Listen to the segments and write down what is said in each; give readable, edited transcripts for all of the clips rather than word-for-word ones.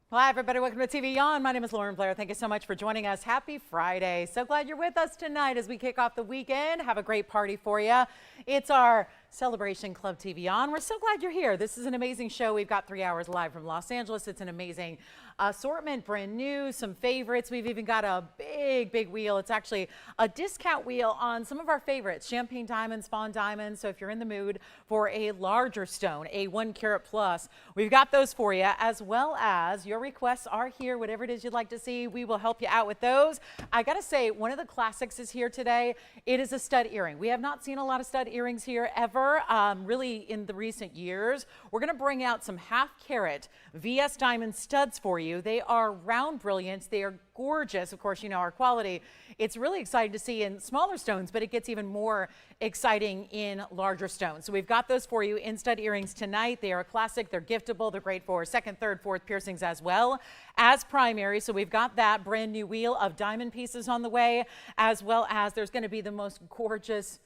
Hi, everybody. Welcome to TVON. My name is Blair. Thank you so much for joining us. Happy Friday. So glad you're with us tonight as we kick off the weekend. Have a great party for you. It's our Celebration Club TVON. We're so glad you're here. This is an amazing show. We've got 3 hours live from Los Angeles. It's an amazing assortment, brand new, some favorites. We've even got a big wheel. It's actually a discount wheel on some of our favorites, champagne diamonds, fawn diamonds. So if you're in the mood for a larger stone, a 1 carat plus, we've got those for you, as well as your requests are here. Whatever it is you'd like to see, we will help you out with those. I gotta say, one of the classics is here today. It is a stud earring. We have not seen a lot of stud earrings here ever, really in the recent years. We're gonna bring out some half carat VS diamond studs for you. They are round brilliants. They are gorgeous. Of course, you know our quality. It's really exciting to see in smaller stones, but it gets even more exciting in larger stones. So we've got those for you in stud earrings tonight. They are a classic. They're giftable. They're great for second, third, fourth piercings as well as primary. So we've got that brand new wheel of diamond pieces on the way, as well as there's going to be the most gorgeous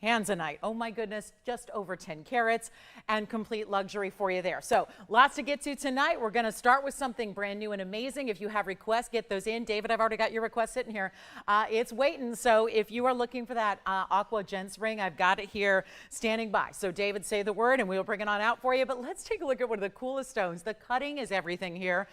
tanzanite. Oh my goodness, just over 10 carats and complete luxury for you there. So lots to get to tonight. We're going to start with something brand new and amazing. If you have requests, get those in. David, I've already got your request sitting here. It's waiting. So if you are looking for that aqua gents ring, I've got it here standing by. So David, say the word and we'll bring it on out for you. But let's take a look at one of the coolest stones. The cutting is everything here.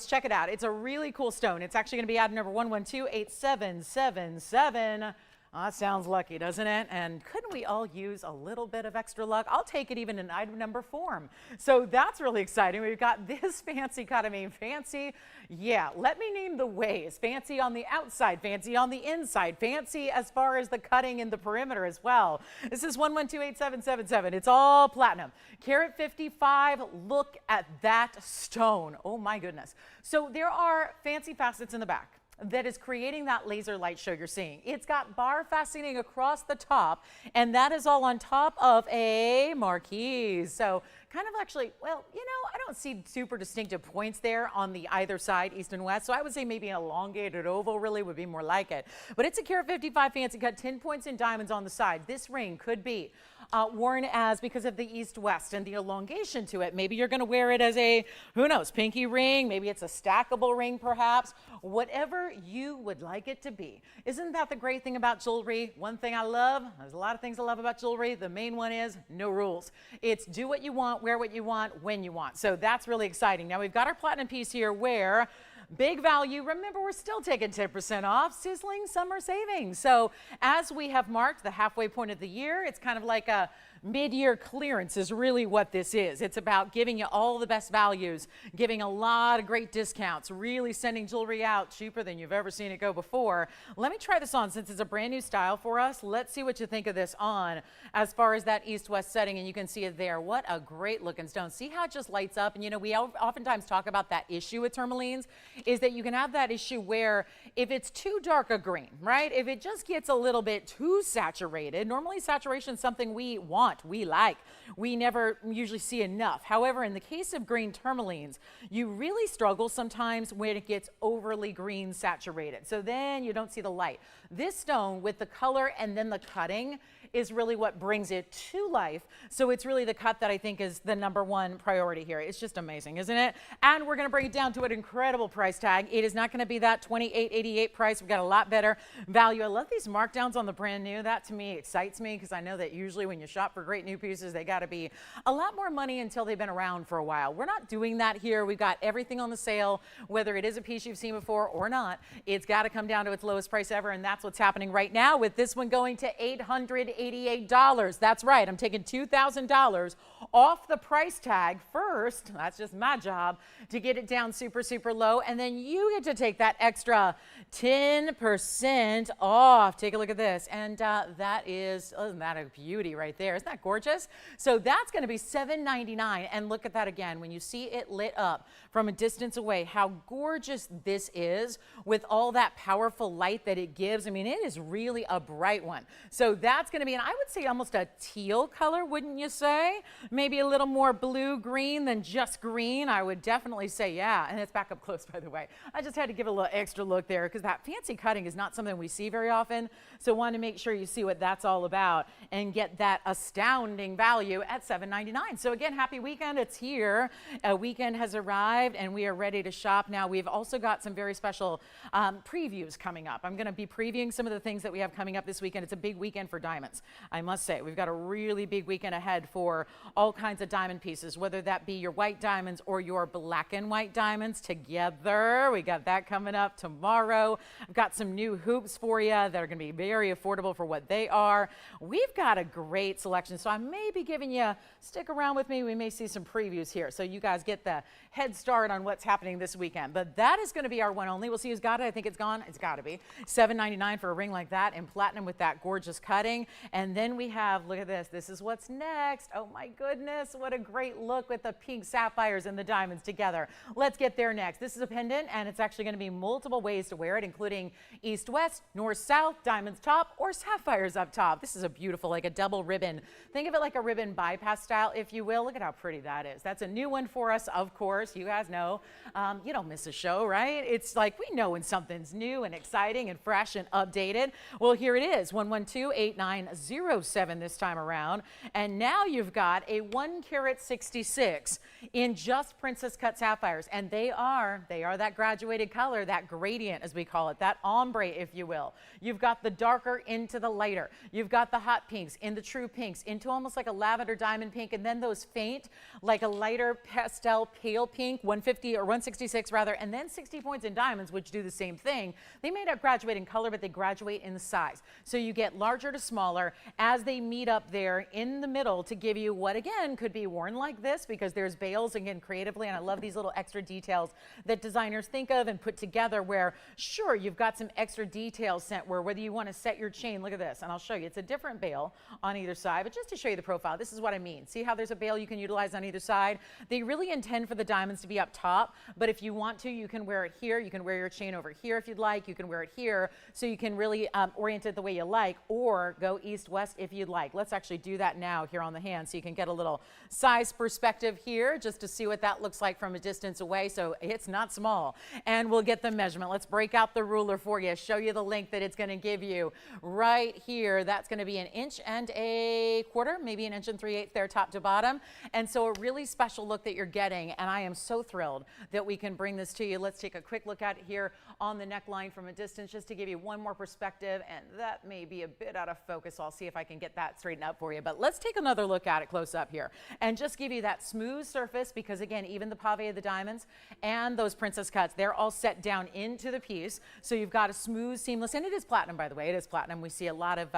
Check it out. It's a really cool stone. It's actually going to be item number 1128777. That sounds lucky, doesn't it? And couldn't we all use a little bit of extra luck? I'll take it even in item number form. So that's really exciting. We've got this fancy cut. I mean, fancy. Yeah, let me name the ways. Fancy on the outside, fancy on the inside, fancy as far as the cutting in the perimeter as well. This is 1128777. It's all platinum. Carat 55. Look at that stone. Oh my goodness. So there are fancy facets in the back that is creating that laser light show you're seeing. It's got bar fastening across the top, and that is all on top of a marquise. So kind of actually, well, you know, I don't see super distinctive points there on the either side, east and west. So I would say maybe an elongated oval really would be more like it. But it's a carat 55 fancy cut, 10 points in diamonds on the side. This ring could be worn as, because of the east-west and the elongation to it. Maybe you're going to wear it as a, who knows, pinky ring. Maybe it's a stackable ring, perhaps. Whatever you would like it to be. Isn't that the great thing about jewelry? One thing I love, there's a lot of things I love about jewelry. The main one is no rules. It's do what you want, wear what you want, when you want. So that's really exciting. Now we've got our platinum piece here where big value. Remember, we're still taking 10% off, sizzling summer savings. So as we have marked the halfway point of the year, it's kind of like a mid-year clearance is really what this is. It's about giving you all the best values, giving a lot of great discounts, really sending jewelry out cheaper than you've ever seen it go before. Let me try this on since it's a brand new style for us. Let's see what you think of this on as far as that east-west setting, and you can see it there. What a great looking stone. See how it just lights up? And you know, we oftentimes talk about that issue with tourmalines is that you can have that issue where if it's too dark a green, right? If it just gets a little bit too saturated, normally saturation is something we want, we like. We never usually see enough. However, in the case of green tourmalines, you really struggle sometimes when it gets overly green saturated. So then you don't see the light. This stone with the color and then the cutting is really what brings it to life. So it's really the cut that I think is the #1 priority here. It's just amazing, isn't it? And we're going to bring it down to an incredible price tag. It is not going to be that $28.88 price. We've got a lot better value. I love these markdowns on the brand new. That to me excites me because I know that usually when you shop for great new pieces, they got to be a lot more money until they've been around for a while. We're not doing that here. We've got everything on the sale, whether it is a piece you've seen before or not. It's got to come down to its lowest price ever, and that's what's happening right now with this one going to $888. That's right. I'm taking $2,000 off the price tag first. That's just my job to get it down super, super low. And then you get to take that extra 10% off. Take a look at this. And that is, isn't that a beauty right there? Isn't that gorgeous? So that's going to be $799. And look at that again. When you see it lit up from a distance away, how gorgeous this is with all that powerful light that it gives. I mean, it is really a bright one. So that's going to be, and I would say almost a teal color, wouldn't you say? Maybe a little more blue-green than just green. I would definitely say, yeah. And it's back up close, by the way. I just had to give a little extra look there because that fancy cutting is not something we see very often. So wanted to make sure you see what that's all about and get that astounding value at $799. So again, happy weekend. It's here. A weekend has arrived. arrived and we are ready to shop now. We've also got some very special previews coming up. I'm going to be previewing some of the things that we have coming up this weekend. It's a big weekend for diamonds, I must say. We've got a really big weekend ahead for all kinds of diamond pieces, whether that be your white diamonds or your black and white diamonds together. We got that coming up tomorrow. I've got some new hoops for you that are going to be very affordable for what they are. We've got a great selection, so I may be giving you, stick around with me, we may see some previews here so you guys get the head start on what's happening this weekend. But that is going to be our one only. We'll see who's got it. I think it's gone. It's got to be $7.99 for a ring like that in platinum with that gorgeous cutting. And then we have, look at this. This is what's next. Oh my goodness, what a great look with the pink sapphires and the diamonds together. Let's get there next. This is a pendant, and it's actually going to be multiple ways to wear it, including east-west, north-south, diamonds top, or sapphires up top. This is a beautiful, like a double ribbon. Think of it like a ribbon bypass style, if you will. Look at how pretty that is. That's a new one for us, of course. You guys know, you don't miss a show, right? It's like we know when something's new and exciting and fresh and updated. Well, here it is, 112-8907 this time around. And now you've got a 1 carat 66 in just princess cut sapphires. And they are that graduated color, that gradient as we call it, that ombre, if you will. You've got the darker into the lighter. You've got the hot pinks in the true pinks into almost like a lavender diamond pink, and then those faint, like a lighter pastel pale pink, 150 or 166 rather, and then 60 points in diamonds, which do the same thing. They may not graduate in color, but they graduate in the size. So you get larger to smaller as they meet up there in the middle to give you what, again, could be worn like this, because there's bails, again, creatively, and I love these little extra details that designers think of and put together where, sure, you've got some extra details sent where whether you want to set your chain, look at this, and I'll show you. It's a different bail on either side, but just to show you the profile, this is what I mean. See how there's a bail you can utilize on either side? They really intend for the diamonds to be up top, but if you want to, you can wear it here. You can wear your chain over here if you'd like. You can wear it here, so you can really orient it the way you like, or go east-west if you'd like. Let's actually do that now here on the hand so you can get a little size perspective here just to see what that looks like from a distance away. So it's not small, and we'll get the measurement. Let's break out the ruler for you, show you the length that it's going to give you right here. That's going to be 1.25 inches, maybe 1 3/8 there top to bottom. And so a really special look that you're getting, and I am so thrilled that we can bring this to you. Let's take a quick look at it here on the neckline from a distance just to give you one more perspective, and that may be a bit out of focus. I'll see if I can get that straightened up for you, but let's take another look at it close up here and just give you that smooth surface, because again, even the pave of the diamonds and those princess cuts, they're all set down into the piece. So you've got a smooth, seamless, and it is platinum, by the way. It is platinum. We see a lot of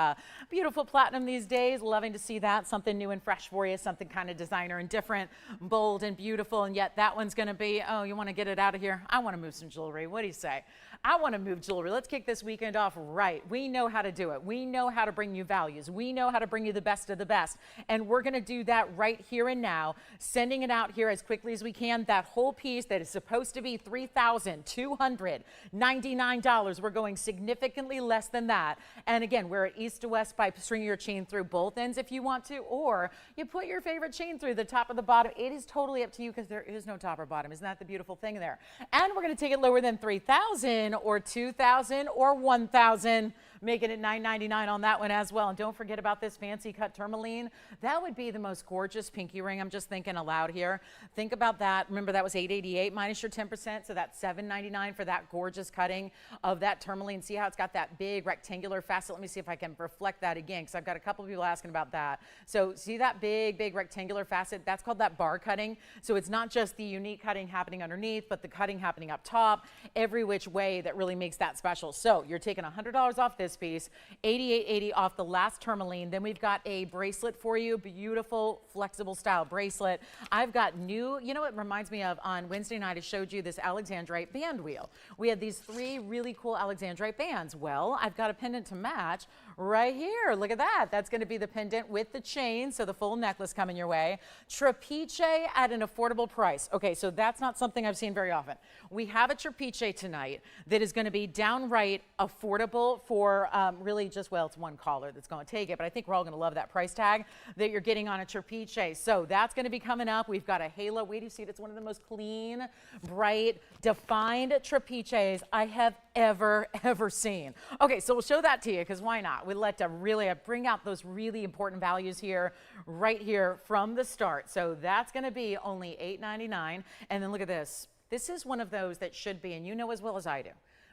beautiful platinum these days. Loving to see that. Something new and fresh for you, something kind of designer and different, bold and beautiful, and yet that one's going to be, oh, you want to get it out of here? I want to move some jewelry. What do you say? I want to move jewelry. Let's kick this weekend off right. We know how to do it. We know how to bring you values. We know how to bring you the best of the best, and we're going to do that right here and now, sending it out here as quickly as we can. That whole piece that is supposed to be $3,299, we're going significantly less than that. And again, we're at east to west by stringing your chain through both ends if you want to, or you put your favorite chain through the top or the bottom. It is totally up to you, because there is no top or bottom. Isn't that the beautiful thing there? And we're going to take it lower than $3,000 or $2,000 or $1,000, making it $9.99 on that one as well. And don't forget about this fancy cut tourmaline. That would be the most gorgeous pinky ring. I'm just thinking aloud here. Think about that. Remember, that was $888 minus your 10%, so that's $7.99 for that gorgeous cutting of that tourmaline. See how it's got that big rectangular facet? Let me see if I can reflect that again, because I've got a couple of people asking about that. So see that big rectangular facet? That's called that bar cutting. So it's not just the unique cutting happening underneath, but the cutting happening up top, every which way, that really makes that special. So you're taking $100 off this piece, $88.80 off the last tourmaline. Then we've got a bracelet for you, beautiful flexible style bracelet. I've got new, you know what it reminds me of? On Wednesday night, I showed you this Alexandrite band wheel. We had these 3 really cool Alexandrite bands. Well, I've got a pendant to match right here. Look at that. That's going to be the pendant with the chain, so the full necklace coming your way. Trapiche at an affordable price. Okay, so that's not something I've seen very often. We have a Trapiche tonight that is going to be downright affordable for really just, well, it's one caller that's going to take it, but I think we're all going to love that price tag that you're getting on a Trapiche. So that's going to be coming up. We've got a halo. Wait, do you see it? It's one of the most clean, bright, defined Trapiches I have ever seen. Okay, so we'll show that to you, because why not? We like to really bring out those really important values here, right here from the start. So that's going to be only $8.99. And then look at this. This is one of those that should be, and you know as well as I do,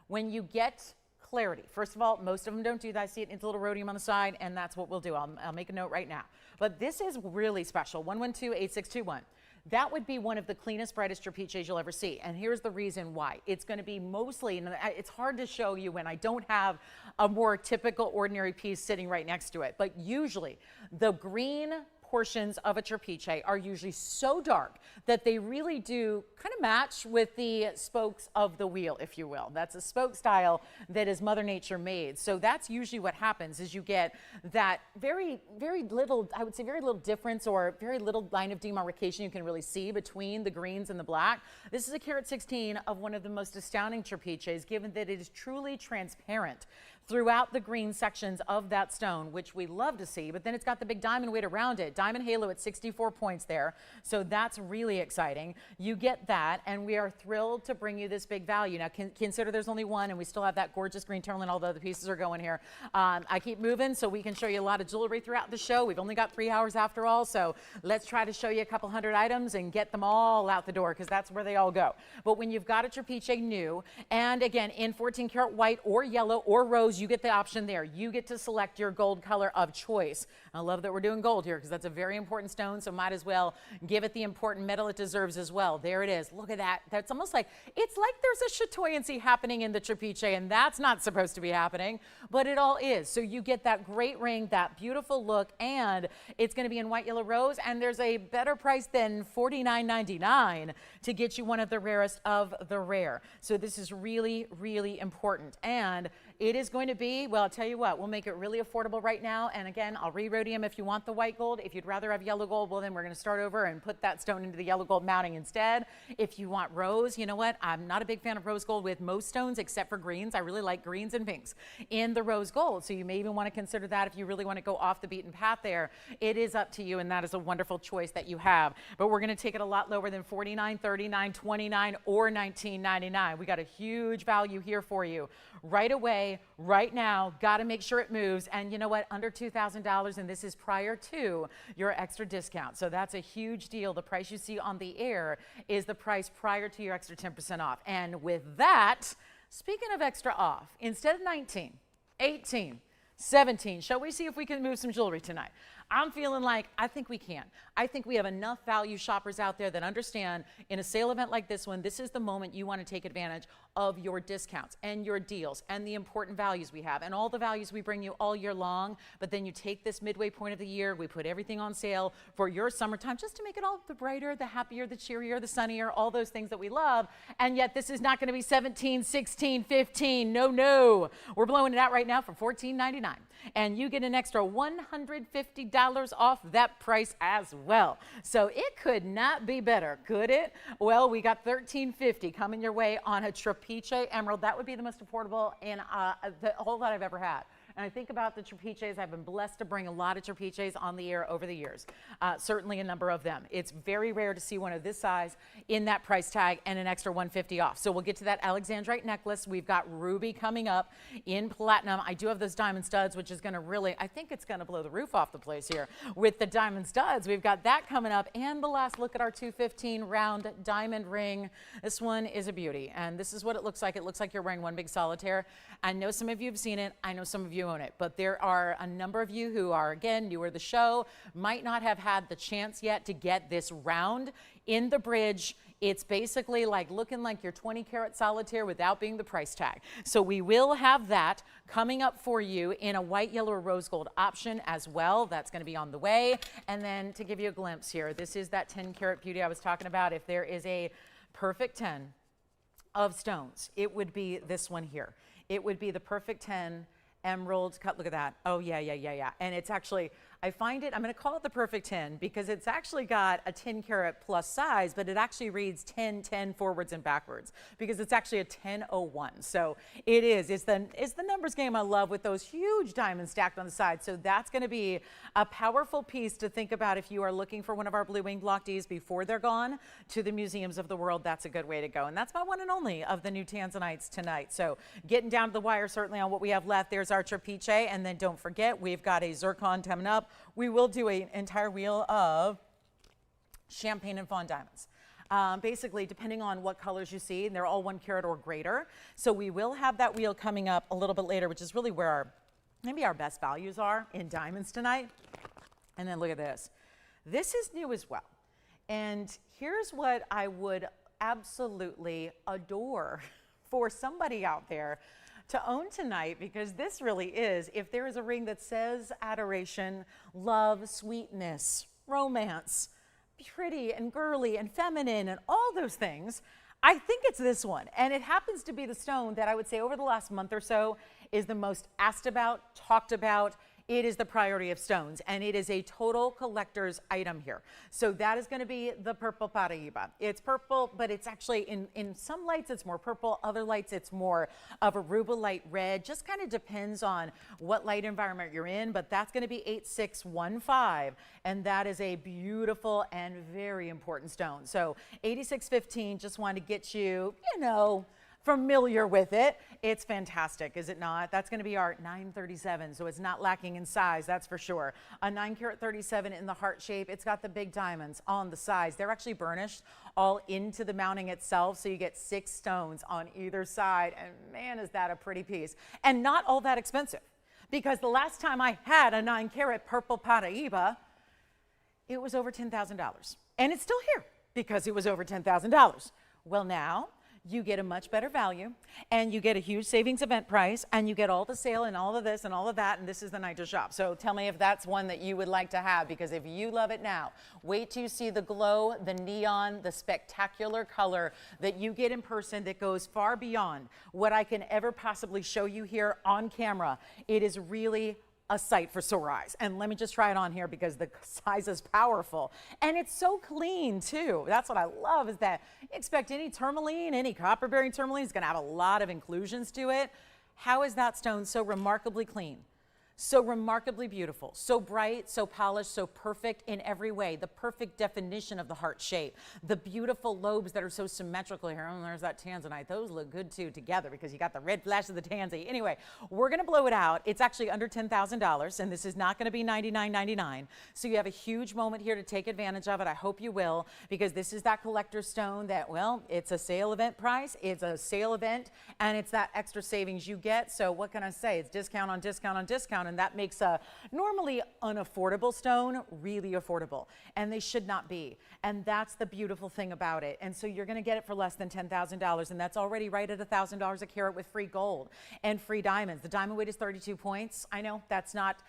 when you get clarity. First of all, most of them don't do that. I see it, it's a little rhodium on the side, and that's what we'll do. I'll make a note right now. But this is really special, 112-8621. That would be one of the cleanest, brightest trapiches you'll ever see. And here's the reason why. It's going to be mostly, and it's hard to show you when I don't have a more typical ordinary piece sitting right next to it, but usually the green portions of a trapiche are usually so dark that they really do kind of match with the spokes of the wheel, if you will. That's a spoke style that is Mother Nature made. So that's usually what happens is you get that very, very little, I would say very little difference or very little line of demarcation you can really see between the greens and the black. This is a carat 16 of one of the most astounding trapiches, given that it is truly transparent throughout the green sections of that stone, which we love to see, but then it's got the big diamond weight around it. Diamond halo at 64 points there, so that's really exciting. You get that, and we are thrilled to bring you this big value. Now, consider there's only one, and we still have that gorgeous green tourmaline, although the pieces are going here. I keep moving so we can show you a lot of jewelry throughout the show. We've only got 3 hours after all, so let's try to show you a couple hundred items and get them all out the door, because that's where they all go. But when you've got a trapiche new, and again, in 14 karat white or yellow or rose, you get the option there. You get to select your gold color of choice. I love that we're doing gold here because that's a very important stone, so might as well give it the important metal it deserves as well. There it is. Look at that. That's almost like, it's like there's a chatoyancy happening in the trapiche, and that's not supposed to be happening, but it all is. So you get that great ring, that beautiful look, and it's going to be in white, yellow, rose, and there's a better price than $49.99 to get you one of the rarest of the rare. So this is really, really important, and it is going to be, well, I'll tell you what, we'll make it really affordable right now. And again, I'll re-rhodium if you want the white gold. If you'd rather have yellow gold, well, then we're going to start over and put that stone into the yellow gold mounting instead. If you want rose, you know what? I'm not a big fan of rose gold with most stones except for greens. I really like greens and pinks in the rose gold. So you may even want to consider that if you really want to go off the beaten path there. It is up to you, and that is a wonderful choice that you have. But we're going to take it a lot lower than $49, $39, $29, or $19.99. We got a huge value here for you right away, right now. Got to make sure it moves. And you know what? Under $2,000, and this is prior to your extra discount. So that's a huge deal. The price you see on the air is the price prior to your extra 10% off. And with that, speaking of extra off, instead of 19, 18, 17, shall we see if we can move some jewelry tonight? I'm feeling like I think we can. I think we have enough value shoppers out there that understand in a sale event like this one, this is the moment you want to take advantage of your discounts and your deals and the important values we have and all the values we bring you all year long. But then you take this midway point of the year, we put everything on sale for your summertime just to make it all the brighter, the happier, the cheerier, the sunnier, all those things that we love. And yet this is not going to be 17, 16, 15. No, no. We're blowing it out right now for $14.99. And you get an extra $150 off that price as well. So it could not be better, could it? Well, we got $13.50 coming your way on a Trapiche emerald. That would be the most affordable in the whole lot I've ever had. And I think about the trapiches. I've been blessed to bring a lot of trapiches on the air over the years, certainly a number of them. It's very rare to see one of this size in that price tag and an extra $150 off. So we'll get to that Alexandrite necklace. We've got ruby coming up in platinum. I do have those diamond studs, which is going to really, I think it's going to blow the roof off the place here with the diamond studs. We've got that coming up. And the last look at our 215 round diamond ring. This one is a beauty. And this is what it looks like. It looks like you're wearing one big solitaire. I know some of you have seen it. I know some of you own it, but there are a number of you who are, again, newer to the show, might not have had the chance yet to get this round in the bridge. It's basically like looking like your 20 karat solitaire without being the price tag. So we will have that coming up for you in a white, yellow, or rose gold option as well. That's going to be on the way. And then to give you a glimpse here, this is that 10 karat beauty I was talking about. If there is a perfect 10 of stones, it would be this one here. It would be the perfect 10 emerald cut. Look at that. Oh, yeah. And it's actually, I find it, I'm going to call it the perfect 10 because it's actually got a 10 karat plus size, but it actually reads 1010 forwards and backwards because it's actually a 1001. So it is. It's the numbers game I love with those huge diamonds stacked on the side. So that's going to be a powerful piece to think about if you are looking for one of our blue wing block Ds before they're gone to the museums of the world. That's a good way to go. And that's my one and only of the new tanzanites tonight. So getting down to the wire certainly on what we have left. There's our Trapiche, and then don't forget we've got a Zircon coming up. We will do an entire wheel of champagne and fawn diamonds. basically depending on what colors you see, and they're all 1 carat or greater. So we will have that wheel coming up a little bit later, which is really where maybe our best values are in diamonds tonight. And then look at this. This is new as well. And here's what I would absolutely adore for somebody out there to own tonight, because this really is, if there is a ring that says adoration, love, sweetness, romance, pretty and girly and feminine and all those things, I think it's this one. And it happens to be the stone that I would say over the last month or so is the most asked about, talked about. It is the priority of stones, and it is a total collector's item here. So that is going to be the purple paraiba. It's purple, but it's actually in some lights it's more purple, other lights it's more of a rubellite red. Just kind of depends on what light environment you're in, but that's going to be 8615, and that is a beautiful and very important stone. So 8615, just wanted to get you, you know, familiar with it. It's fantastic, is it not? That's going to be our 937, so it's not lacking in size, that's for sure. A 9 carat 37 in the heart shape. It's got the big diamonds on the sides. They're actually burnished all into the mounting itself, so you get 6 stones on either side, and man, is that a pretty piece. And not all that expensive, because the last time I had a 9 carat purple paraiba, it was over $10,000. And it's still here because it was over $10,000. Well, now you get a much better value, and you get a huge savings event price, and you get all the sale and all of this and all of that, and this is the night to shop. So tell me if that's one that you would like to have, because if you love it now, wait till you see the glow, the neon, the spectacular color that you get in person that goes far beyond what I can ever possibly show you here on camera. It is really a sight for sore eyes. And let me just try it on here because the size is powerful. And it's so clean too. That's what I love, is that you expect any tourmaline, any copper bearing tourmaline is gonna have a lot of inclusions to it. How is that stone so remarkably clean? So remarkably beautiful, so bright, so polished, so perfect in every way. The perfect definition of the heart shape. The beautiful lobes that are so symmetrical here. Oh, there's that tanzanite. Those look good too together because you got the red flash of the tansy. Anyway, we're gonna blow it out. It's actually under $10,000, and this is not gonna be $99.99. So you have a huge moment here to take advantage of it. I hope you will, because this is that collector stone that, well, it's a sale event price, it's a sale event, and it's that extra savings you get. So what can I say? It's discount on discount on discount. And that makes a normally unaffordable stone really affordable, and they should not be. And that's the beautiful thing about it. And so you're going to get it for less than $10,000, and that's already right at $1,000 a carat with free gold and free diamonds. The diamond weight is 32 points. I know that's not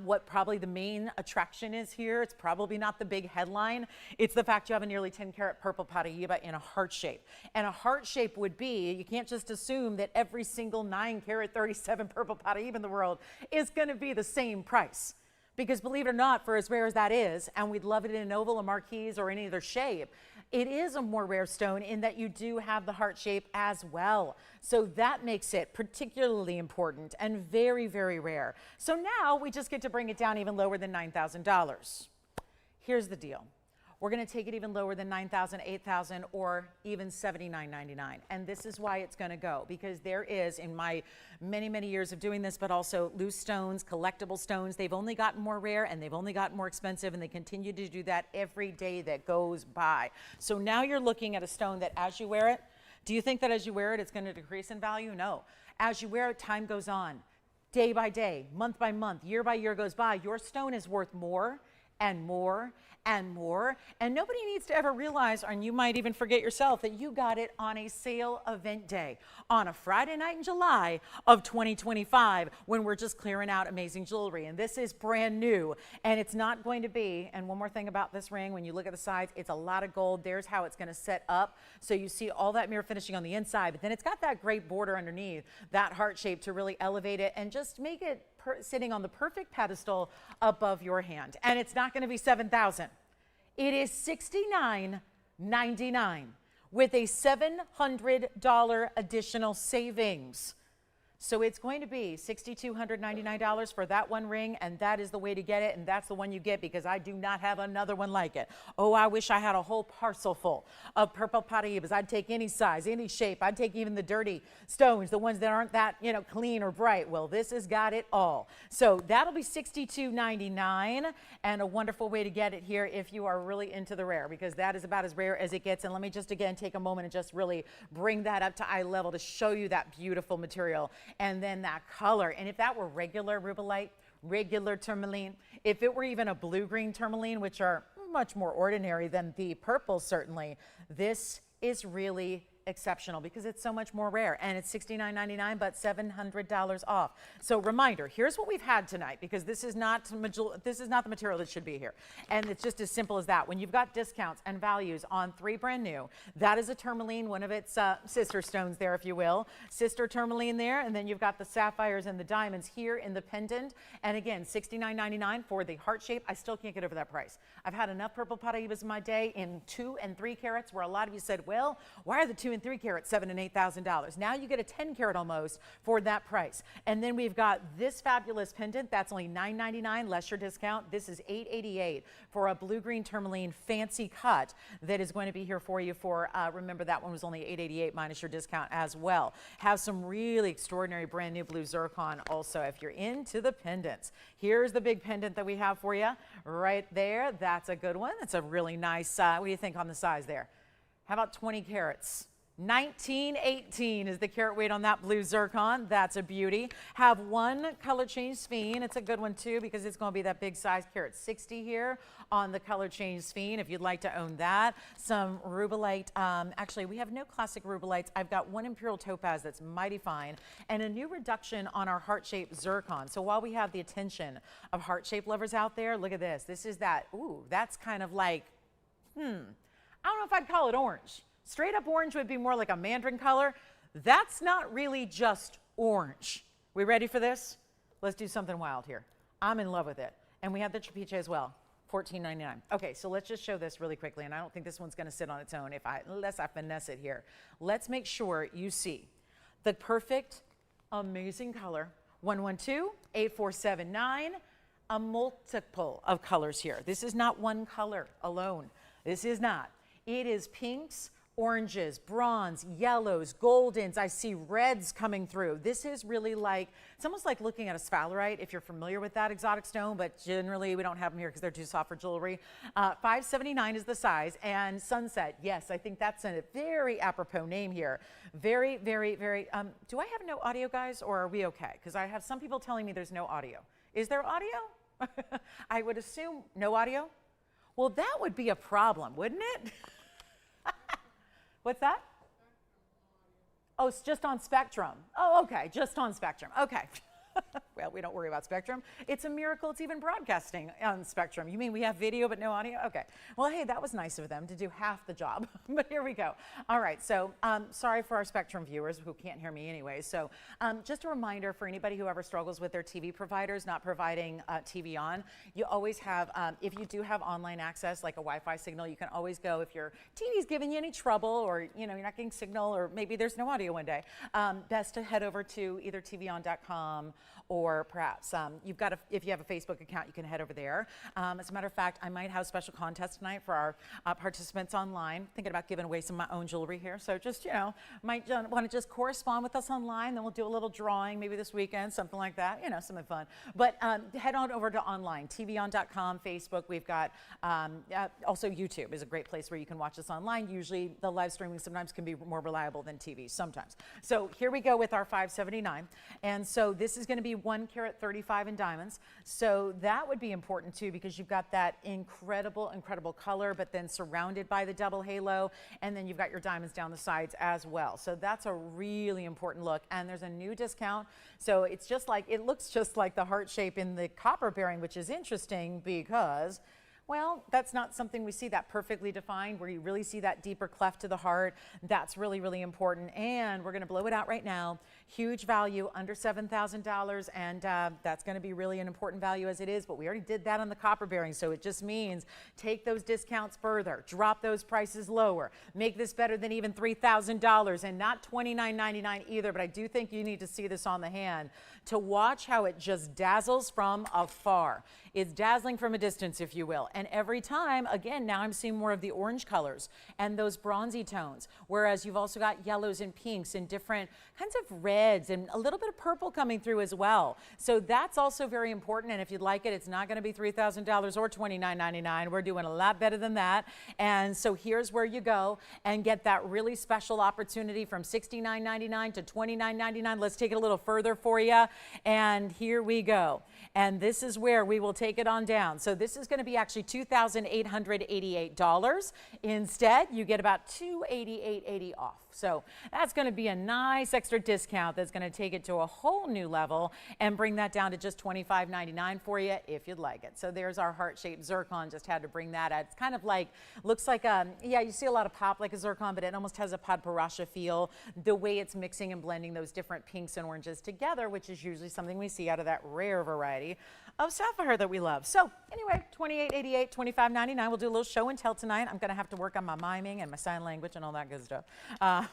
what probably the main attraction is here. It's probably not the big headline. It's the fact you have a nearly 10 carat purple paraiba in a heart shape. And a heart shape would be, you can't just assume that every single 9 carat 37 purple paraiba in the world is going to be the same price, because believe it or not, for as rare as that is, and we'd love it in an oval, a marquise, or any other shape, it is a more rare stone in that you do have the heart shape as well. So that makes it particularly important and very, very rare. So now we just get to bring it down even lower than $9,000. Here's the deal. We're going to take it even lower than $9,000, $8,000, or even $79.99. And this is why it's going to go, because there is, in my many, many years of doing this, but also loose stones, collectible stones, they've only gotten more rare and they've only gotten more expensive, and they continue to do that every day that goes by. So now you're looking at a stone that as you wear it, do you think that as you wear it, it's going to decrease in value? No. As you wear it, time goes on. Day by day, month by month, year by year goes by. Your stone is worth more and more and more, and nobody needs to ever realize, and you might even forget yourself, that you got it on a sale event day on a Friday night in July of 2025, when we're just clearing out amazing jewelry. And this is brand new, and it's not going to be, and one more thing about this ring, when you look at the sides, it's a lot of gold. There's how it's going to set up, so you see all that mirror finishing on the inside, but then it's got that great border underneath, that heart shape, to really elevate it and just make it sitting on the perfect pedestal above your hand. And it's not going to be $7,000. It is $69.99 with a $700 additional savings. So it's going to be $6,299 for that one ring, and that is the way to get it, and that's the one you get because I do not have another one like it. Oh, I wish I had a whole parcel full of purple paraibas. I'd take any size, any shape. I'd take even the dirty stones, the ones that aren't that, you know, clean or bright. Well, this has got it all. So that'll be $6,299, and a wonderful way to get it here if you are really into the rare, because that is about as rare as it gets. And let me just again take a moment and just really bring that up to eye level to show you that beautiful material. And then that color, and if that were regular rubellite, regular tourmaline, if it were even a blue-green tourmaline, which are much more ordinary than the purple certainly, this is really exceptional because it's so much more rare, and it's $69.99 but $700 off. So reminder, here's what we've had tonight, because this is not the material that should be here, and it's just as simple as that. When you've got discounts and values on 3 brand new, that is a tourmaline, one of its sister stones there, if you will, sister tourmaline there, and then you've got the sapphires and the diamonds here in the pendant, and again $69.99 for the heart shape. I still can't get over that price. I've had enough purple paraibas in my day in 2 and 3 carats where a lot of you said, well, why are the 2 and 3 carats $7,000 and $8,000? Now you get a 10 carat almost for that price. And then we've got this fabulous pendant that's only $9.99 less your discount. This is $888 for a blue-green tourmaline fancy cut that is going to be here for you for, remember that one was only $888 minus your discount as well. Have some really extraordinary brand new blue zircon also if you're into the pendants. Here's the big pendant that we have for you right there. That's a good one. That's a really nice, what do you think on the size there? How about 20 carats? 1918 is the carat weight on that blue zircon. That's a beauty. Have one color change sphene. It's a good one too because it's going to be that big size, carat 60 here on the color change sphene if you'd like to own that. Some rubellite. Actually, we have no classic rubellites. I've got one imperial topaz that's mighty fine and a new reduction on our heart-shaped zircon. So while we have the attention of heart-shaped lovers out there, look at this. This is that, ooh, that's kind of like, I don't know if I'd call it orange. Straight up orange would be more like a mandarin color. That's not really just orange. We ready for this? Let's do something wild here. I'm in love with it. And we have the Trapiche as well, $14.99. Okay, so let's just show this really quickly, and I don't think this one's gonna sit on its own unless I finesse it here. Let's make sure you see the perfect, amazing color. 112-8479, a multiple of colors here. This is not one color alone. This is not. It is pinks, oranges, bronze, yellows, goldens. I see reds coming through. This is really like, it's almost like looking at a sphalerite, if you're familiar with that exotic stone, but generally we don't have them here because they're too soft for jewelry. $579 is the size, and sunset. Yes, I think that's a very apropos name here. Very, very, very, do I have no audio, guys, or are we okay? Because I have some people telling me there's no audio. Is there audio? I would assume no audio. Well, that would be a problem, wouldn't it? What's that? Oh, it's just on Spectrum. Oh, okay, just on Spectrum. Okay. Well, we don't worry about Spectrum. It's a miracle it's even broadcasting on Spectrum. You mean we have video but no audio? Okay. Well, hey, that was nice of them to do half the job. But here we go. All right, so sorry for our Spectrum viewers who can't hear me anyway. So just a reminder for anybody who ever struggles with their TV providers not providing TVON, you always have, if you do have online access, like a Wi-Fi signal, you can always go if your TV's giving you any trouble or you're not getting signal or maybe there's no audio one day, best to head over to either TVON.com or perhaps if you have a Facebook account, you can head over there. As a matter of fact, I might have a special contest tonight for our participants online. Thinking about giving away some of my own jewelry here. So just, might want to just correspond with us online. Then we'll do a little drawing maybe this weekend, something like that, something fun. But head on over to online, TVON.com, Facebook. We've got also YouTube is a great place where you can watch us online. Usually the live streaming sometimes can be more reliable than TV sometimes. So here we go with our $579. And so this is going to be 1 carat 35 in diamonds. So that would be important too because you've got that incredible, incredible color, but then surrounded by the double halo. And then you've got your diamonds down the sides as well. So that's a really important look. And there's a new discount. So it's just like, it looks just like the heart shape in the copper bearing, which is interesting because Well, that's not something we see that perfectly defined, where you really see that deeper cleft to the heart. That's really, really important. And we're going to blow it out right now. Huge value, under $7,000. And that's going to be really an important value as it is. But we already did that on the copper bearing. So it just means take those discounts further, drop those prices lower, make this better than even $3,000 and not $29.99 either. But I do think you need to see this on the hand to watch how it just dazzles from afar. It's dazzling from a distance, if you will. And every time, again, now I'm seeing more of the orange colors and those bronzy tones, whereas you've also got yellows and pinks and different kinds of reds and a little bit of purple coming through as well. So that's also very important. And if you'd like it, it's not going to be $3,000 or $29.99. We're doing a lot better than that. And so here's where you go and get that really special opportunity from $69.99 to $29.99. Let's take it a little further for you. And here we go. And this is where we will take it on down. So this is going to be actually $2,888. Instead, you get about $288.80 off. So that's going to be a nice extra discount that's going to take it to a whole new level and bring that down to just $25.99 for you if you'd like it. So there's our heart-shaped zircon. Just had to bring that out. It's kind of like, looks like yeah, you see a lot of pop like a zircon, but it almost has a padparacha feel. The way it's mixing and blending those different pinks and oranges together, which is usually something we see out of that rare variety of sapphire that we love. So anyway, $28.88, $25.99. We'll do a little show and tell tonight. I'm going to have to work on my miming and my sign language and all that good stuff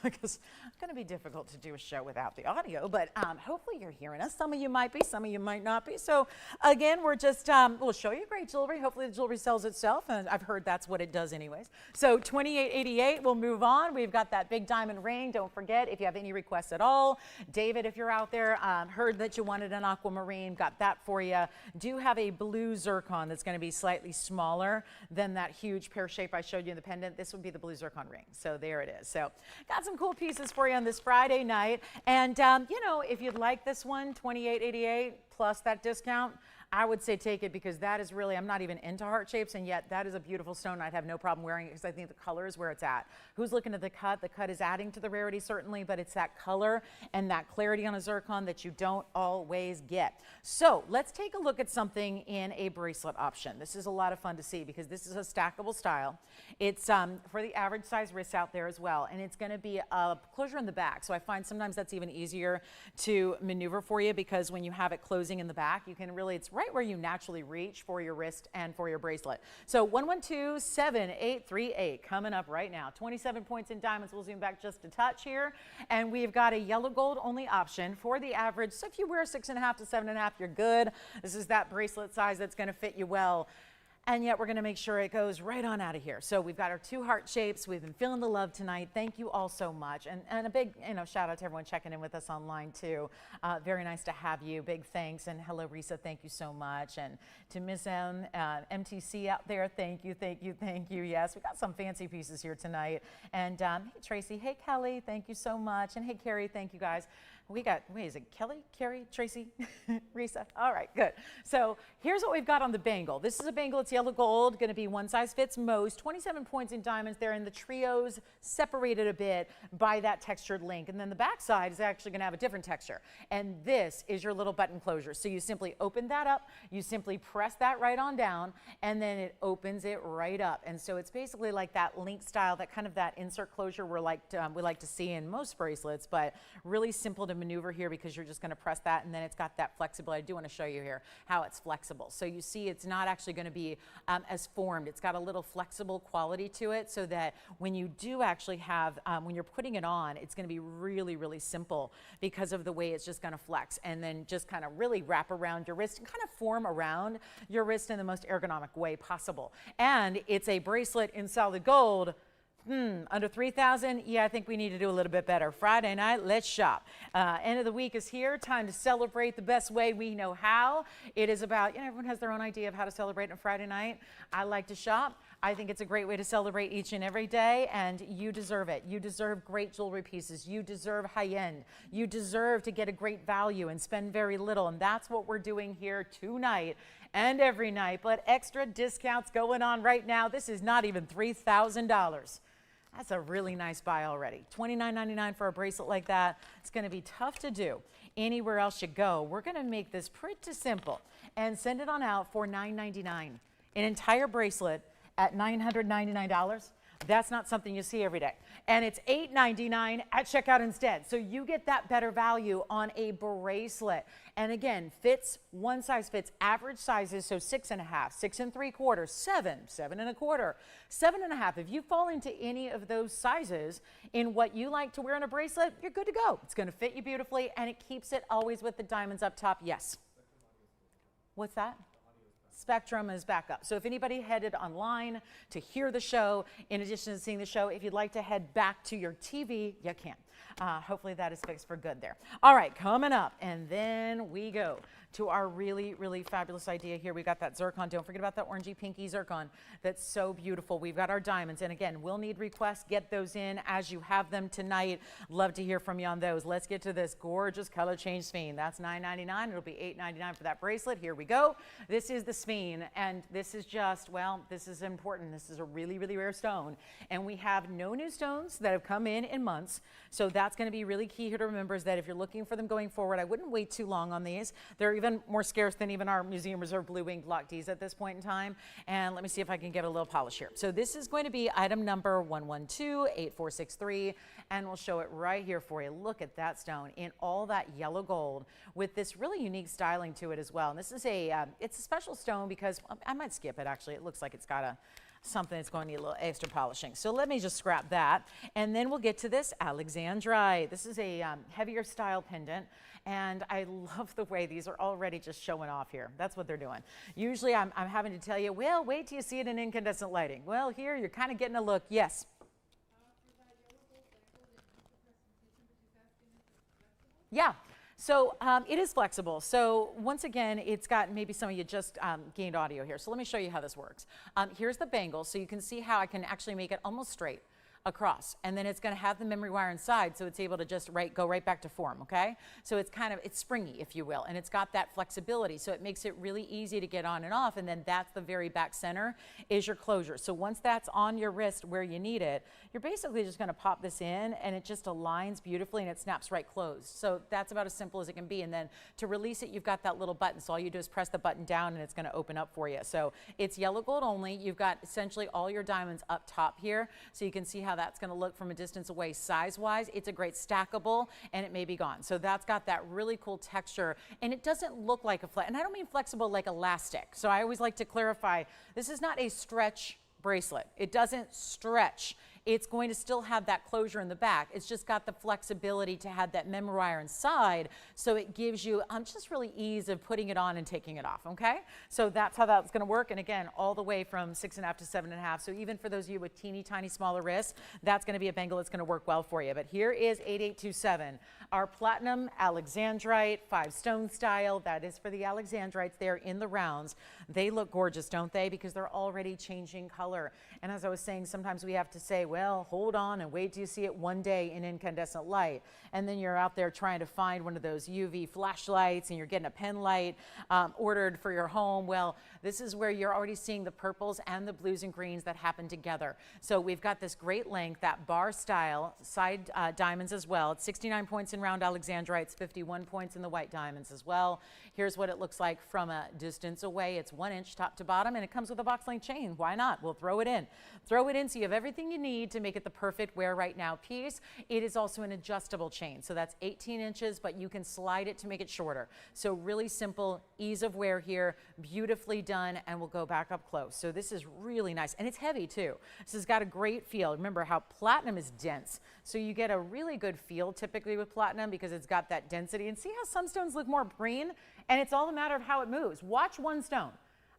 because it's going to be difficult to do a show without the audio, but hopefully you're hearing us. Some of you might be, some of you might not be. So again, we're just, we'll show you great jewelry. Hopefully the jewelry sells itself, and I've heard that's what it does anyways. So $28.88, we'll move on. We've got that big diamond ring. Don't forget, if you have any requests at all, David, if you're out there, heard that you wanted an aquamarine, got that for you. Do have a blue zircon that's going to be slightly smaller than that huge pear shape I showed you in the pendant. This would be the blue zircon ring. So there it is. So got some cool pieces for you on this Friday night. And, you know, if you'd like this one, $28.88 plus that discount, I would say take it, because that is really, I'm not even into heart shapes, and yet that is a beautiful stone. I'd have no problem wearing it because I think the color is where it's at. Who's looking at the cut? The cut is adding to the rarity certainly, but it's that color and that clarity on a zircon that you don't always get. So let's take a look at something in a bracelet option. This is a lot of fun to see because this is a stackable style. It's for the average size wrist out there as well, and it's going to be a closure in the back. So I find sometimes that's even easier to maneuver for you, because when you have it closing in the back, you can really, it's right where you naturally reach for your wrist and for your bracelet. So 112-7838 coming up right now. 27 points in diamonds. We'll zoom back just a touch here. And we've got a yellow gold only option for the average. So if you wear 6.5 to 7.5, you're good. This is that bracelet size that's going to fit you well. And yet we're going to make sure it goes right on out of here. So we've got our two heart shapes. We've been feeling the love tonight. Thank you all so much. And a big shout out to everyone checking in with us online too. Very nice to have you. Big thanks. And hello, Risa. Thank you so much. And to Miss M, MTC out there, thank you, thank you, thank you. Yes, we got some fancy pieces here tonight. And hey, Tracy. Hey, Kelly. Thank you so much. And hey, Carrie. Thank you guys. We got, wait, is it Kelly, Carrie, Tracy, Risa? All right, good. So here's what we've got on the bangle. This is a bangle. It's yellow gold, going to be one size fits most. 27 points in diamonds there, and the trios separated a bit by that textured link. And then the back side is actually going to have a different texture. And this is your little button closure. So you simply open that up, you simply press that right on down, and then it opens it right up. And so it's basically like that link style, that kind of that insert closure we like to see in most bracelets, but really simple to maneuver here, because you're just going to press that, and then it's got that flexibility. I do want to show you here how it's flexible. So you see it's not actually going to be as formed. It's got a little flexible quality to it, so that when you do actually have, when you're putting it on, it's going to be really, really simple because of the way it's just going to flex and then just kind of really wrap around your wrist and kind of form around your wrist in the most ergonomic way possible. And it's a bracelet in solid gold. Under 3,000? Yeah, I think we need to do a little bit better. Friday night, let's shop. End of the week is here. Time to celebrate the best way we know how. It is about, everyone has their own idea of how to celebrate on Friday night. I like to shop. I think it's a great way to celebrate each and every day, and you deserve it. You deserve great jewelry pieces. You deserve high-end. You deserve to get a great value and spend very little, and that's what we're doing here tonight and every night. But extra discounts going on right now. This is not even $3,000. That's a really nice buy already. $29.99 for a bracelet like that. It's going to be tough to do anywhere else you go. We're going to make this pretty simple and send it on out for $9.99. An entire bracelet at $999. That's not something you see every day. And it's $899 at checkout instead. So you get that better value on a bracelet. And again, fits, one size fits average sizes. So 6.5, 6 3/4, 7, 7 1/4, 7.5. If you fall into any of those sizes in what you like to wear in a bracelet, you're good to go. It's going to fit you beautifully, and it keeps it always with the diamonds up top. Yes. What's that? Spectrum is back up. So if anybody headed online to hear the show, in addition to seeing the show, if you'd like to head back to your TV, you can. Hopefully that is fixed for good there. All right, coming up, and then we go to our really, really fabulous idea here. We got that zircon. Don't forget about that orangey pinky zircon. That's so beautiful. We've got our diamonds. And again, we'll need requests. Get those in as you have them tonight. Love to hear from you on those. Let's get to this gorgeous color change sphene. That's $9.99. It'll be $8.99 for that bracelet. Here we go. This is the sphene. And this is just, well, this is important. This is a really, really rare stone. And we have no new stones that have come in months. So that's going to be really key here to remember, is that if you're looking for them going forward, I wouldn't wait too long on these. They're even more scarce than even our Museum Reserve Blue Wing Block Ds at this point in time. And let me see if I can get a little polish here. So this is going to be item number 1128463, and we'll show it right here for you. Look at that stone in all that yellow gold with this really unique styling to it as well. And this is it's a special stone because I might skip it actually. It looks like it's got something that's going to need a little extra polishing. So let me just scrap that. And then we'll get to this Alexandrite. This is a heavier style pendant. And I love the way these are already just showing off here. That's what they're doing. Usually I'm having to tell you, well, wait till you see it in incandescent lighting. Well, here you're kind of getting a look. Yes. Yeah. So it is flexible. So once again, it's got, maybe some of you just gained audio here. So let me show you how this works. Here's the bangle. So you can see how I can actually make it almost straight across, and then it's going to have the memory wire inside, so it's able to just go right back to form. Okay, so it's it's springy, if you will, and it's got that flexibility, so it makes it really easy to get on and off. And then that's the very back center is your closure. So once that's on your wrist where you need it, you're basically just going to pop this in, and it just aligns beautifully, and it snaps right closed. So that's about as simple as it can be. And then to release it, you've got that little button, so all you do is press the button down and it's going to open up for you. So it's yellow gold only. You've got essentially all your diamonds up top here, so you can see how that's going to look from a distance away. Size-wise, it's a great stackable, and it may be gone. So that's got that really cool texture, and it doesn't look like and I don't mean flexible like elastic. So I always like to clarify, this is not a stretch bracelet. It doesn't stretch. It's going to still have that closure in the back. It's just got the flexibility to have that memory wire inside, so it gives you just really ease of putting it on and taking it off. Okay, so that's how that's going to work. And again, all the way from 6.5 to 7.5. So even for those of you with teeny tiny smaller wrists, that's going to be a bangle that's going to work well for you. But here is 8827, our platinum Alexandrite 5-stone style. That is for the Alexandrites there in the rounds. They look gorgeous, don't they? Because they're already changing color. And as I was saying, sometimes we have to say, well, hold on and wait till you see it one day in incandescent light. And then you're out there trying to find one of those UV flashlights, and you're getting a pen light ordered for your home. Well, this is where you're already seeing the purples and the blues and greens that happen together. So we've got this great length, that bar style, side diamonds as well. It's 69 points in round Alexandrites, 51 points in the white diamonds as well. Here's what it looks like from a distance away. It's 1 inch top to bottom, and it comes with a box link chain. Why not? We'll throw it in. Throw it in so you have everything you need to make it the perfect wear right now piece. It is also an adjustable chain. So that's 18 inches, but you can slide it to make it shorter. So really simple, ease of wear here, beautifully done, and we'll go back up close. So this is really nice, and it's heavy too. This has got a great feel. Remember how platinum is dense. So you get a really good feel typically with platinum because it's got that density. And see how some stones look more green? And it's all a matter of how it moves. Watch one stone.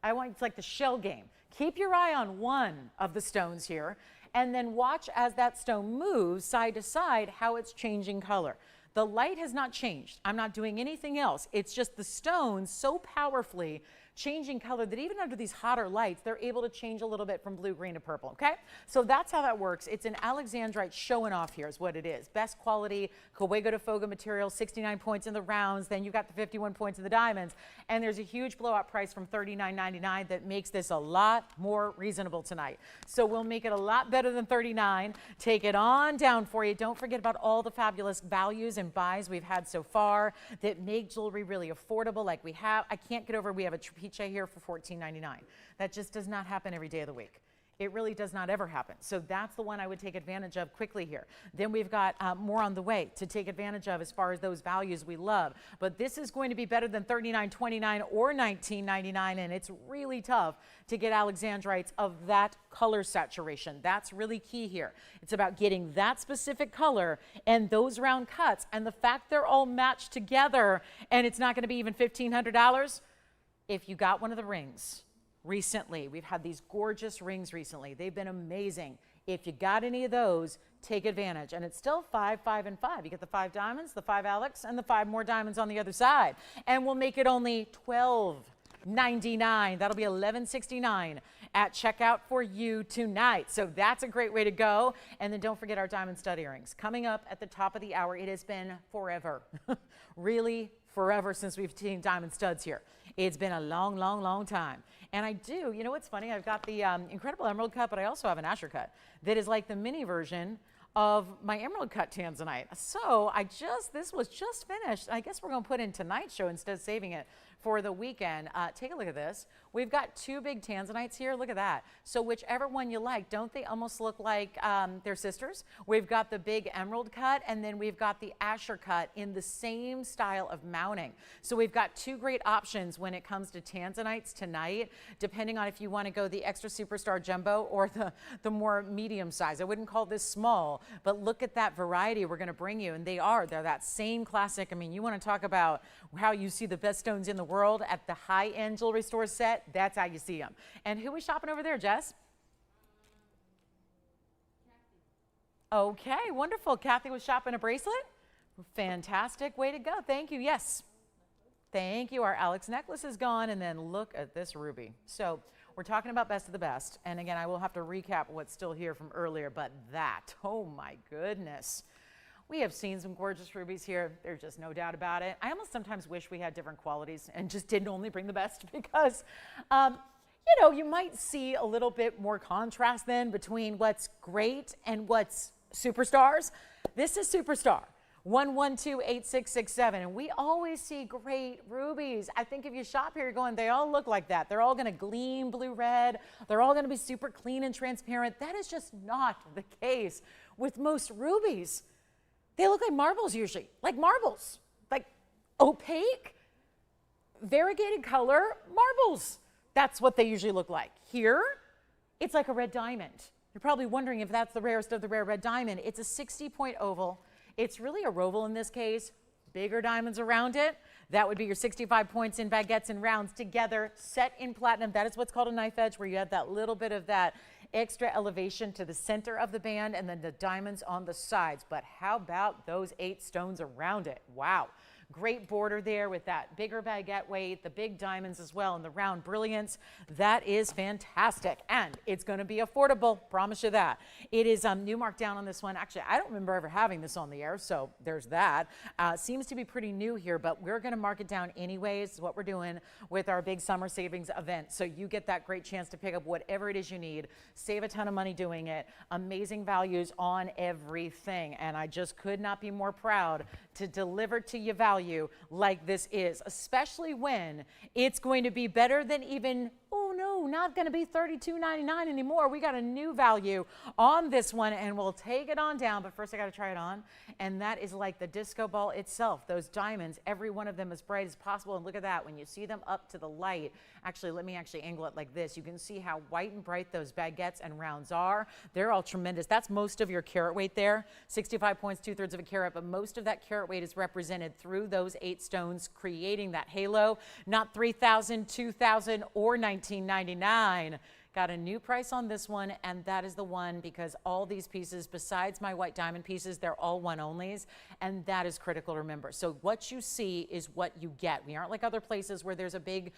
It's like the shell game. Keep your eye on one of the stones here, and then watch as that stone moves side to side how it's changing color. The light has not changed. I'm not doing anything else. It's just the stone so powerfully changing color that even under these hotter lights, they're able to change a little bit from blue, green to purple, okay? So that's how that works. It's an Alexandrite showing off here is what it is. Best quality, Cahuego de Fogo material, 69 points in the rounds, then you got the 51 points in the diamonds, and there's a huge blowout price from $39.99 that makes this a lot more reasonable tonight. So we'll make it a lot better than $39. Take it on down for you. Don't forget about all the fabulous values and buys we've had so far that make jewelry really affordable like we have. I can't get over, we have a Trapiche here for $14.99. That just does not happen every day of the week. It really does not ever happen. So that's the one I would take advantage of quickly here. Then we've got more on the way to take advantage of as far as those values we love. But this is going to be better than $39.29 or $19.99, and it's really tough to get Alexandrites of that color saturation. That's really key here. It's about getting that specific color and those round cuts, and the fact they're all matched together, and it's not going to be even $1,500. If you got one of the rings recently, we've had these gorgeous rings recently. They've been amazing. If you got any of those, take advantage. And it's still 5, 5, and 5. You get the 5 diamonds, the 5 Alex, and the 5 more diamonds on the other side. And we'll make it only $12.99. That'll be $11.69 at checkout for you tonight. So that's a great way to go. And then don't forget our diamond stud earrings. Coming up at the top of the hour, it has been forever, really forever since we've seen diamond studs here. It's been a long, long, long time. And I do, you know what's funny? I've got the incredible emerald cut, but I also have an Asher cut that is like the mini version of my emerald cut tanzanite. So this was just finished. I guess we're going to put in tonight's show instead of saving it for the weekend. Take a look at this. We've got 2 big tanzanites here. Look at that. So whichever one you like, don't they almost look like they're sisters? We've got the big emerald cut, and then we've got the Asher cut in the same style of mounting. So we've got 2 great options when it comes to tanzanites tonight, depending on if you want to go the extra superstar jumbo or the more medium size. I wouldn't call this small, but look at that variety we're going to bring you, and they're that same classic. I mean, you want to talk about how you see the best stones in the world at the high-end jewelry store set. That's how you see them. And who is shopping over there, Jess? Okay, wonderful. Kathy was shopping a bracelet. Fantastic. Way to go. Thank you. Yes. Thank you. Our Alex necklace is gone. And then look at this ruby. So we're talking about best of the best. And again, I will have to recap what's still here from earlier, but that, oh my goodness. We have seen some gorgeous rubies here. There's just no doubt about it. I almost sometimes wish we had different qualities and just didn't only bring the best because, you know, you might see a little bit more contrast then between what's great and what's superstars. This is superstar. 1128667, and we always see great rubies. I think if you shop here, you're going, they all look like that. They're all going to gleam blue-red. They're all going to be super clean and transparent. That is just not the case with most rubies. They look like marbles usually, like marbles, like opaque, variegated color marbles. That's what they usually look like. Here, it's like a red diamond. You're probably wondering if that's the rarest of the rare red diamond. It's a 60-point oval. It's really a roval in this case, bigger diamonds around it. That would be your 65 points in baguettes and rounds together, set in platinum. That is what's called a knife edge, where you have that little bit of that extra elevation to the center of the band and then the diamonds on the sides. But how about those 8 stones around it? Wow. Great border there with that bigger baguette weight, the big diamonds as well, and the round brilliance. That is fantastic. And it's going to be affordable. Promise you that. It is new mark down on this one. Actually, I don't remember ever having this on the air, so there's that. Seems to be pretty new here, but we're going to mark it down anyways. Is what we're doing with our big summer savings event. So you get that great chance to pick up whatever it is you need. Save a ton of money doing it. Amazing values on everything. And I just could not be more proud to deliver to you value like this is, especially when it's going to be better than even, oh no, not going to be $32.99 anymore. We got a new value on this one, and we'll take it on down. But first I got to try it on, and that is like the disco ball itself. Those diamonds, every one of them as bright as possible. And look at that when you see them up to the light. Actually, let me actually angle it like this. You can see how white and bright those baguettes and rounds are. They're all tremendous. That's most of your carat weight there. 65 points, 2/3 of a carat, but most of that carat weight is represented through those 8 stones, creating that halo. Not $3,000, $2,000, or $19.99. Got a new price on this one, and that is the one because all these pieces, besides my white diamond pieces, they're all one-onlys, and that is critical to remember. So what you see is what you get. We aren't like other places where there's a big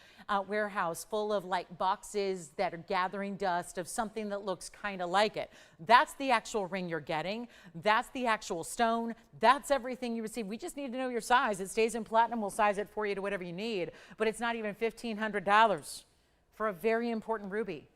warehouse full of like boxes that are gathering dust of something that looks kind of like it. That's the actual ring you're getting. That's the actual stone. That's everything you receive. We just need to know your size. It stays in platinum. We'll size it for you to whatever you need, but it's not even $1,500 for a very important ruby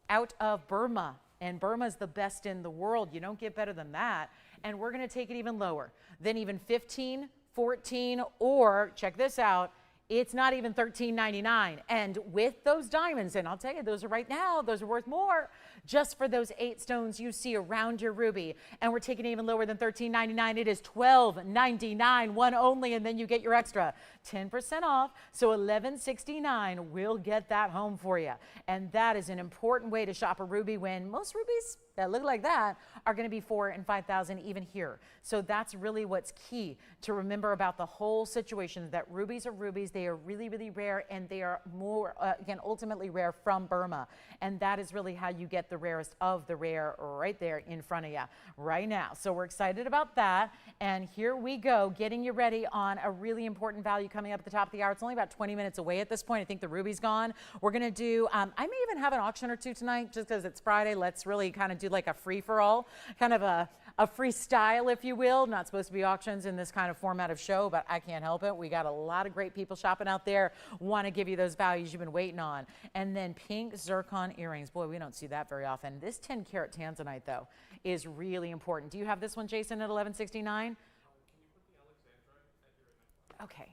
out of Burma, and Burma is the best in the world. You don't get better than that. And we're going to take it even lower than even 15, 14, or check this out, It's not even $13.99. And with those diamonds, and I'll tell you, those are right now, those are worth more just for those 8 stones you see around your ruby. And we're taking it even lower than $13.99. It is $12.99, one only, and then you get your extra 10% off. So $11.69 will get that home for you. And that is an important way to shop a ruby when most rubies that look like that are going to be $4,000 and $5,000 even here. So that's really what's key to remember about the whole situation, that rubies are rubies. They are really, really rare, and they are more, again, ultimately rare from Burma. And that is really how you get the rarest of the rare right there in front of you right now. So we're excited about that. And here we go, getting you ready on a really important value coming up at the top of the hour. It's only about 20 minutes away at this point. I think the ruby's gone. We're going to do, I may even have an auction or two tonight just because it's Friday. Let's really kind of do like a free-for-all, kind of a freestyle, if you will. Not supposed to be auctions in this kind of format of show, but I can't help it. We got a lot of great people shopping out there, want to give you those values you've been waiting on. And then pink zircon earrings. Boy, we don't see that very often. This 10-karat tanzanite, though, is really important. Do you have this one, Jason, at $11.69? Can you put the Alexandrite at your neck? Okay.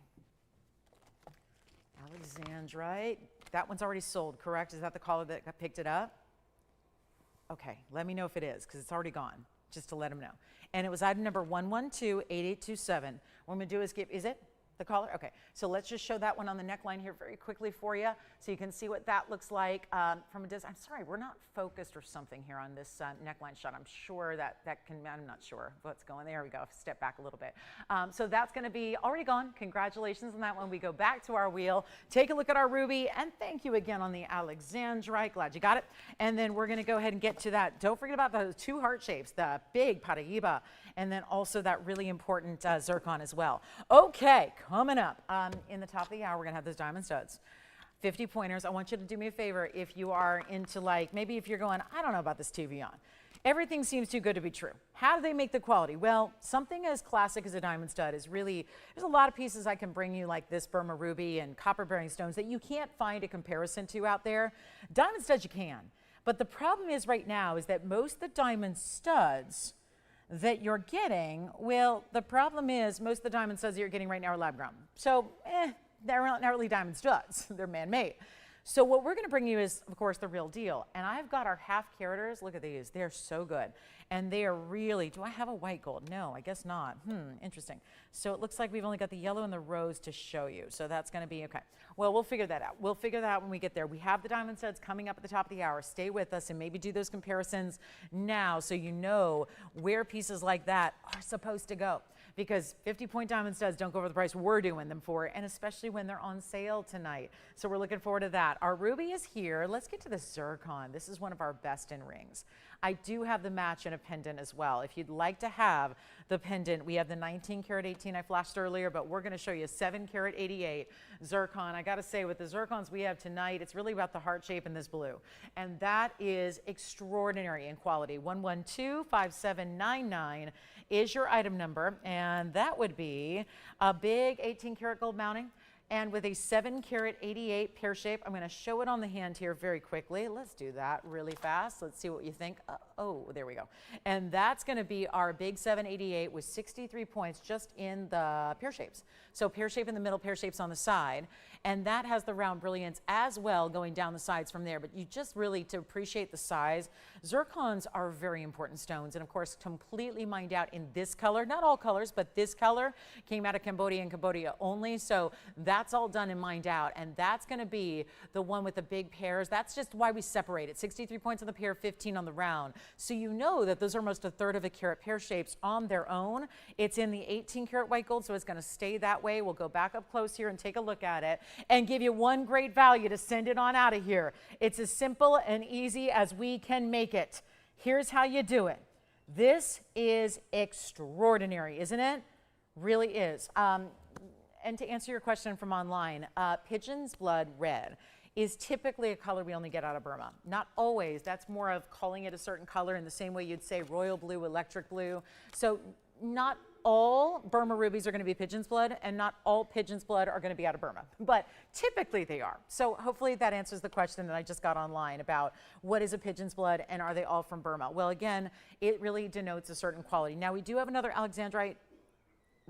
Alexandrite. That one's already sold, correct? Is that the caller that picked it up? Okay, let me know if it is, because it's already gone, just to let them know. And it was item number 1128827. What I'm going to do is is it the collar? Okay, so let's just show that one on the neckline here very quickly for you, so you can see what that looks like from a distance. I'm sorry, we're not focused or something here on this neckline shot. I'm sure that I'm not sure what's going. There we go, step back a little bit. So that's going to be already gone. Congratulations on that one. We go back to our wheel, take a look at our ruby, and thank you again on the Alexandrite. Glad you got it. And then we're going to go ahead and get to that. Don't forget about those 2 heart shapes, the big paraiba, and then also that really important zircon as well. Okay, coming up in the top of the hour, we're going to have those diamond studs. 50 pointers. I want you to do me a favor if you are into, like, maybe if you're going, I don't know about this TVON. Everything seems too good to be true. How do they make the quality? Well, something as classic as a diamond stud is really, there's a lot of pieces I can bring you like this Burma ruby and copper bearing stones that you can't find a comparison to out there. Diamond studs you can. But the problem is right now is that most of the diamond studs that you're getting, well, the problem is most of the diamond studs that you're getting right now are lab grown. So, they're not really diamond studs. They're man-made. So what we're going to bring you is, of course, the real deal. And I've got our half caraters. Look at these. They're so good. And they are really, do I have a white gold? No, I guess not. Interesting. So it looks like we've only got the yellow and the rose to show you. So that's going to be okay. Well, we'll figure that out. We'll figure that out when we get there. We have the diamond studs coming up at the top of the hour. Stay with us and maybe do those comparisons now so you know where pieces like that are supposed to go. Because 50-point diamond studs don't go for the price we're doing them for, and especially when they're on sale tonight. So we're looking forward to that. Our ruby is here. Let's get to the zircon. This is one of our best in rings. I do have the match in a pendant as well. If you'd like to have the pendant, we have the 19-karat 18 I flashed earlier, but we're going to show you 7-karat 88 zircon. I got to say, with the zircons we have tonight, it's really about the heart shape in this blue. And that is extraordinary in quality. 1125799 is your item number, and that would be a big 18-karat gold mounting. And with a 7-karat 88 pear shape, I'm going to show it on the hand here very quickly. Let's do that really fast. Let's see what you think. Oh, there we go. And that's going to be our big 788 with 63 points just in the pear shapes. So pear shape in the middle, pear shapes on the side. And that has the round brilliance as well going down the sides from there. But you just really, to appreciate the size, zircons are very important stones. And of course, completely mined out in this color. Not all colors, but this color came out of Cambodia and Cambodia only. So that's all done and mined out. And that's going to be the one with the big pairs. That's just why we separate it. 63 points on the pair, 15 on the round. So you know that those are almost 1/3 of a carat pear shapes on their own. It's in the 18-karat white gold, so it's going to stay that way. We'll go back up close here and take a look at it and give you one great value to send it on out of here. It's as simple and easy as we can make it. Here's how you do it. This is extraordinary, isn't it? Really is. And to answer your question from online, pigeon's blood red is typically a color we only get out of Burma. Not always. That's more of calling it a certain color in the same way you'd say royal blue, electric blue. So not all Burma rubies are going to be pigeon's blood, and not all pigeon's blood are going to be out of Burma, but typically they are. So hopefully that answers the question that I just got online about what is a pigeon's blood and are they all from Burma? Well, again, it really denotes a certain quality. Now we do have another Alexandrite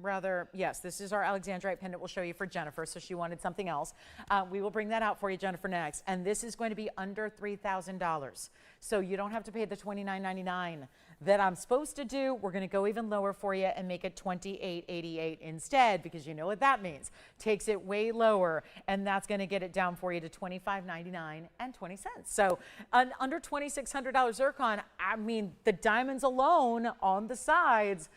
rather, yes, this is our Alexandrite pendant we'll show you for Jennifer, so she wanted something else. We will bring that out for you, Jennifer, next. And this is going to be under $3,000. So you don't have to pay the $29.99 that I'm supposed to do. We're going to go even lower for you and make it $28.88 instead, because you know what that means. Takes it way lower, and that's going to get it down for you to $25.99 and 20 cents. So under $2,600 zircon, I mean, the diamonds alone on the sides,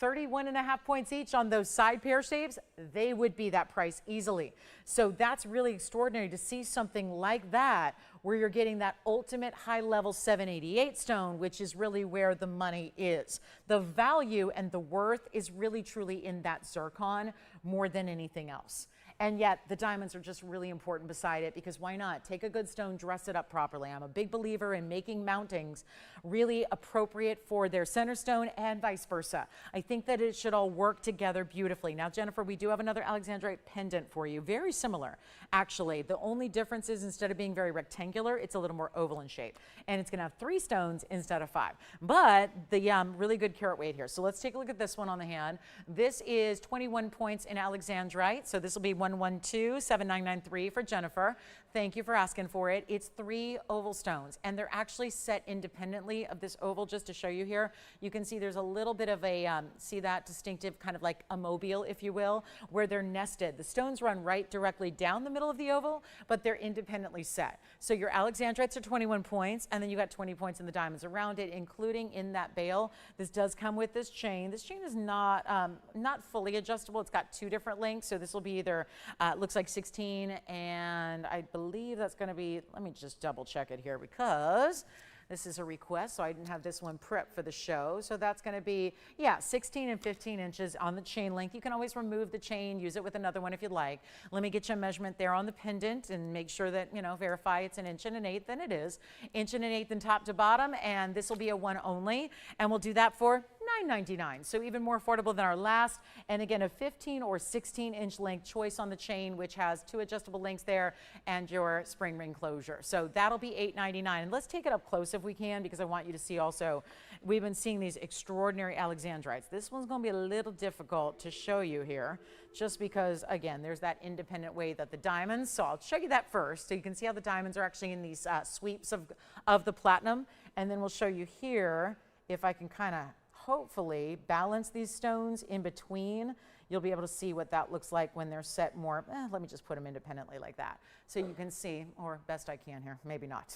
31.5 points each on those side pear shapes, they would be that price easily. So that's really extraordinary to see something like that where you're getting that ultimate high level 788 stone, which is really where the money is. The value and the worth is really truly in that zircon more than anything else. And yet the diamonds are just really important beside it, because why not? Take a good stone, dress it up properly. I'm a big believer in making mountings really appropriate for their center stone and vice versa. I think that it should all work together beautifully. Now, Jennifer, we do have another Alexandrite pendant for you. Very similar, actually. The only difference is instead of being very rectangular, it's a little more oval in shape. And it's going to have 3 stones instead of 5. But the really good carat weight here. So let's take a look at this one on the hand. This is 21 points in Alexandrite. So this will be 1127993 for Jennifer. Thank you for asking for it. It's 3 oval stones, and they're actually set independently of this oval. Just to show you here, you can see there's a little bit of a, see that distinctive kind of like a mobile, if you will, where they're nested. The stones run right directly down the middle of the oval, but they're independently set. So your Alexandrites are 21 points, and then you got 20 points in the diamonds around it, including in that bail. This does come with this chain. This chain is not fully adjustable. It's got 2 different lengths, so this will be either looks like 16, and I believe that's going to be, let me just double check it here, because this is a request, so I didn't have this one prepped for the show. So that's going to be, yeah, 16 and 15 inches on the chain length. You can always remove the chain, use it with another one if you'd like. Let me get you a measurement there on the pendant and make sure that, you know, verify it's 1 1/8 inch, and it is. 1 1/8 inch top to bottom, and this will be a 1 only, and we'll do that for $9.99, so even more affordable than our last. And again, a 15 or 16 inch length choice on the chain, which has 2 adjustable links there and your spring ring closure. So that'll be $8.99. And let's take it up close if we can, because I want you to see also, we've been seeing these extraordinary Alexandrites. This one's going to be a little difficult to show you here, just because, again, there's that independent way that the diamonds, so I'll show you that first, so you can see how the diamonds are actually in these sweeps of the platinum. And then we'll show you here, if I can kind of hopefully balance these stones in between, you'll be able to see what that looks like when they're set more. Let me just put them independently like that, so you can see, or best I can here, maybe not.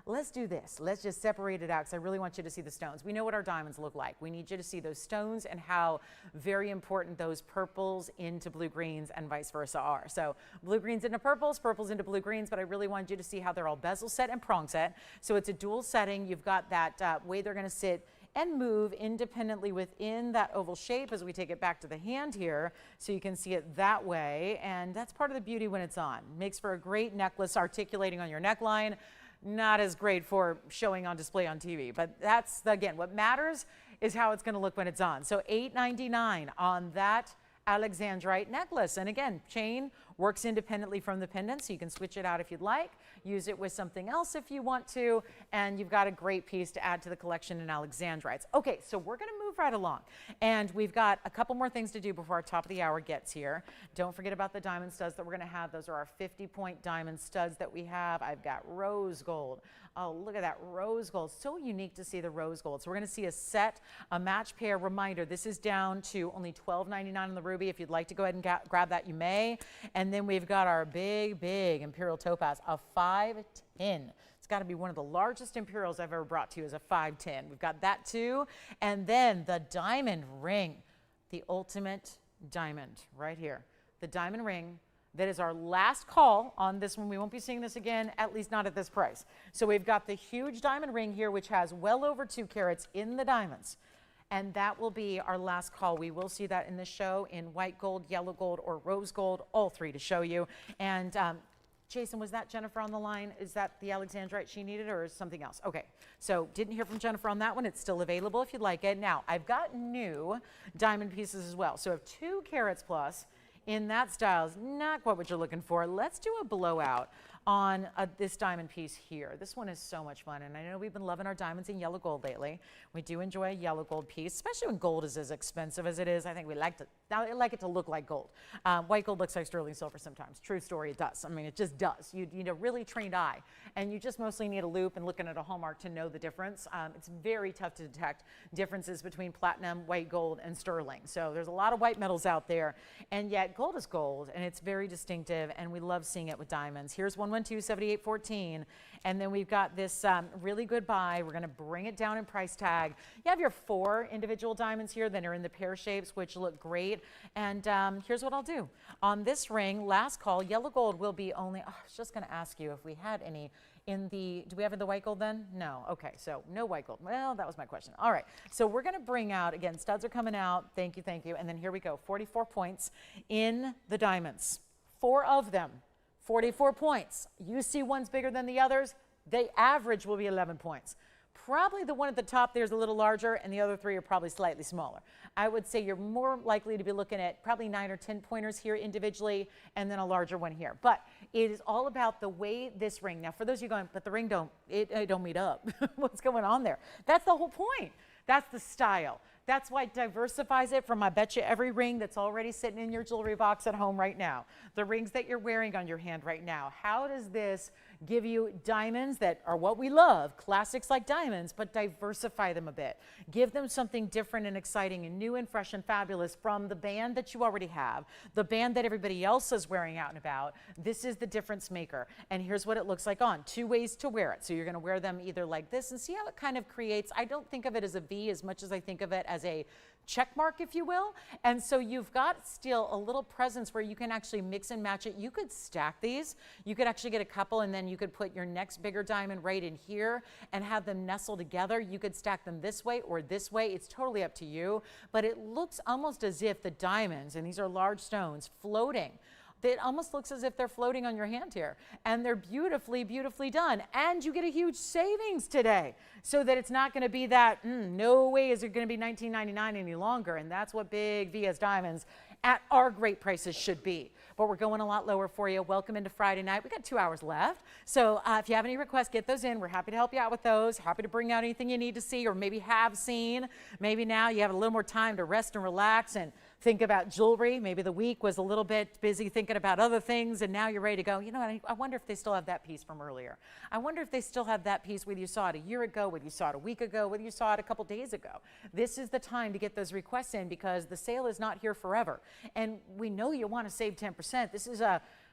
Let's do this. Let's just separate it out, because I really want you to see the stones. We know what our diamonds look like. We need you to see those stones and how very important those purples into blue greens and vice versa are. So blue greens into purples, purples into blue greens, but I really wanted you to see how they're all bezel set and prong set. So it's a dual setting. You've got that way they're going to sit and move independently within that oval shape as we take it back to the hand here, so you can see it that way. And that's part of the beauty when it's on. Makes for a great necklace articulating on your neckline. Not as great for showing on display on TV, but that's, again, what matters is how it's going to look when it's on. So $8.99 on that Alexandrite necklace. And again, chain works independently from the pendant, so you can switch it out if you'd like, use it with something else if you want to, and you've got a great piece to add to the collection in Alexandrites. Okay, so we're going to move right along, and we've got a couple more things to do before our top of the hour gets here. Don't forget about the diamond studs that we're going to have. Those are our 50-point diamond studs that we have. I've got rose gold. Oh, look at that rose gold. So unique to see the rose gold. So we're going to see a set, a match pair. Reminder, this is down to only $12.99 on the ruby. If you'd like to go ahead and grab that, you may. And then we've got our big imperial topaz, a 510. It's got to be one of the largest imperials I've ever brought to you, is a 510. We've got that too. And then the diamond ring, the ultimate diamond right here. The diamond ring. That is our last call on this one. We won't be seeing this again, at least not at this price. So we've got the huge diamond ring here, which has well over 2 carats in the diamonds. And that will be our last call. We will see that in the show in white gold, yellow gold, or rose gold, all 3 to show you. And Jason, was that Jennifer on the line? Is that the Alexandrite she needed, or is something else? Okay, so didn't hear from Jennifer on that one. It's still available if you'd like it. Now, I've got new diamond pieces as well. So I have 2 carats plus. In that style is not quite what you're looking for. Let's do a blowout on this diamond piece here. This one is so much fun, and I know we've been loving our diamonds in yellow gold lately. We do enjoy a yellow gold piece, especially when gold is as expensive as it is. I think we like it to look like gold. White gold looks like sterling silver sometimes. True story, it does. I mean, it just does. You need a really trained eye, and you just mostly need a loupe and looking at a hallmark to know the difference. It's very tough to detect differences between platinum, white gold, and sterling. So there's a lot of white metals out there, and yet gold is gold, and it's very distinctive, and we love seeing it with diamonds. Here's 112-7814, and then we've got this really good buy. We're going to bring it down in price tag. You have your 4 individual diamonds here that are in the pear shapes, which look great. And here's what I'll do. On this ring, last call, yellow gold will be only, I was just going to ask you if we had any in the, do we have the white gold then? No. Okay, so no white gold. Well, that was my question. All right, so we're going to bring out, again, studs are coming out. Thank you, thank you. And then here we go, 44 points in the diamonds. 4 of them. 44 points. You see one's bigger than the others, the average will be 11 points. Probably the one at the top there is a little larger, and the other 3 are probably slightly smaller. I would say you're more likely to be looking at probably 9 or 10 pointers here individually, and then a larger one here. But it is all about the way this ring, now for those of you going, but the ring don't meet up. What's going on there? That's the whole point. That's the style. That's why it diversifies it from, I bet you, every ring that's already sitting in your jewelry box at home right now. The rings that you're wearing on your hand right now. How does this give you diamonds that are what we love, classics like diamonds, but diversify them a bit. Give them something different and exciting and new and fresh and fabulous from the band that you already have, the band that everybody else is wearing out and about. This is the difference maker. And here's what it looks like on. 2 ways to wear it. So you're going to wear them either like this and see how it kind of creates, I don't think of it as a V as much as I think of it as a check mark, if you will. And so you've got still a little presence where you can actually mix and match it. You could stack these. You could actually get a couple, and then you could put your next bigger diamond right in here and have them nestle together. You could stack them this way or this way. It's totally up to you. But it looks almost as if the diamonds, and these are large stones, floating. It almost looks as if they're floating on your hand here, and they're beautifully, beautifully done. And you get a huge savings today, so that it's not going to be that, no way is it going to be $19.99 any longer. And that's what big VS diamonds at our great prices should be. But we're going a lot lower for you. Welcome into Friday night. We got 2 hours left. So if you have any requests, get those in. We're happy to help you out with those. Happy to bring out anything you need to see or maybe have seen. Maybe now you have a little more time to rest and relax and think about jewelry. Maybe the week was a little bit busy thinking about other things, and now you're ready to go. You know what? I wonder if they still have that piece from earlier. I wonder if they still have that piece, whether you saw it a year ago, whether you saw it a week ago, whether you saw it a couple days ago. This is the time to get those requests in, because the sale is not here forever. And we know you want to save 10%. This is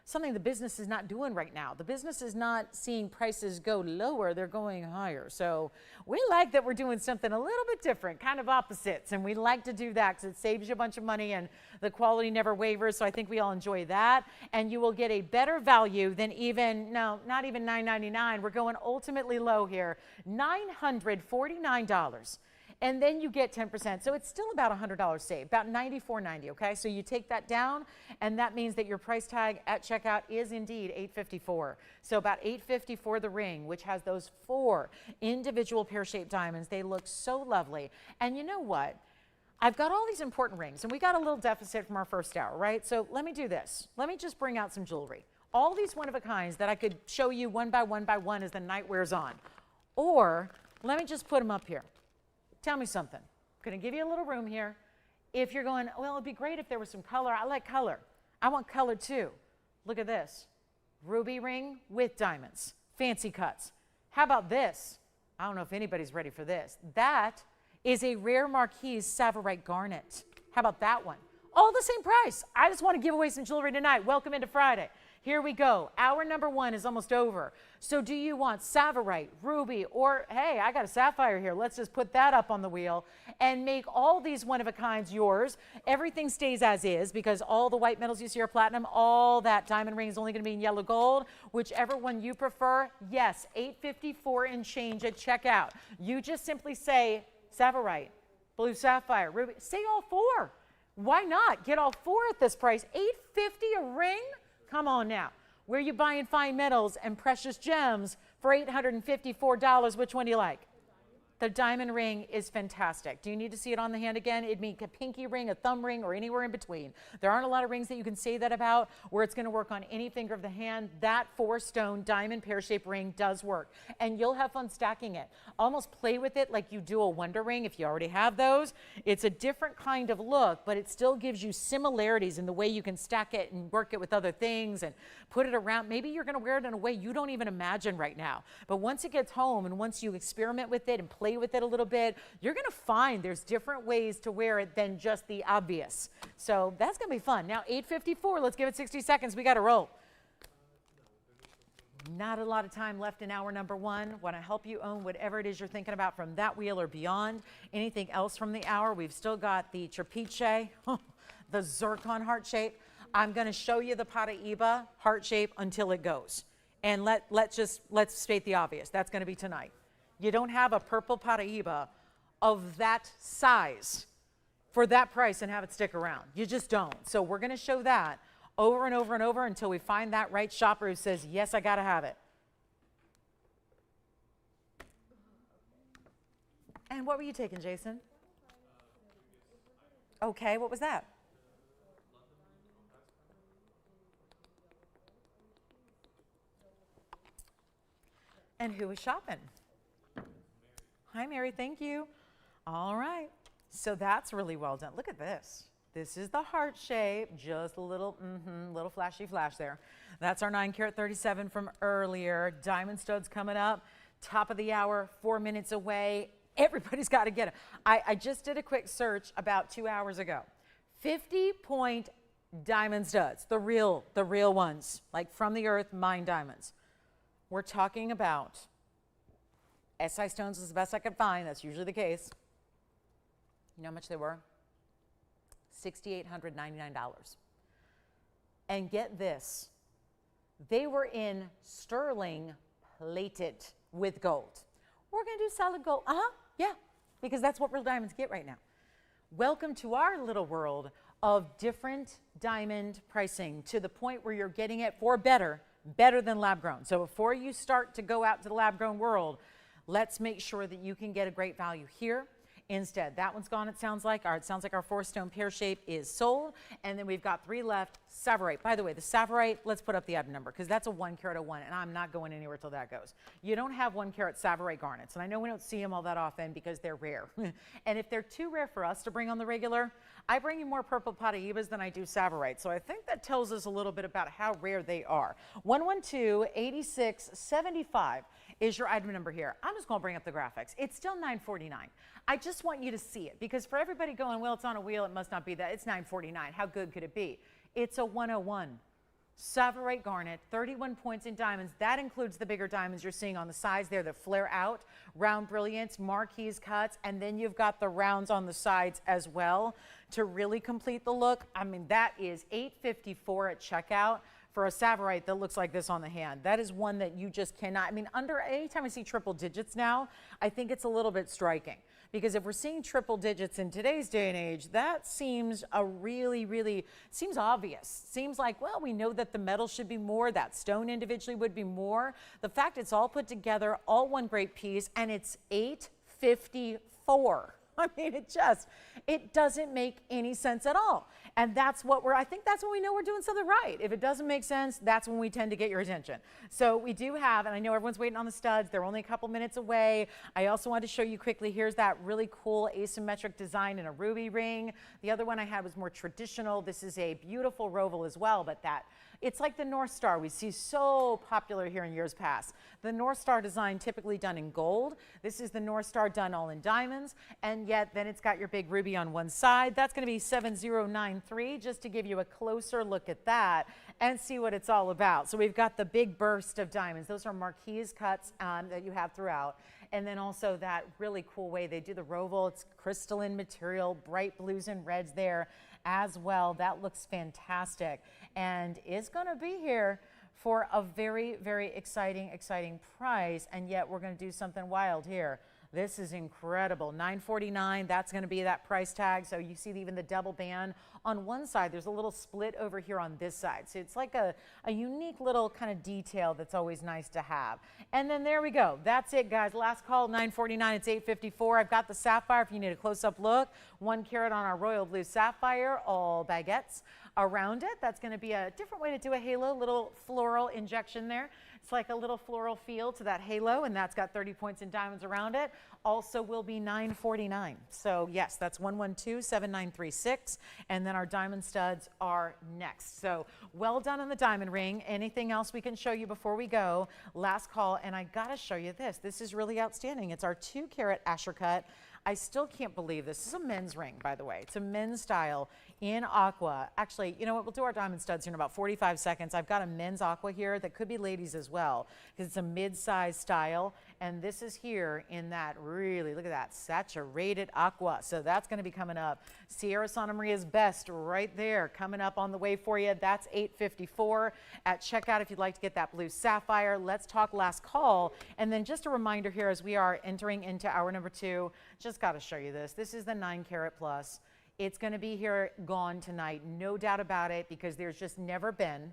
something the business is not doing right now. The business is not seeing prices go lower, they're going higher. So we like that we're doing something a little bit different, kind of opposites, and we like to do that because it saves you a bunch of money and the quality never wavers. So I think we all enjoy that, and you will get a better value than even, no, not even $9.99. We're going ultimately low here, $949. And then you get 10%. So it's still about $100 saved, about $94.90, okay? So you take that down, and that means that your price tag at checkout is indeed $854. So about $850 for the ring, which has those 4 individual pear-shaped diamonds. They look so lovely. And you know what? I've got all these important rings, and we got a little deficit from our first hour, right? So let me do this. Let me just bring out some jewelry. All these one-of-a-kinds that I could show you one by one as the night wears on. Or let me just put them up here. Tell me something. I'm going to give you a little room here. If you're going, well, it'd be great if there was some color. I like color. I want color too. Look at this. Ruby ring with diamonds. Fancy cuts. How about this? I don't know if anybody's ready for this. That is a rare Marquise Sapphire garnet. How about that one? All the same price. I just want to give away some jewelry tonight. Welcome into Friday. Here we go. Hour number 1 is almost over. So do you want Sapphire, ruby, or hey, I got a sapphire here. Let's just put that up on the wheel and make all these one-of-a-kinds yours. Everything stays as is, because all the white metals you see are platinum. All that diamond ring is only going to be in yellow gold. Whichever one you prefer, yes, $854 and change at checkout. You just simply say Sapphire, blue sapphire, ruby. Say all 4. Why not? Get all 4 at this price. $850 a ring? Come on now. Where are you buying fine metals and precious gems for $854? Which one do you like? The diamond ring is fantastic. Do you need to see it on the hand again? It'd make a pinky ring, a thumb ring, or anywhere in between. There aren't a lot of rings that you can say that about where it's going to work on any finger of the hand. That 4-stone diamond pear-shaped ring does work, and you'll have fun stacking it. Almost play with it like you do a wonder ring if you already have those. It's a different kind of look, but it still gives you similarities in the way you can stack it and work it with other things and put it around. Maybe you're going to wear it in a way you don't even imagine right now, but once it gets home and once you experiment with it and play with it a little bit, you're going to find there's different ways to wear it than just the obvious. So that's going to be fun. Now 8:54, let's give it 60 seconds. We got to roll. Not a lot of time left in hour number 1. Want to help you own whatever it is you're thinking about from that wheel or beyond. Anything else from the hour? We've still got the Trapiche, the Zircon heart shape. I'm going to show you the paraiba heart shape until it goes. And let's state the obvious. That's going to be tonight. You don't have a purple paraiba of that size for that price and have it stick around. You just don't. So we're going to show that over and over and over until we find that right shopper who says, yes, I got to have it. And what were you taking, Jason? Okay, what was that? And who was shopping? Hi, Mary, thank you. All right, so that's really well done. Look at this. This is the heart shape, just a little, little flashy flash there. That's our 9-carat 37 from earlier. Diamond studs coming up, top of the hour, 4 minutes away. Everybody's got to get it. I just did a quick search about 2 hours ago. 50-point diamond studs, the real ones, like from the earth, mined diamonds. We're talking about SI stones is the best I could find. That's usually the case. You know how much they were? $6,899. And get this, they were in sterling plated with gold. We're going to do solid gold. Yeah, because that's what real diamonds get right now. Welcome to our little world of different diamond pricing to the point where you're getting it for better than lab grown. So before you start to go out to the lab grown world, let's make sure that you can get a great value here. Instead, that one's gone, it sounds like. It sounds like our 4-stone pear shape is sold. And then we've got 3 left. Sapphire. By the way, the sapphire, let's put up the item number because that's a 1-carat 01, and I'm not going anywhere till that goes. You don't have 1-carat sapphire garnets, and I know we don't see them all that often because they're rare. And if they're too rare for us to bring on the regular, I bring you more purple paraibas than I do sapphire. So I think that tells us a little bit about how rare they are. 112-8675 is your item number here. I'm just going to bring up the graphics. It's still $949. I just want you to see it because for everybody going, well, it's on a wheel, it must not be that. It's $949. How good could it be? It's a 101. Sapphire garnet, 31 points in diamonds. That includes the bigger diamonds you're seeing on the sides there that flare out, round brilliance, marquise cuts, and then you've got the rounds on the sides as well to really complete the look. I mean, that is $854 at checkout for a sapphire that looks like this on the hand. That is one that you just cannot, I mean, anytime I see triple digits now, I think it's a little bit striking. Because if we're seeing triple digits in today's day and age, that seems seems obvious. Seems like, well, we know that the metal should be more, that stone individually would be more. The fact it's all put together, all one great piece, and it's $854. I mean, it doesn't make any sense at all. And that's what I think that's when we know we're doing something right. If it doesn't make sense, that's when we tend to get your attention. So we do have, and I know everyone's waiting on the studs. They're only a couple minutes away. I also wanted to show you quickly, here's that really cool asymmetric design in a ruby ring. The other one I had was more traditional. This is a beautiful roval as well, but it's like the North Star we see so popular here in years past. The North Star design typically done in gold. This is the North Star done all in diamonds, and yet then it's got your big ruby on one side. That's going to be 7093, just to give you a closer look at that and see what it's all about. So we've got the big burst of diamonds. Those are marquise cuts that you have throughout. And then also that really cool way they do the roval. It's crystalline material, bright blues and reds there as well. That looks fantastic and is going to be here for a very, very exciting price. And yet we're going to do something wild here. This is incredible. $949, that's going to be that price tag. So you see even the double band on one side. There's a little split over here on this side. So it's like a unique little kind of detail that's always nice to have. And then there we go. That's it, guys. Last call, $949. It's $854. I've got the sapphire if you need a close-up look. 1 carat on our royal blue sapphire, all baguettes around it. That's going to be a different way to do a halo, little floral injection there. It's like a little floral feel to that halo, and that's got 30 points in diamonds around it. Also will be $949. So yes, that's 112-7936. And then our diamond studs are next. So well done on the diamond ring. Anything else we can show you before we go? Last call, and I gotta show you this. This is really outstanding. It's our 2 carat Asher cut. I still can't believe this. This is a men's ring, by the way. It's a men's style in aqua. Actually, you know what? We'll do our diamond studs here in about 45 seconds. I've got a men's aqua here that could be ladies as well, because it's a mid-size style. And this is here in that really, look at that, saturated aqua. So that's going to be coming up. Sierra Santa Maria's best right there, coming up on the way for you. That's $854 at checkout if you'd like to get that blue sapphire. Let's talk last call. And then just a reminder here as we are entering into hour number 2, just got to show you this. This is the 9 carat plus. It's going to be here gone tonight, no doubt about it, because there's just never been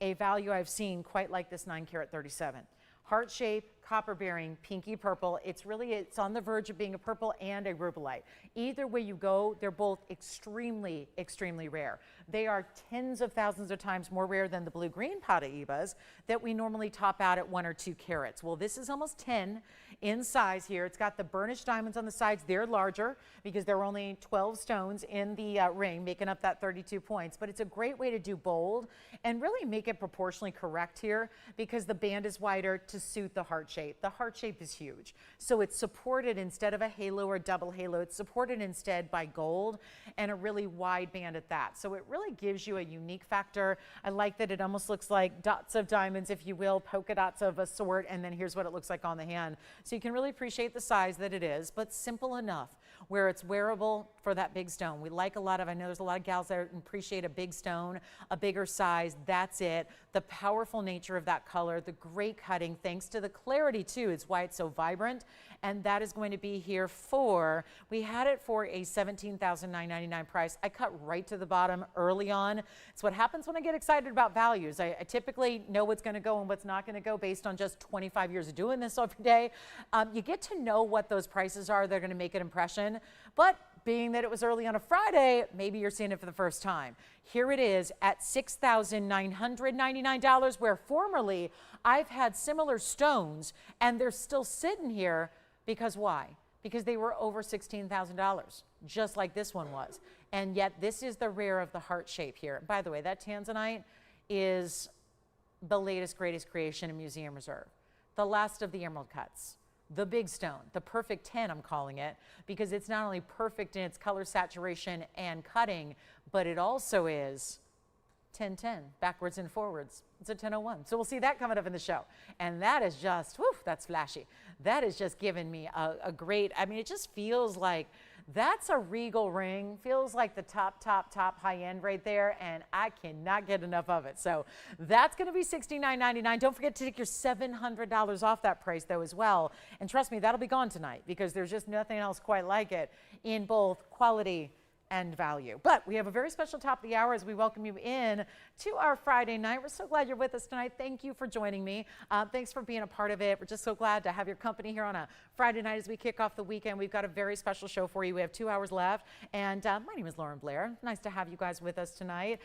a value I've seen quite like this 9 carat 37. Heart shape, copper bearing, pinky purple. It's on the verge of being a purple and a rubellite. Either way you go, they're both extremely, extremely rare. They are tens of thousands of times more rare than the blue-green paraibas that we normally top out at 1 or 2 carats. Well, this is almost 10 in size here. It's got the burnished diamonds on the sides. They're larger because there are only 12 stones in the ring, making up that 32 points. But it's a great way to do bold and really make it proportionally correct here because the band is wider to suit the heart shape. The heart shape is huge. So it's supported instead of a halo or double halo, it's supported instead by gold and a really wide band at that. So it really gives you a unique factor. I like that it almost looks like dots of diamonds, if you will, polka dots of a sort, and then here's what it looks like on the hand. So you can really appreciate the size that it is, but simple enough where it's wearable for that big stone. We like a lot of, I know there's a lot of gals that appreciate a big stone, a bigger size, that's it. The powerful nature of that color, the great cutting, thanks to the clarity too, it's why it's so vibrant. And that is going to be here for, we had it for a $17,999 price. I cut right to the bottom early on. It's what happens when I get excited about values. I typically know what's going to go and what's not going to go based on just 25 years of doing this every day. You get to know what those prices are. They're going to make an impression. But being that it was early on a Friday, maybe you're seeing it for the first time. Here it is at $6,999, where formerly I've had similar stones and they're still sitting here because why? Because they were over $16,000, just like this one was. And yet this is the rare of the heart shape here. By the way, that tanzanite is the latest, greatest creation in Museum Reserve. The last of the emerald cuts. The big stone, the perfect 10, I'm calling it, because it's not only perfect in its color saturation and cutting, but it also is 10-10, backwards and forwards. It's a 10-01. So we'll see that coming up in the show. And that is just, whew, that's flashy. That is just giving me a great, I mean, it just feels like that's a regal ring. Feels like the top high end right there, and I cannot get enough of it. So that's going to be $69.99. Don't forget to take your $700 off that price though as well. And trust me, that'll be gone tonight because there's just nothing else quite like it in both quality and value. But we have a very special top of the hour as we welcome you in to our Friday night. We're so glad you're with us tonight. Thank you for joining me. Thanks for being a part of it. We're just so glad to have your company here on a Friday night as we kick off the weekend. We've got a very special show for you. We have 2 hours left. And my name is Lauren Blair. Nice to have you guys with us tonight.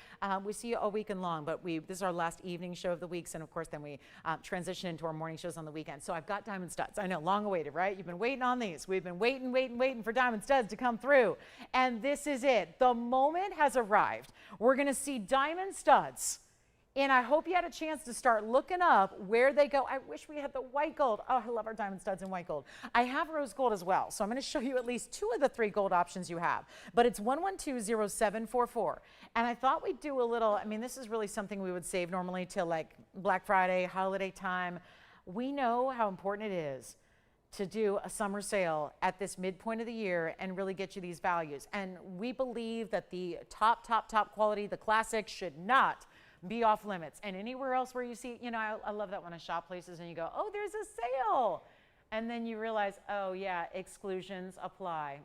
We see you all weekend long, but this is our last evening show of the weeks. And of course, then we transition into our morning shows on the weekend. So I've got diamond studs. I know, long awaited, right? You've been waiting on these. We've been waiting for diamond studs to come through. And this is it. The moment has arrived. We're going to see diamond studs. And I hope you had a chance to start looking up where they go. I wish we had the white gold. Oh, I love our diamond studs in white gold. I have rose gold as well. So I'm going to show you at least 2 of the 3 gold options you have. But it's 1120744. And I thought we'd do a little, I mean, this is really something we would save normally till like Black Friday, holiday time. We know how important it is to do a summer sale at this midpoint of the year and really get you these values. And we believe that the top quality, the classics, should not be off limits. And anywhere else where you see, you know, I love that when I shop places and you go, oh, there's a sale. And then you realize, oh yeah, exclusions apply.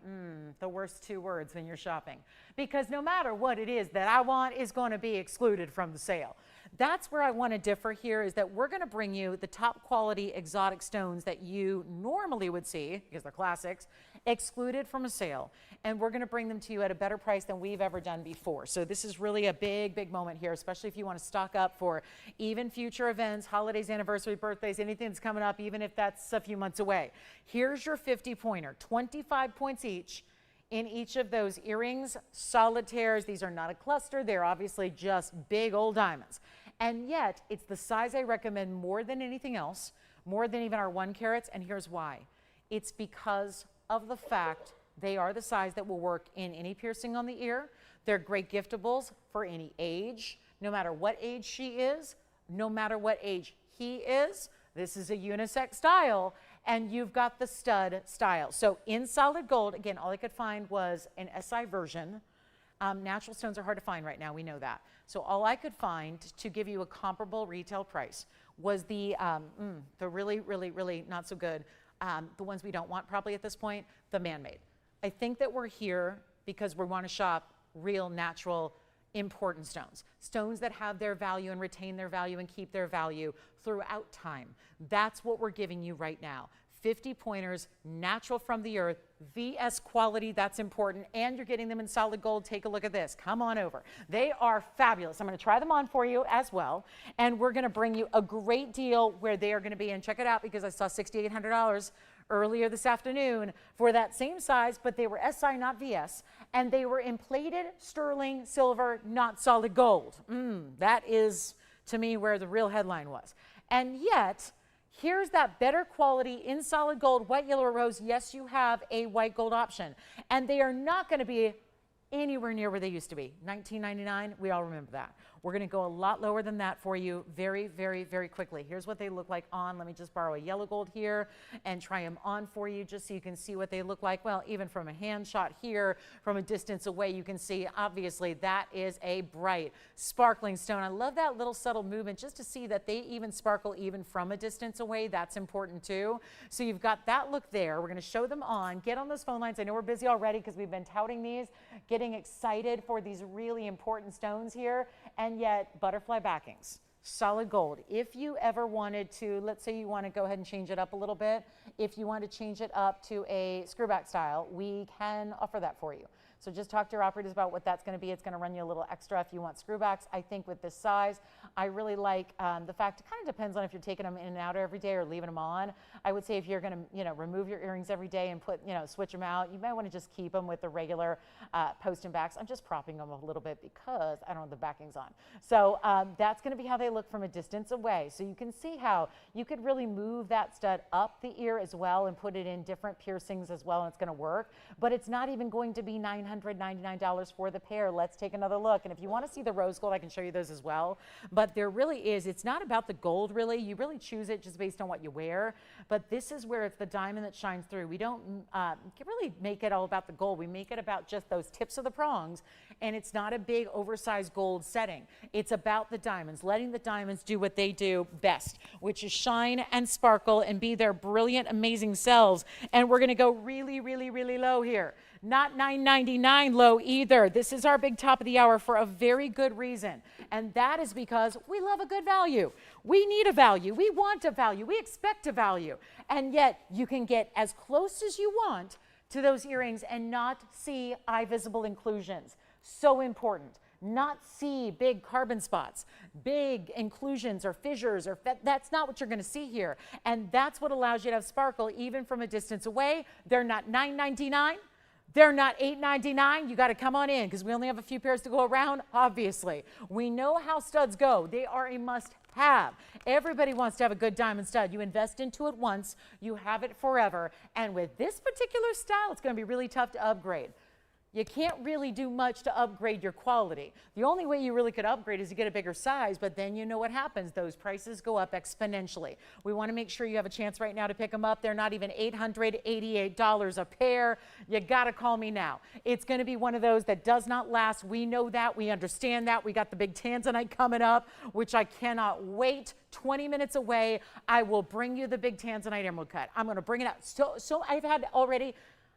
The worst two words when you're shopping. Because no matter what it is that I want is going to be excluded from the sale. That's where I want to differ here, is that we're going to bring you the top quality exotic stones that you normally would see, because they're classics, excluded from a sale. And we're going to bring them to you at a better price than we've ever done before. So this is really a big, big moment here, especially if you want to stock up for even future events, holidays, anniversary, birthdays, anything that's coming up, even if that's a few months away. Here's your 50 pointer, 25 points each. In each of those earrings, solitaires. These are not a cluster. They're obviously just big old diamonds. And yet, it's the size I recommend more than anything else, more than even our 1 carats, and here's why. It's because of the fact they are the size that will work in any piercing on the ear. They're great giftables for any age, no matter what age she is, no matter what age he is. This is a unisex style, and you've got the stud style. So in solid gold, again, all I could find was an SI version. Natural stones are hard to find right now, we know that. So all I could find to give you a comparable retail price was the really, really, really not so good, the ones we don't want probably at this point, the man-made. I think that we're here because we want to shop real, natural, important stones. Stones that have their value and retain their value and keep their value throughout time. That's what we're giving you right now. 50 pointers, natural from the earth, VS quality, that's important, and you're getting them in solid gold. Take a look at this. Come on over. They are fabulous. I'm going to try them on for you as well, and we're going to bring you a great deal where they are going to be, and check it out because I saw $6,800 earlier this afternoon for that same size, but they were SI, not VS, and they were in plated sterling silver, not solid gold. That is, to me, where the real headline was. And yet, here's that better quality in solid gold, white, yellow, or rose. Yes, you have a white gold option. And they are not going to be anywhere near where they used to be. $19.99, we all remember that. We're going to go a lot lower than that for you very, very, very quickly. Here's what they look like on. Let me just borrow a yellow gold here and try them on for you just so you can see what they look like. Well, even from a hand shot here, from a distance away, you can see obviously that is a bright, sparkling stone. I love that little subtle movement just to see that they even sparkle even from a distance away. That's important too. So you've got that look there. We're going to show them on. Get on those phone lines. I know we're busy already because we've been touting these, getting excited for these really important stones here. And yet butterfly backings, solid gold. If you ever wanted to, let's say you want to go ahead and change it up a little bit, if you want to change it up to a screwback style, we can offer that for you. So just talk to your operators about what that's going to be. It's going to run you a little extra if you want screwbacks. I think with this size, I really like the fact it kind of depends on if you're taking them in and out every day or leaving them on. I would say if you're going to, remove your earrings every day and put, switch them out, you might want to just keep them with the regular post and backs. I'm just propping them a little bit because I don't have the backings on. So that's going to be how they look from a distance away. So you can see how you could really move that stud up the ear as well and put it in different piercings as well, and it's going to work. But it's not even going to be $999 for the pair. Let's take another look. And if you want to see the rose gold, I can show you those as well. But there really is, it's not about the gold really. You really choose it just based on what you wear. But this is where it's the diamond that shines through. We don't really make it all about the gold. We make it about just those tips of the prongs. And it's not a big oversized gold setting. It's about the diamonds, letting the diamonds do what they do best, which is shine and sparkle and be their brilliant, amazing selves. And we're going to go really, really, really low here. Not $9.99 low either. This is our big top of the hour for a very good reason. And that is because we love a good value. We need a value. We want a value. We expect a value. And yet you can get as close as you want to those earrings and not see eye visible inclusions. So important. Not see big carbon spots, big inclusions or fissures, or that's not what you're going to see here. And that's what allows you to have sparkle even from a distance away. They're not $9.99. They're not $8.99. You got to come on in because we only have a few pairs to go around, obviously. We know how studs go. They are a must-have. Everybody wants to have a good diamond stud. You invest into it once, you have it forever. And with this particular style, it's going to be really tough to upgrade. You can't really do much to upgrade your quality. The only way you really could upgrade is to get a bigger size, but then you know what happens. Those prices go up exponentially. We want to make sure you have a chance right now to pick them up. They're not even $888 a pair. You got to call me now. It's going to be one of those that does not last. We know that. We understand that. We got the big tanzanite coming up, which I cannot wait. 20 minutes away, I will bring you the big tanzanite emerald cut. I'm going to bring it out. So I've had already,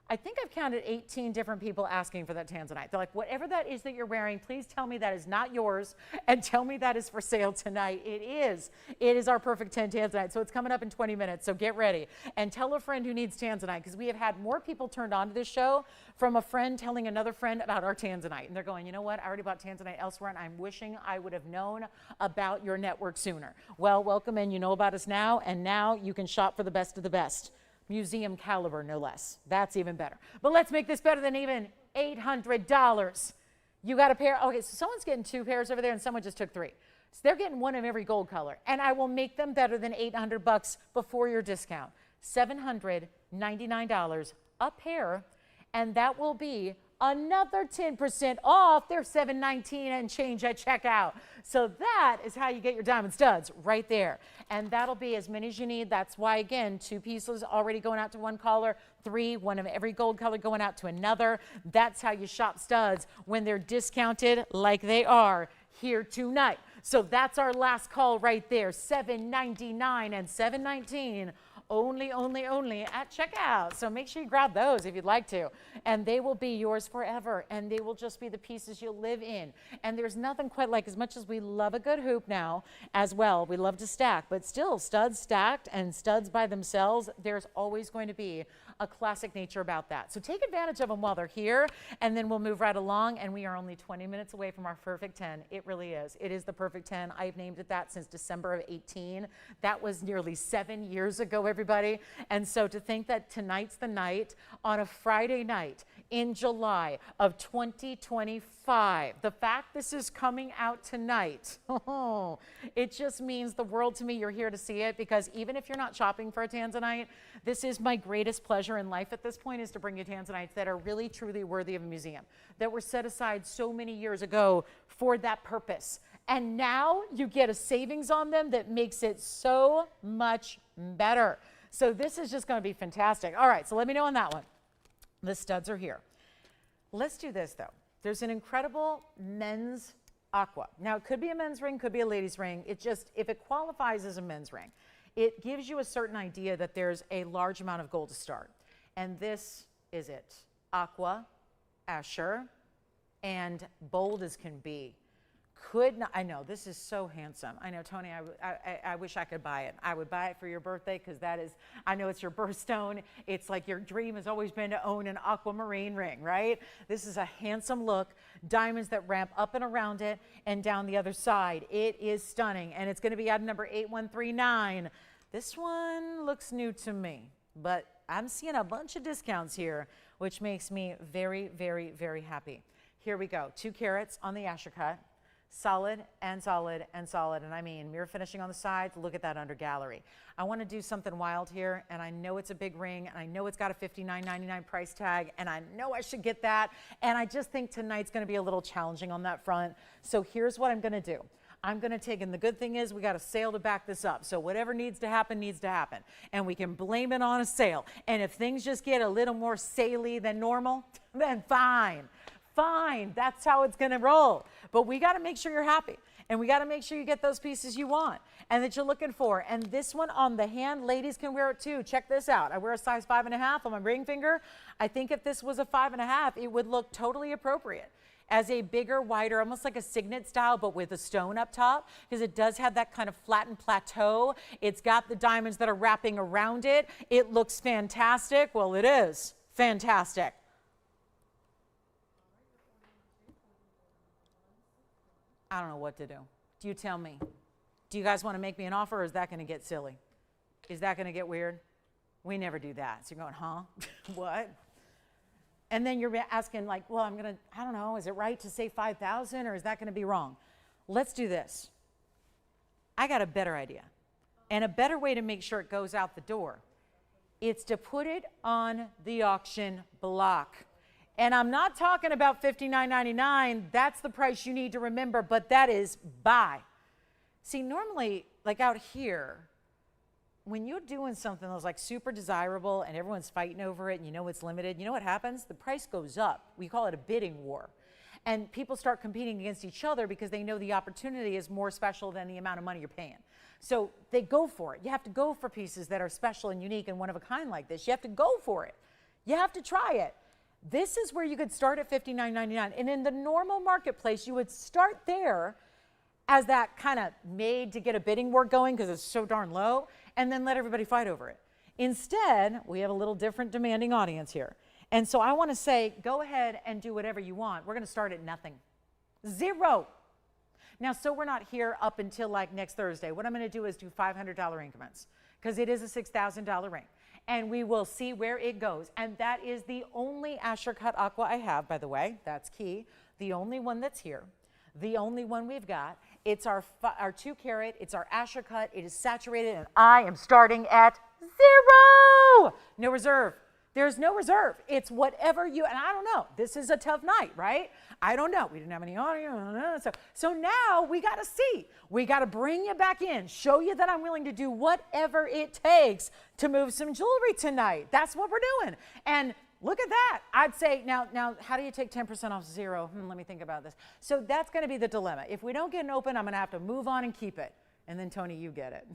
I think I've counted 18 different people asking for that tanzanite. They're like, whatever that is that you're wearing, please tell me that is not yours and tell me that is for sale tonight. It is. It is our perfect 10 tanzanite. So it's coming up in 20 minutes. So get ready and tell a friend who needs tanzanite, because we have had more people turned on to this show from a friend telling another friend about our tanzanite. And they're going, you know what? I already bought tanzanite elsewhere and I'm wishing I would have known about your network sooner. Well, welcome in. You know about us now, and now you can shop for the best of the best. Museum caliber, no less. That's even better. But let's make this better than even $800. You got a pair. Okay, so someone's getting 2 pairs over there and someone just took 3. So they're getting one of every gold color. And I will make them better than $800 before your discount. $799 a pair. And that will be another 10% off their $719 and change at checkout. So that is how you get your diamond studs right there. And that'll be as many as you need. That's why, again, 2 pieces already going out to one caller, 3, one of every gold color going out to another. That's how you shop studs when they're discounted like they are here tonight. So that's our last call right there, $799 and $719. Only at checkout. So make sure you grab those if you'd like to. And they will be yours forever. And they will just be the pieces you'll live in. And there's nothing quite like, as much as we love a good hoop now as well, we love to stack, but still studs stacked and studs by themselves, there's always going to be a classic nature about that. So take advantage of them while they're here, and then we'll move right along. And we are only 20 minutes away from our perfect 10. It really is. It is the perfect 10. I've named it that since December of 18. That was nearly 7 years ago, everybody. And so to think that tonight's the night on a Friday night in July of 2025, the fact this is coming out tonight, it just means the world to me. You're here to see it, because even if you're not shopping for a tanzanite, this is my greatest pleasure in life at this point, is to bring you tanzanites that are really truly worthy of a museum, that were set aside so many years ago for that purpose. And now you get a savings on them that makes it so much better. So this is just going to be fantastic. All right, so let me know on that one. The studs are here. Let's do this though. There's an incredible men's aqua. Now it could be a men's ring, could be a ladies' ring. It just, if it qualifies as a men's ring, it gives you a certain idea that there's a large amount of gold to start. And this is it. Aqua, Asher, and bold as can be. Could not, I know, this is so handsome. I know, Tony, I wish I could buy it. I would buy it for your birthday, because that is, I know it's your birthstone. It's like your dream has always been to own an aquamarine ring, right? This is a handsome look. Diamonds that ramp up and around it and down the other side. It is stunning, and it's going to be item number 8139. This one looks new to me, but I'm seeing a bunch of discounts here, which makes me very, very, very happy. Here we go. 2 carats on the Asher cut. Solid and solid and solid. And I mean, mirror finishing on the sides. Look at that under gallery. I want to do something wild here, and I know it's a big ring, and I know it's got a $59.99 price tag, and I know I should get that. And I just think tonight's going to be a little challenging on that front. So here's what I'm going to do. I'm going to take, and the good thing is we got a sale to back this up. So whatever needs to happen, needs to happen. And we can blame it on a sale. And if things just get a little more saley than normal, then fine. Fine, that's how it's going to roll. But we got to make sure you're happy, and we got to make sure you get those pieces you want and that you're looking for. And this one on the hand, ladies can wear it too. Check this out. I wear a size 5.5 on my ring finger. I think if this was a 5.5, it would look totally appropriate as a bigger, wider, almost like a signet style, but with a stone up top, because it does have that kind of flattened plateau. It's got the diamonds that are wrapping around it. It looks fantastic. Well, it is fantastic. I don't know what to do. Do you tell me? Do you guys want to make me an offer, or is that going to get silly? Is that going to get weird? We never do that. So you're going, huh? What? And then you're asking like, well, I don't know, is it right to say 5,000, or is that going to be wrong? Let's do this. I got a better idea, and a better way to make sure it goes out the door. It's to put it on the auction block. And I'm not talking about $59.99. That's the price you need to remember, but that is buy. See, normally, like out here, when you're doing something that's like super desirable and everyone's fighting over it and you know it's limited, you know what happens? The price goes up. We call it a bidding war. And people start competing against each other because they know the opportunity is more special than the amount of money you're paying. So they go for it. You have to go for pieces that are special and unique and one of a kind like this. You have to go for it. You have to try it. This is where you could start at $59.99. And in the normal marketplace, you would start there as that kind of made to get a bidding war going because it's so darn low, and then let everybody fight over it. Instead, we have a little different demanding audience here. And so I want to say, go ahead and do whatever you want. We're going to start at nothing. Zero. Now, so we're not here up until like next Thursday. What I'm going to do is do $500 increments because it is a $6,000 ring. And we will see where it goes. And that is the only Asher cut aqua I have, by the way. That's key. The only one that's here. The only one we've got. It's our 2 carat. It's our Asher cut. It is saturated. And I am starting at 0. No reserve. There's no reserve. It's whatever you, and I don't know. This is a tough night, right? I don't know. We didn't have any audio. So now we got to see. We got to bring you back in, show you that I'm willing to do whatever it takes to move some jewelry tonight. That's what we're doing. And look at that. I'd say, now how do you take 10% off 0? Let me think about this. So that's going to be the dilemma. If we don't get an open, I'm going to have to move on and keep it. And then, Tony, you get it.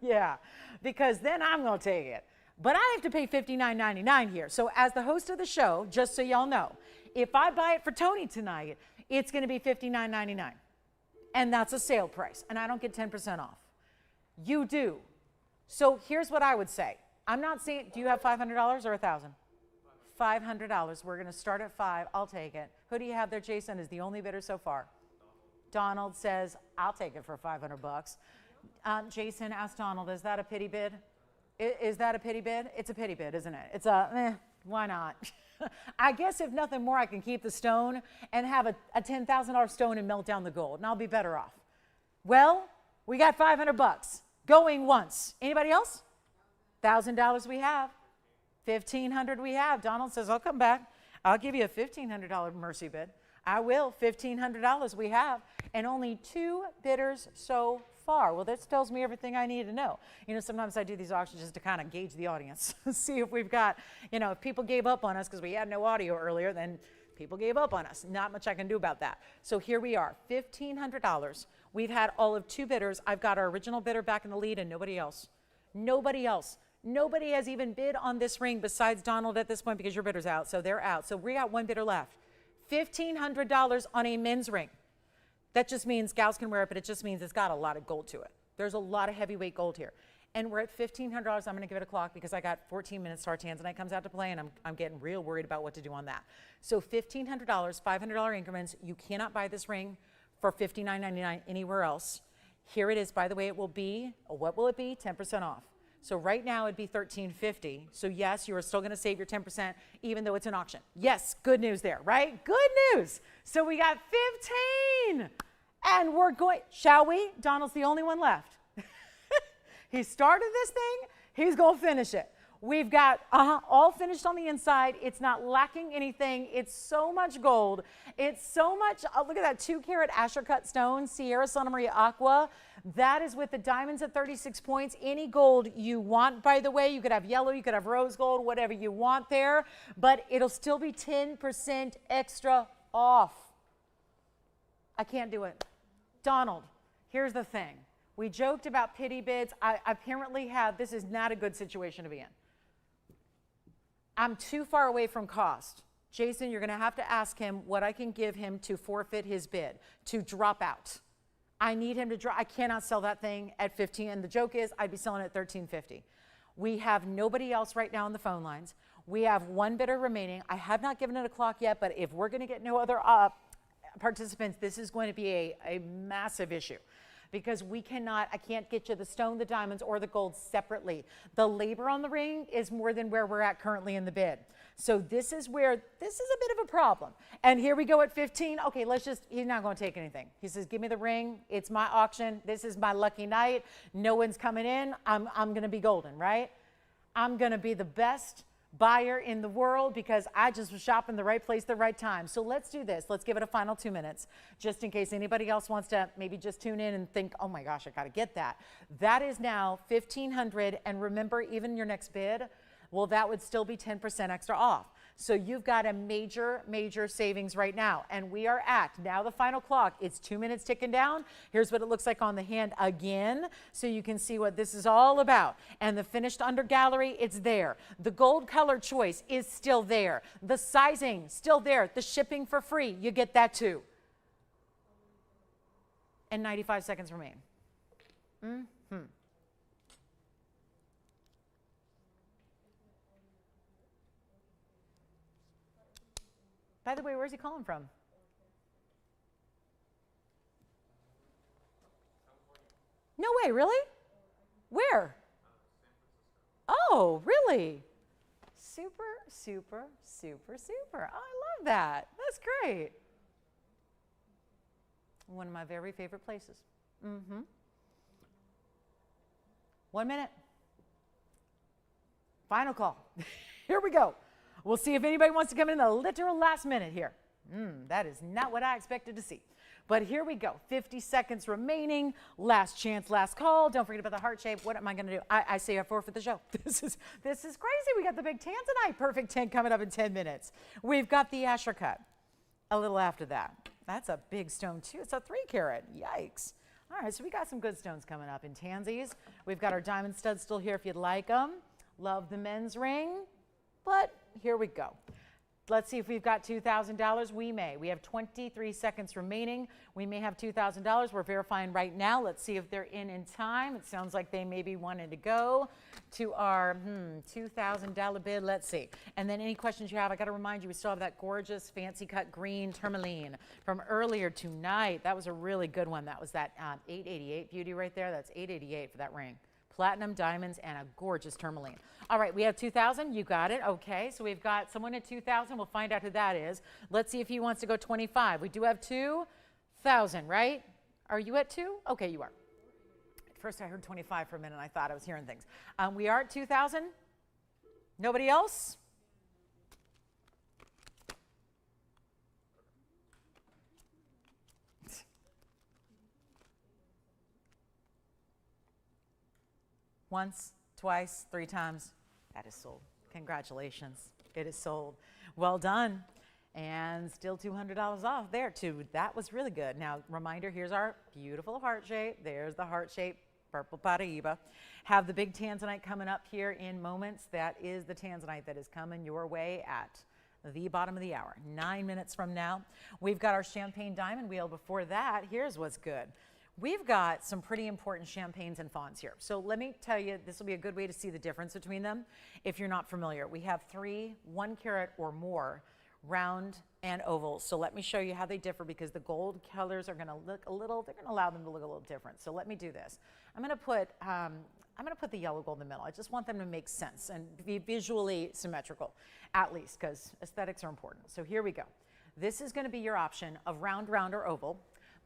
Yeah, because then I'm going to take it. But I have to pay $59.99 here. So as the host of the show, just so y'all know, if I buy it for Tony tonight, it's going to be $59.99. And that's a sale price. And I don't get 10% off. You do. So here's what I would say. I'm not saying, do you have $500 or $1,000? $500. We're going to start at 5. I'll take it. Who do you have there? Jason is the only bidder so far. Donald says, I'll take it for $500. Jason asked Donald, is that a pity bid? Is that a pity bid? It's a pity bid, isn't it? It's a, why not? I guess if nothing more, I can keep the stone and have a $10,000 stone and melt down the gold, and I'll be better off. Well, we got $500 going once. Anybody else? $1,000 we have. $1,500 we have. Donald says, I'll come back. I'll give you a $1,500 mercy bid. I will. $1,500 we have, and only 2 bidders so far. Well, this tells me everything I need to know. You know, sometimes I do these auctions just to kind of gauge the audience, see if we've got, you know, if people gave up on us because we had no audio earlier, then people gave up on us. Not much I can do about that. So here we are, $1,500. We've had all of 2 bidders. I've got our original bidder back in the lead and nobody else. Nobody else. Nobody has even bid on this ring besides Donald at this point because your bidder's out, so they're out. So we got 1 bidder left. $1,500 on a men's ring. That just means gals can wear it, but it just means it's got a lot of gold to it. There's a lot of heavyweight gold here. And we're at $1,500. I'm going to give it a clock because I got 14 minutes till our tanzanite comes out to play, and I'm getting real worried about what to do on that. So $1,500, $500 increments. You cannot buy this ring for $59.99 anywhere else. Here it is. By the way, it will be, what will it be? 10% off. So right now it'd be $1,350. So yes, you are still going to save your 10% even though it's an auction. Yes, good news there, right? Good news. So we got 15. And we're going, shall we? Donald's the only one left. He started this thing. He's going to finish it. We've got all finished on the inside. It's not lacking anything. It's so much gold. It's so much, look at that 2 carat Asher cut stone, Sierra Santa Maria Aqua. That is with the diamonds at 36 points. Any gold you want, by the way. You could have yellow, you could have rose gold, whatever you want there. But it'll still be 10% extra off. I can't do it. Donald, here's the thing. We joked about pity bids. I apparently have, this is not a good situation to be in. I'm too far away from cost. Jason, you're going to have to ask him what I can give him to forfeit his bid, to drop out. I need him to drop. I cannot sell that thing at 15. And the joke is I'd be selling it at $13.50. We have nobody else right now on the phone lines. We have 1 bidder remaining. I have not given it a clock yet, but if we're going to get no other participants, this is going to be a massive issue. Because we cannot, I can't get you the stone, the diamonds, or the gold separately. The labor on the ring is more than where we're at currently in the bid. So this is where, this is a bit of a problem. And here we go at 15. Okay, let's just, he's not going to take anything. He says, give me the ring. It's my auction. This is my lucky night. No one's coming in. I'm going to be golden, right? I'm going to be the best buyer in the world because I just was shopping the right place, the right time. So let's do this. Let's give it a final 2 minutes, just in case anybody else wants to maybe just tune in and think, oh my gosh, I got to get that. That is now $1,500. And remember, even your next bid, well, that would still be 10% extra off. So you've got a major, major savings right now. And we are at now the final clock. It's 2 minutes ticking down. Here's what it looks like on the hand again, so you can see what this is all about. And the finished under gallery, it's there. The gold color choice is still there. The sizing, still there. The shipping for free, you get that too. And 95 seconds remain. By the way, where's he calling from? No way, really? Where? Oh, really? Super, super, super, super. Oh, I love that. That's great. One of my very favorite places. 1 minute. Final call. Here we go. We'll see if anybody wants to come in the literal last minute here. That is not what I expected to see. But here we go. 50 seconds remaining. Last chance, last call. Don't forget about the heart shape. What am I going to do? I say I forfeit the show. This is crazy. We got the big tanzanite perfect 10 coming up in 10 minutes. We've got the Asher cut a little after that. That's a big stone too. It's a 3 carat. Yikes. All right, so we got some good stones coming up in tansies. We've got our diamond studs still here if you'd like them. Love the men's ring. But here we go. Let's see if we've got $2,000. We may. We have 23 seconds remaining. We may have $2,000. We're verifying right now. Let's see if they're in time. It sounds like they may be wanting to go to our $2,000 bid. Let's see. And then any questions you have, I got to remind you, we still have that gorgeous fancy cut green tourmaline from earlier tonight. That was a really good one. That was that $888 beauty right there. That's $888 for that ring. Platinum, diamonds, and a gorgeous tourmaline. All right, we have 2,000. You got it. Okay, so we've got someone at 2,000. We'll find out who that is. Let's see if he wants to go 25. We do have 2,000, right? Are you at 2? Okay, you are. At first, I heard 25 for a minute. I thought I was hearing things. We are at 2,000. Nobody else? Once, twice, 3 times. That is sold. Congratulations. It is sold. Well done. And still $200 off there too. That was really good. Now, reminder, here's our beautiful heart shape. There's the heart shape, purple paraiba. Have the big tanzanite coming up here in moments. That is the tanzanite that is coming your way at the bottom of the hour. 9 minutes from now. We've got our champagne diamond wheel. Before that, here's what's good. We've got some pretty important champagnes and fawns here. So let me tell you, this will be a good way to see the difference between them if you're not familiar. We have 3 1 carat or more round and ovals. So let me show you how they differ because the gold colors are going to look a little, they're going to allow them to look a little different. So let me do this. I'm going to put the yellow gold in the middle. I just want them to make sense and be visually symmetrical, at least, because aesthetics are important. So here we go. This is going to be your option of round, or oval.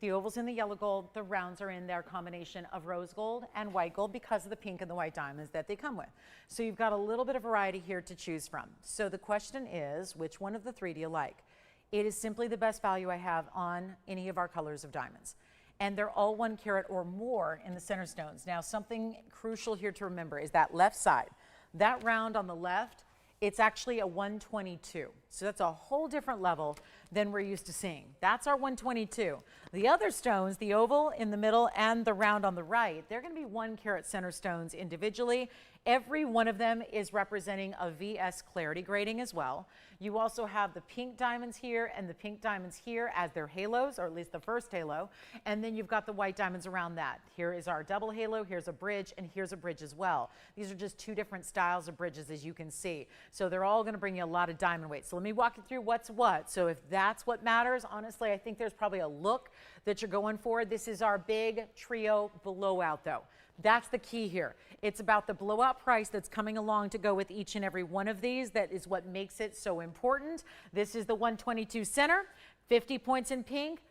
The oval's in the yellow gold, the rounds are in their combination of rose gold and white gold because of the pink and the white diamonds that they come with. So you've got a little bit of variety here to choose from. So the question is, which one of the 3 do you like? It is simply the best value I have on any of our colors of diamonds. And they're all 1 carat or more in the center stones. Now, something crucial here to remember is that left side. That round on the left, it's actually a 122. So that's a whole different level than we're used to seeing. That's our 122. The other stones, the oval in the middle and the round on the right, they're going to be 1 carat center stones individually. Every one of them is representing a VS clarity grading as well. You also have the pink diamonds here and the pink diamonds here as their halos, or at least the first halo. And then you've got the white diamonds around that. Here is our double halo, here's a bridge, and here's a bridge as well. These are just 2 different styles of bridges, as you can see. So they're all going to bring you a lot of diamond weight. So let me walk you through what's what. So if that's what matters, honestly, I think there's probably a look that you're going for. This is our big trio blowout, though. That's the key here. It's about the blowout price that's coming along to go with each and every one of these. That is what makes it so important. This is the 122 center, 50 points in pink.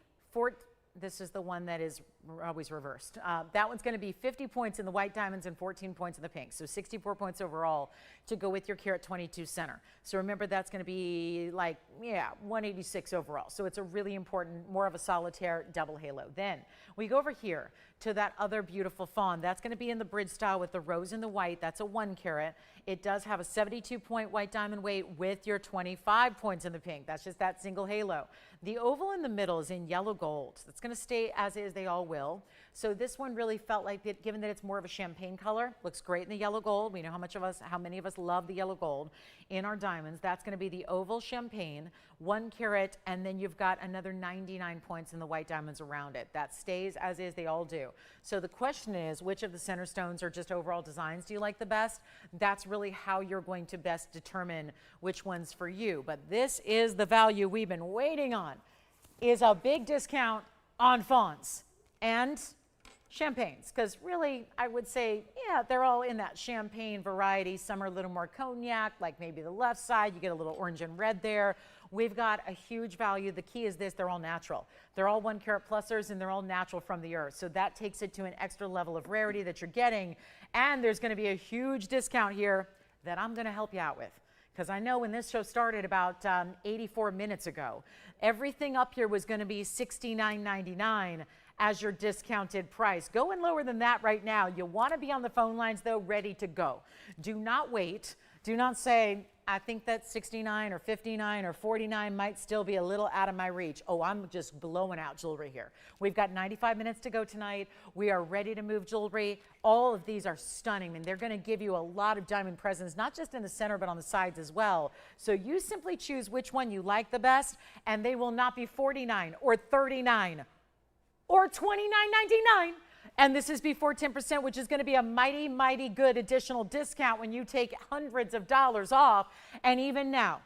This is the one that is always reversed. That one's going to be 50 points in the white diamonds and 14 points in the pink. So 64 points overall to go with your carat 22 center. So remember, that's going to be like, yeah, 186 overall. So it's a really important, more of a solitaire double halo. Then we go over here to that other beautiful fawn. That's going to be in the bridge style with the rose and the white. That's a 1 carat. It does have a 72-point white diamond weight with your 25 points in the pink. That's just that single halo. The oval in the middle is in yellow gold. It's going to stay as is, they all will. So this one really felt like it, given that it's more of a champagne color, looks great in the yellow gold. We know how many of us love the yellow gold in our diamonds. That's going to be the oval champagne, 1 carat, and then you've got another 99 points in the white diamonds around it. That stays as is, they all do. So the question is, which of the center stones or just overall designs do you like the best? That's really how you're going to best determine which one's for you. But this is the value we've been waiting on, is a big discount on fawns and champagnes, because really I would say, yeah, they're all in that champagne variety. Some are a little more cognac, like maybe the left side, you get a little orange and red there. We've got a huge value. The key is this: they're all natural. They're all 1 carat plusers, and they're all natural from the earth. So that takes it to an extra level of rarity that you're getting. And there's going to be a huge discount here that I'm going to help you out with, because I know when this show started about 84 minutes ago, everything up here was going to be $69.99 as your discounted price. Going lower than that right now. You want to be on the phone lines, though, ready to go. Do not wait. Do not say, I think that 69 or 59 or 49 might still be a little out of my reach. Oh, I'm just blowing out jewelry here. We've got 95 minutes to go tonight. We are ready to move jewelry. All of these are stunning, and they're going to give you a lot of diamond presence, not just in the center, but on the sides as well. So you simply choose which one you like the best, and they will not be 49 or 39 or $29.99. And this is before 10%, which is going to be a mighty, mighty good additional discount when you take hundreds of dollars off. And even now,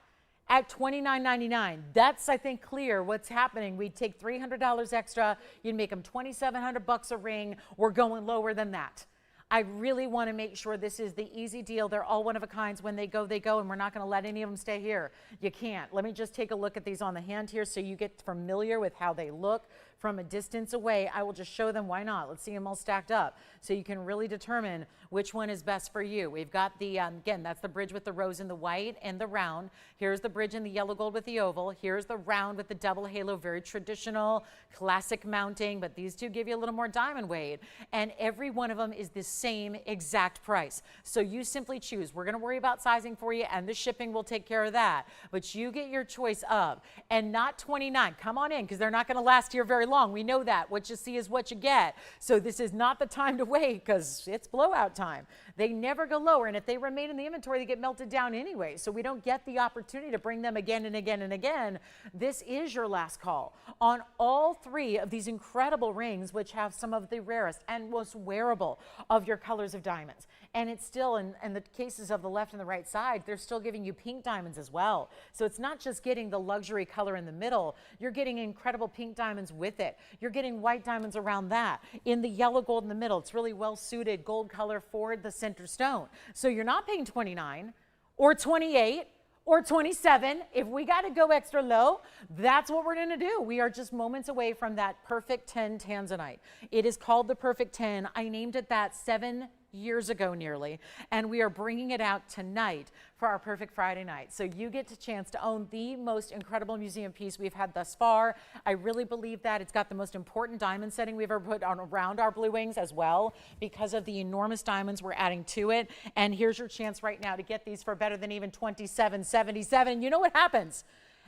at $29.99, that's, I think, clear what's happening. We'd take $300 extra. You'd make them $2,700 a ring. We're going lower than that. I really want to make sure this is the easy deal. They're all one of a kinds. When they go, and we're not going to let any of them stay here. You can't. Let me just take a look at these on the hand here so you get familiar with how they look from a distance away. I will just show them. Why not? Let's see them all stacked up so you can really determine which one is best for you. We've got the, again, that's the bridge with the rose and the white and the round. Here's the bridge in the yellow gold with the oval. Here's the round with the double halo, very traditional, classic mounting, but these two give you a little more diamond weight. And every one of them is the same exact price. So you simply choose. We're going to worry about sizing for you, and the shipping will take care of that. But you get your choice of, and not 29. Come on in, because they're not going to last here very long. We know that. What you see is what you get. So this is not the time to wait, because it's blowout time. They never go lower, and if they remain in the inventory, they get melted down anyway. So we don't get the opportunity to bring them again and again and again. This is your last call on all 3 of these incredible rings, which have some of the rarest and most wearable of your colors of diamonds. And it's still, in the cases of the left and the right side, they're still giving you pink diamonds as well. So it's not just getting the luxury color in the middle, you're getting incredible pink diamonds with it. You're getting white diamonds around that. In the yellow gold in the middle, it's really well suited gold color for the center stone. So you're not paying 29 or 28 or 27. If we got to go extra low, that's what we're going to do. We are just moments away from that perfect 10 tanzanite. It is called the perfect 10. I named it that 7 years ago nearly, and we are bringing it out tonight for our Perfect Friday night. So you get the chance to own the most incredible museum piece we've had thus far. I really believe that. It's got the most important diamond setting we've ever put on around our blue wings as well, because of the enormous diamonds we're adding to it. And here's your chance right now to get these for better than even $27.77. You know what happens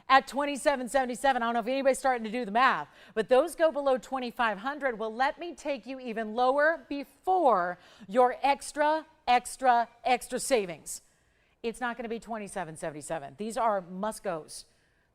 at $27.77? I don't know if anybody's starting to do the math, but those go below $2,500. Well, let me take you even lower before your extra savings. It's not going to be $27.77. These are must-goes.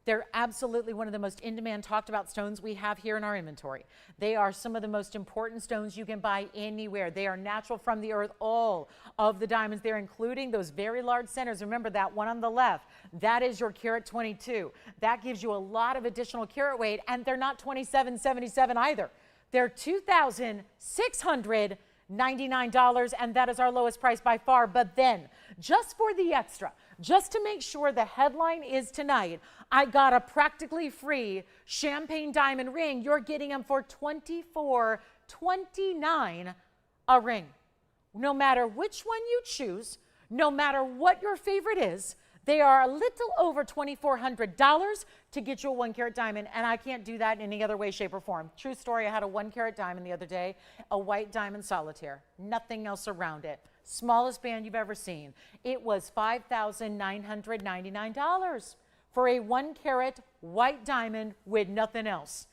They're absolutely one of the most in-demand, talked about stones we have here in our inventory. They are some of the most important stones you can buy anywhere. They are natural from the earth. All of the diamonds there, including those very large centers. Remember that one on the left, that is your carat 22. That gives you a lot of additional carat weight, and they're not $27.77 either. They're $2,699, and that is our lowest price by far. But then, just for the extra, just to make sure the headline is tonight, I got a practically free champagne diamond ring. You're getting them for $24 $29 a ring. No matter which one you choose, no matter what your favorite is, they are a little over $2,400 to get you a 1 carat diamond, and I can't do that in any other way, shape, or form. True story, I had a 1 carat diamond the other day, a white diamond solitaire, nothing else around it. Smallest band you've ever seen. It was $5,999 for a 1 carat white diamond with nothing else.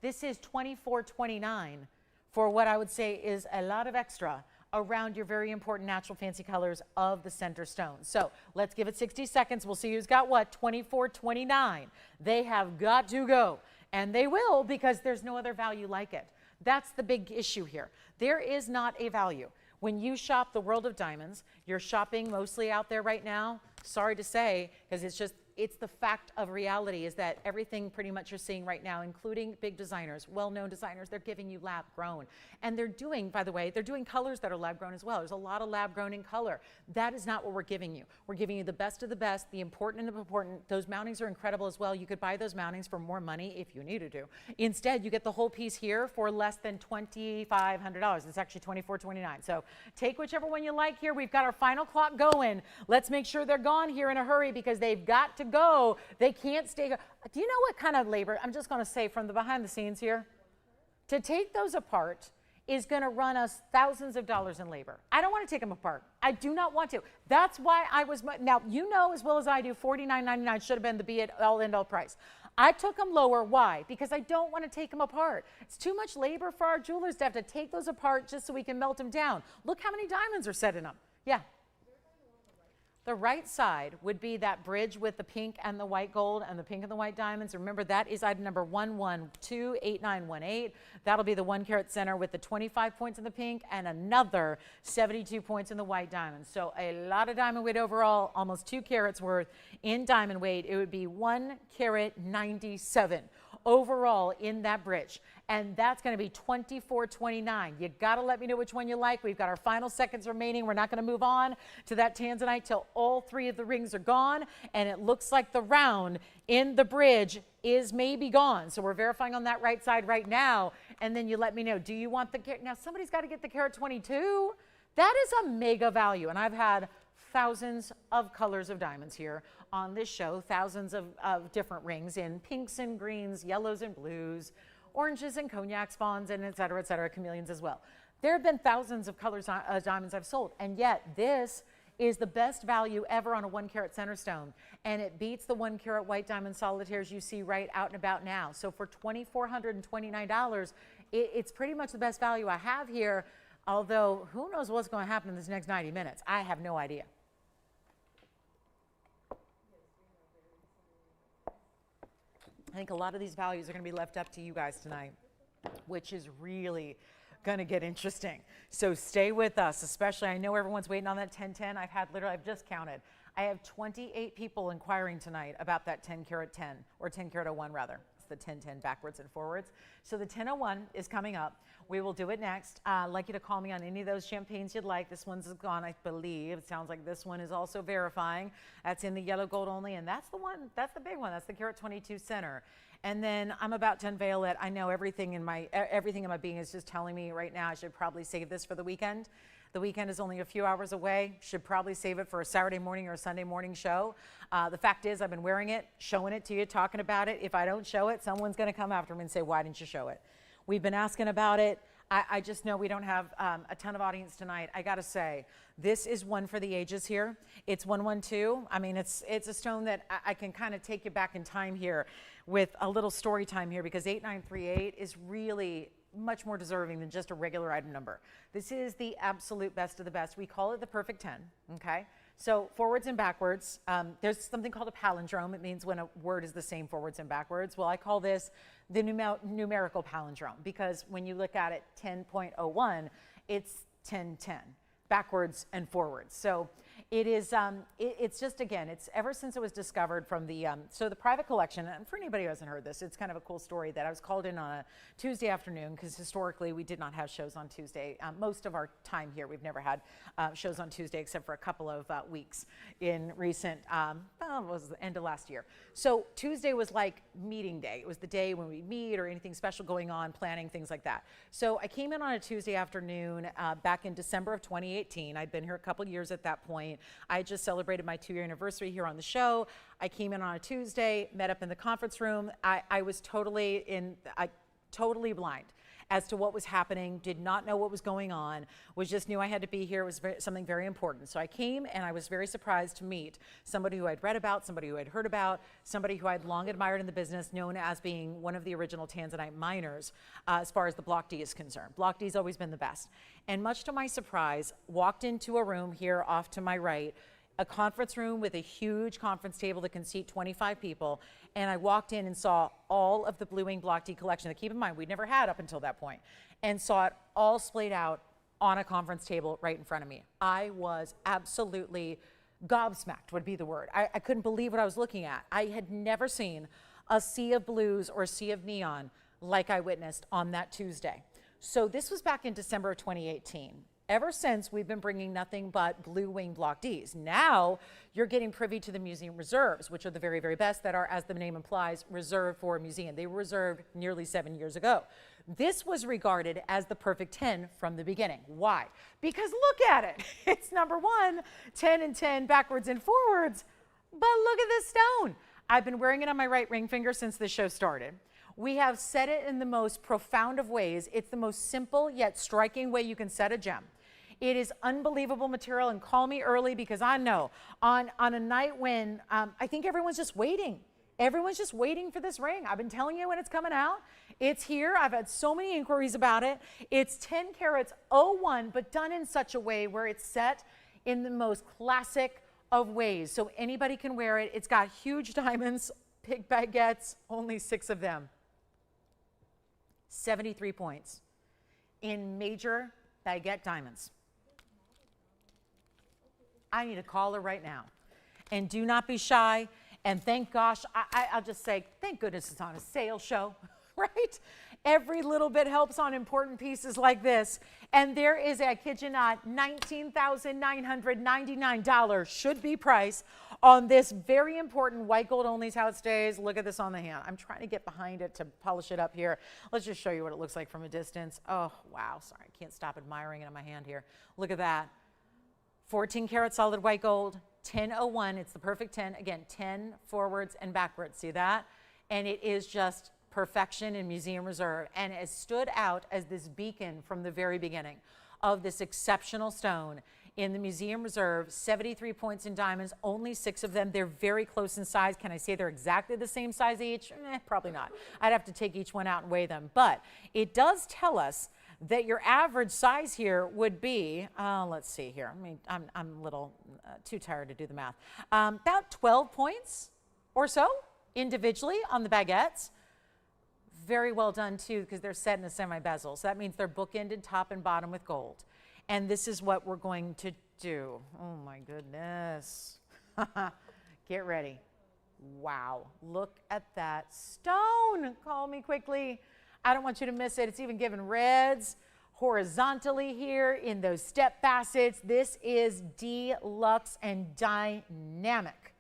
This is $2,429 for what I would say is a lot of extra around your very important natural fancy colors of the center stone. So let's give it 60 seconds. We'll see who's got what. $2,429. They have got to go, and they will, because there's no other value like it. That's the big issue here. There is not a value. When you shop the world of diamonds, you're shopping mostly out there right now. Sorry to say, because it's the fact of reality is that everything pretty much you're seeing right now, including big designers, well-known designers, they're giving you lab grown. And they're doing, by the way, they're doing colors that are lab grown as well. There's a lot of lab grown in color. That is not what we're giving you. We're giving you the best of the best, the important and the important. Those mountings are incredible as well. You could buy those mountings for more money if you needed to. Instead, you get the whole piece here for less than $2,500. It's actually $2,429. So take whichever one you like here. We've got our final clock going. Let's make sure they're gone here in a hurry because they've got to go. They can't stay. Do you know what kind of labor? I'm just going to say from the behind the scenes here, to take those apart is going to run us thousands of dollars in labor. I don't want to take them apart. I do not want to. That's why I was, now you know as well as I do, $49.99 should have been the be-all end-all price. I took them lower. Why? Because I don't want to take them apart. It's too much labor for our jewelers to have to take those apart just so we can melt them down. Look how many diamonds are set in them. Yeah. The right side would be that bridge with the pink and the white gold and the pink and the white diamonds. Remember, that is item number 1128918. That'll be the 1 carat center with the 25 points in the pink and another 72 points in the white diamonds. So a lot of diamond weight overall, almost 2 carats worth in diamond weight. It would be 1 carat 97 overall in that bridge. And that's going to be $2,429. You got to let me know which one you like. We've got our final seconds remaining. We're not going to move on to that tanzanite till all 3 of the rings are gone. And it looks like the round in the bridge is maybe gone. So we're verifying on that right side right now. And then you let me know, do you want the carat? Now somebody's got to get the carat 22. That is a mega value. And I've had thousands of colors of diamonds here on this show, thousands of different rings in pinks and greens, yellows and blues, oranges and cognac spawns, and et cetera, chameleons as well. There have been thousands of colors diamonds I've sold, and yet this is the best value ever on a 1 carat center stone, and it beats the 1 carat white diamond solitaires you see right out and about now. So for $2,429, it's pretty much the best value I have here, although who knows what's going to happen in this next 90 minutes. I have no idea. I think a lot of these values are going to be left up to you guys tonight, which is really going to get interesting. So stay with us, especially I know everyone's waiting on that 1010. I've just counted. I have 28 people inquiring tonight about that 10 carat 10 or 10 carat 01 rather. It's the 1010 backwards and forwards. So the 1001 is coming up. We will do it next. I'd like you to call me on any of those champagnes you'd like. This one's gone, I believe. It sounds like this one is also verifying. That's in the yellow gold only, and that's the one, that's the big one. That's the carat 22 center. And then I'm about to unveil it. I know everything in my being is just telling me right now I should probably save this for the weekend. The weekend is only a few hours away. Should probably save it for a Saturday morning or a Sunday morning show. The fact is I've been wearing it, showing it to you, talking about it. If I don't show it, someone's going to come after me and say, why didn't you show it? We've been asking about it. I just know we don't have a ton of audience tonight. I got to say, this is one for the ages here. It's 112. I mean, it's a stone that I can kind of take you back in time here with a little story time here, because 8938 is really much more deserving than just a regular item number. This is the absolute best of the best. We call it the perfect 10, okay? So forwards and backwards, there's something called a palindrome. It means when a word is the same forwards and backwards. Well, I call this the numerical palindrome, because when you look at it 10.01, it's 1010, backwards and forwards. So It is, it's just, again, it's ever since it was discovered from the, so the private collection, and for anybody who hasn't heard this, it's kind of a cool story that I was called in on a Tuesday afternoon, because historically we did not have shows on Tuesday. Most of our time here, we've never had shows on Tuesday except for a couple of weeks in recent, it was the end of last year. So Tuesday was like meeting day. It was the day when we meet or anything special going on, planning, things like that. So I came in on a Tuesday afternoon back in December of 2018. I'd been here a couple years at that point. I just celebrated my 2-year anniversary here on the show. I came in on a Tuesday, met up in the conference room. I was totally blind as to what was happening, did not know what was going on, just knew I had to be here. It was something very important. So I came, and I was very surprised to meet somebody who I'd read about, somebody who I'd heard about, somebody who I'd long admired in the business, known as being one of the original tanzanite miners as far as the Block D is concerned. Block D's always been the best. And much to my surprise, walked into a room here off to my right, a conference room with a huge conference table that can seat 25 people. And I walked in and saw all of the Blue Wing Block D collection that, keep in mind, we'd never had up until that point, and saw it all splayed out on a conference table right in front of me. I was absolutely gobsmacked, would be the word. I couldn't believe what I was looking at. I had never seen a sea of blues or a sea of neon like I witnessed on that Tuesday. So this was back in December of 2018. Ever since, we've been bringing nothing but Blue Wing Block Ds. Now, you're getting privy to the museum reserves, which are the very, very best that are, as the name implies, reserved for a museum. They were reserved nearly 7 years ago. This was regarded as the perfect 10 from the beginning. Why? Because look at it. It's number 1, 10 and 10, backwards and forwards. But look at this stone. I've been wearing it on my right ring finger since the show started. We have set it in the most profound of ways. It's the most simple yet striking way you can set a gem. It is unbelievable material, and call me early, because I know on a night when I think everyone's just waiting. Everyone's just waiting for this ring. I've been telling you when it's coming out. It's here. I've had so many inquiries about it. It's 10 carats 01, but done in such a way where it's set in the most classic of ways. So anybody can wear it. It's got huge diamonds, big baguettes, only 6 of them. 73 points in major baguette diamonds. I need a caller right now. And do not be shy. And thank gosh, I'll just say, thank goodness it's on a sale show, right? Every little bit helps on important pieces like this. And there is, I kid you not, $19,999 should be price on this very important white gold only is how it stays. Look at this on the hand. I'm trying to get behind it to polish it up here. Let's just show you what it looks like from a distance. Oh, wow, sorry, I can't stop admiring it on my hand here. Look at that. 14 karat solid white gold, 1001, it's the perfect 10. Again, 10 forwards and backwards, see that? And it is just perfection in museum reserve, and it stood out as this beacon from the very beginning of this exceptional stone in the museum reserve. 73 points in diamonds, only 6 of them. They're very close in size. Can I say they're exactly the same size each? Probably not. I'd have to take each one out and weigh them, but it does tell us that your average size here would be, let's see here, I'm a little too tired to do the math, about 12 points or so individually on the baguettes. Very well done too, because they're set in a semi-bezel. So that means they're bookended top and bottom with gold. And this is what we're going to do. Oh my goodness. Get ready. Wow, look at that stone. Call me quickly. I don't want you to miss it. It's even given reds horizontally here in those step facets. This is deluxe and dynamic.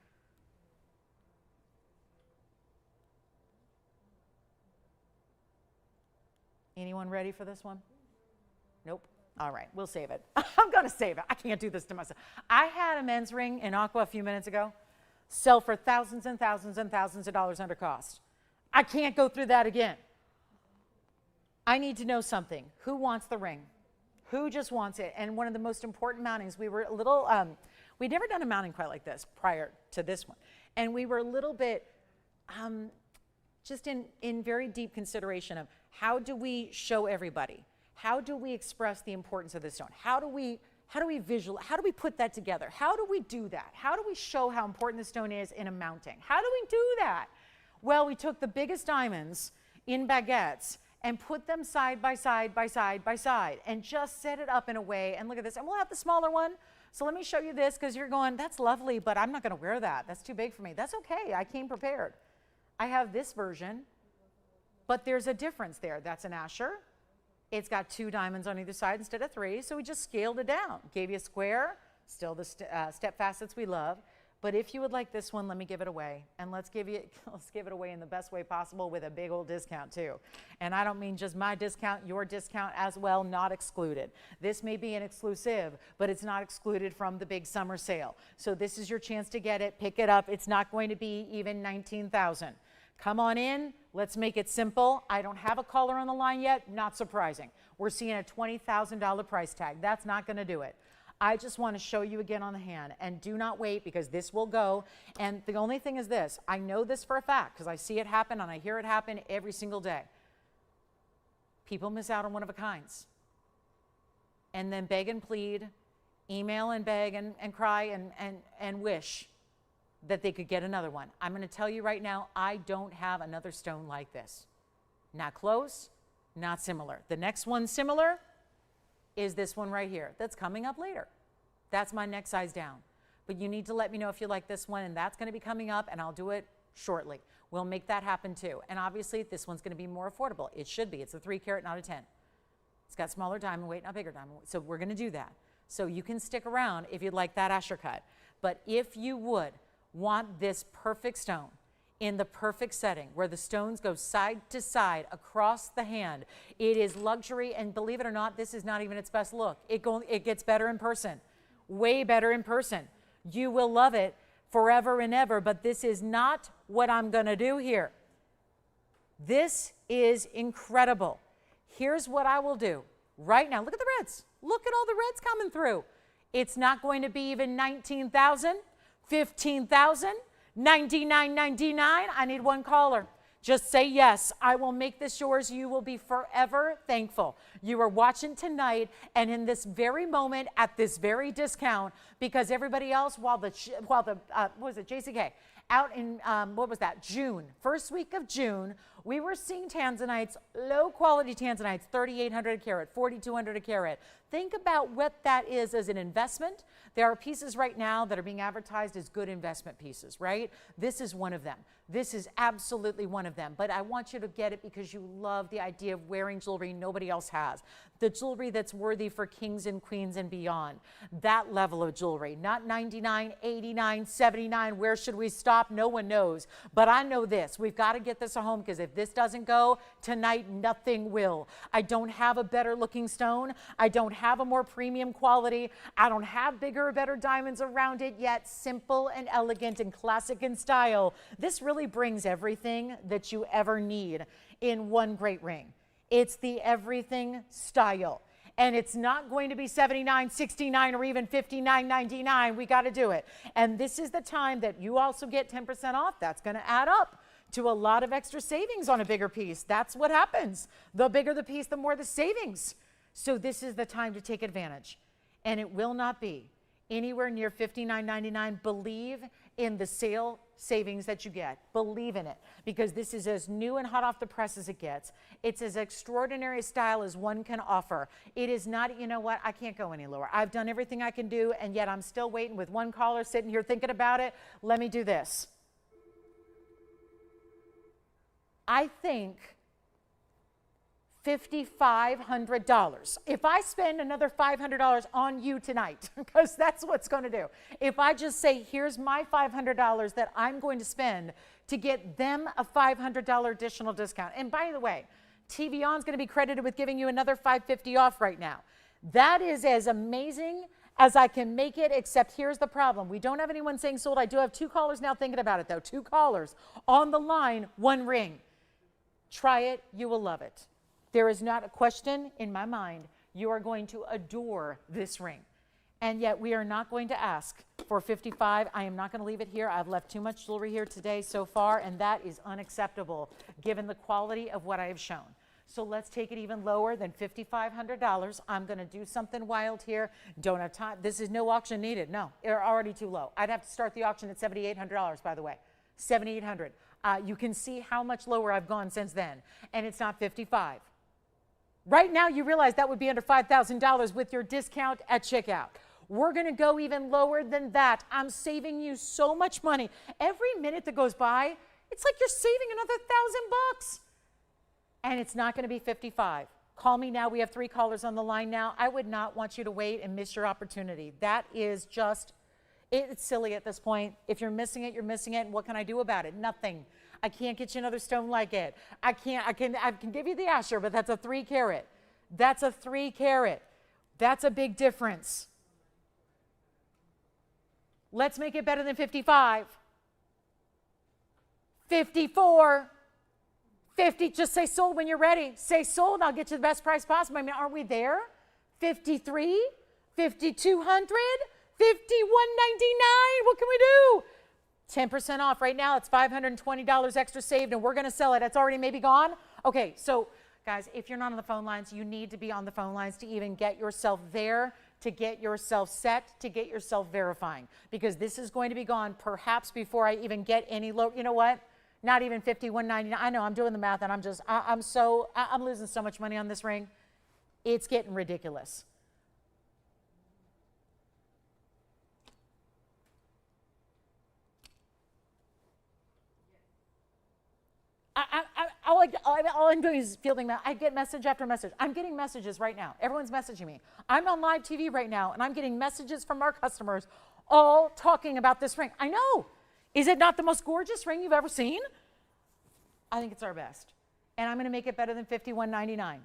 Anyone ready for this one? Nope. All right, we'll save it. I'm going to save it. I can't do this to myself. I had a men's ring in aqua a few minutes ago sell for thousands and thousands and thousands of dollars under cost. I can't go through that again. I need to know something. Who wants the ring? Who just wants it? And one of the most important mountings, we were a little, we'd never done a mounting quite like this prior to this one. And we were a little bit just in very deep consideration of how do we show everybody? How do we express the importance of this stone? How do we visualize? How do we put that together? How do we do that? How do we show how important the stone is in a mounting? How do we do that? Well, we took the biggest diamonds in baguettes and put them side by side by side by side and just set it up in a way. And look at this. And we'll have the smaller one. So let me show you this, because you're going, that's lovely, but I'm not going to wear that. That's too big for me. That's okay. I came prepared. I have this version, but there's a difference there. That's an Asher. It's got 2 diamonds on either side instead of 3, so we just scaled it down. Gave you a square, still the step facets we love. But if you would like this one, let me give it away. And let's give it away in the best way possible with a big old discount too. And I don't mean just my discount, your discount as well, not excluded. This may be an exclusive, but it's not excluded from the big summer sale. So this is your chance to get it, pick it up. It's not going to be even $19,000. Come on in, let's make it simple. I don't have a caller on the line yet, not surprising. We're seeing a $20,000 price tag. That's not gonna do it. I just want to show you again on the hand, and do not wait, because this will go. And the only thing is this, I know this for a fact because I see it happen and I hear it happen every single day. People miss out on one-of-a-kinds and then beg and plead, email and beg and cry and wish that they could get another one. I'm going to tell you right now, I don't have another stone like this. Not close, not similar. The next one similar is this one right here that's coming up later. That's my next size down. But you need to let me know if you like this one, and that's going to be coming up, and I'll do it shortly. We'll make that happen too. And obviously this one's going to be more affordable. It should be. It's a 3 carat, not a 10. It's got smaller diamond weight, not bigger diamond weight. So we're going to do that. So you can stick around if you'd like that Asher cut. But if you would want this perfect stone in the perfect setting where the stones go side to side across the hand, it is luxury. And believe it or not, this is not even its best look. It gets better in person, way better in person. You will love it forever and ever, but this is not what I'm going to do here. This is incredible. Here's what I will do right now. Look at the reds. Look at all the reds coming through. It's not going to be even 19,000, 15,000, $99.99. I need one caller. Just say yes. I will make this yours. You will be forever thankful. You are watching tonight, and in this very moment, at this very discount, because everybody else, while the what was it, JCK, out in, what was that, June, first week of June, we were seeing tanzanites, low quality tanzanites, 3,800 a carat, 4,200 a carat. Think about what that is as an investment. There are pieces right now that are being advertised as good investment pieces, right? This is one of them. This is absolutely one of them. But I want you to get it because you love the idea of wearing jewelry nobody else has. The jewelry that's worthy for kings and queens and beyond. That level of jewelry, not 99, 89, 79. Where should we stop? No one knows. But I know this. We've got to get this home, because if this doesn't go tonight, nothing will. I don't have a better looking stone. I don't have a more premium quality. I don't have bigger or better diamonds around it, yet simple and elegant and classic in style. This really brings everything that you ever need in one great ring. It's the everything style. And it's not going to be $79, $69, or even $59.99. We got to do it. And this is the time that you also get 10% off. That's going to add up to a lot of extra savings on a bigger piece. That's what happens. The bigger the piece, the more the savings. So this is the time to take advantage. And it will not be anywhere near $59.99. Believe in the sale savings that you get. Believe in it, because this is as new and hot off the press as it gets. It's as extraordinary a style as one can offer. It is not, you know what, I can't go any lower. I've done everything I can do, and yet I'm still waiting with one caller sitting here thinking about it. Let me do this. I think $5,500. If I spend another $500 on you tonight, because that's what's going to do. If I just say, here's my $500 that I'm going to spend to get them a $500 additional discount. And by the way, TVON is going to be credited with giving you another $550 off right now. That is as amazing as I can make it, except here's the problem. We don't have anyone saying sold. I do have 2 callers now thinking about it though. 2 callers on the line, 1 ring. Try it, you will love it. There is not a question in my mind. You are going to adore this ring. And yet we are not going to ask for $55. I am not going to leave it here. I've left too much jewelry here today so far, and that is unacceptable given the quality of what I have shown. So let's take it even lower than $5,500. I'm going to do something wild here. Don't have time. This is no auction needed. No, they're already too low. I'd have to start the auction at $7,800, by the way. $7,800. You can see how much lower I've gone since then. And it's not 55. Right now, you realize that would be under $5,000 with your discount at checkout. We're going to go even lower than that. I'm saving you so much money. Every minute that goes by, it's like you're saving another $1,000. And it's not going to be 55. Call me now. We have 3 callers on the line now. I would not want you to wait and miss your opportunity. That is just, it's silly at this point. If you're missing it, you're missing it. And what can I do about it? Nothing. I can't get you another stone like it. I can give you the Asher, but that's a 3 carat. That's a 3 carat. That's a big difference. Let's make it better than 55. 54. 50, just say sold when you're ready. Say sold, I'll get you the best price possible. I mean, aren't we there? 53, 5,200, 5,199. What can we do? 10% off right now. It's $520 extra saved, and we're going to sell it. It's already maybe gone. Okay, so guys, if you're not on the phone lines, you need to be on the phone lines to even get yourself there, to get yourself set, to get yourself verifying, because this is going to be gone perhaps before I even get any low. You know what? Not even 51.99. I know, I'm doing the math, and I'm losing so much money on this ring. It's getting ridiculous. All I'm doing is fielding that. I get message after message. I'm getting messages right now. Everyone's messaging me. I'm on live TV right now, and I'm getting messages from our customers all talking about this ring. I know. Is it not the most gorgeous ring you've ever seen? I think it's our best. And I'm going to make it better than $51.99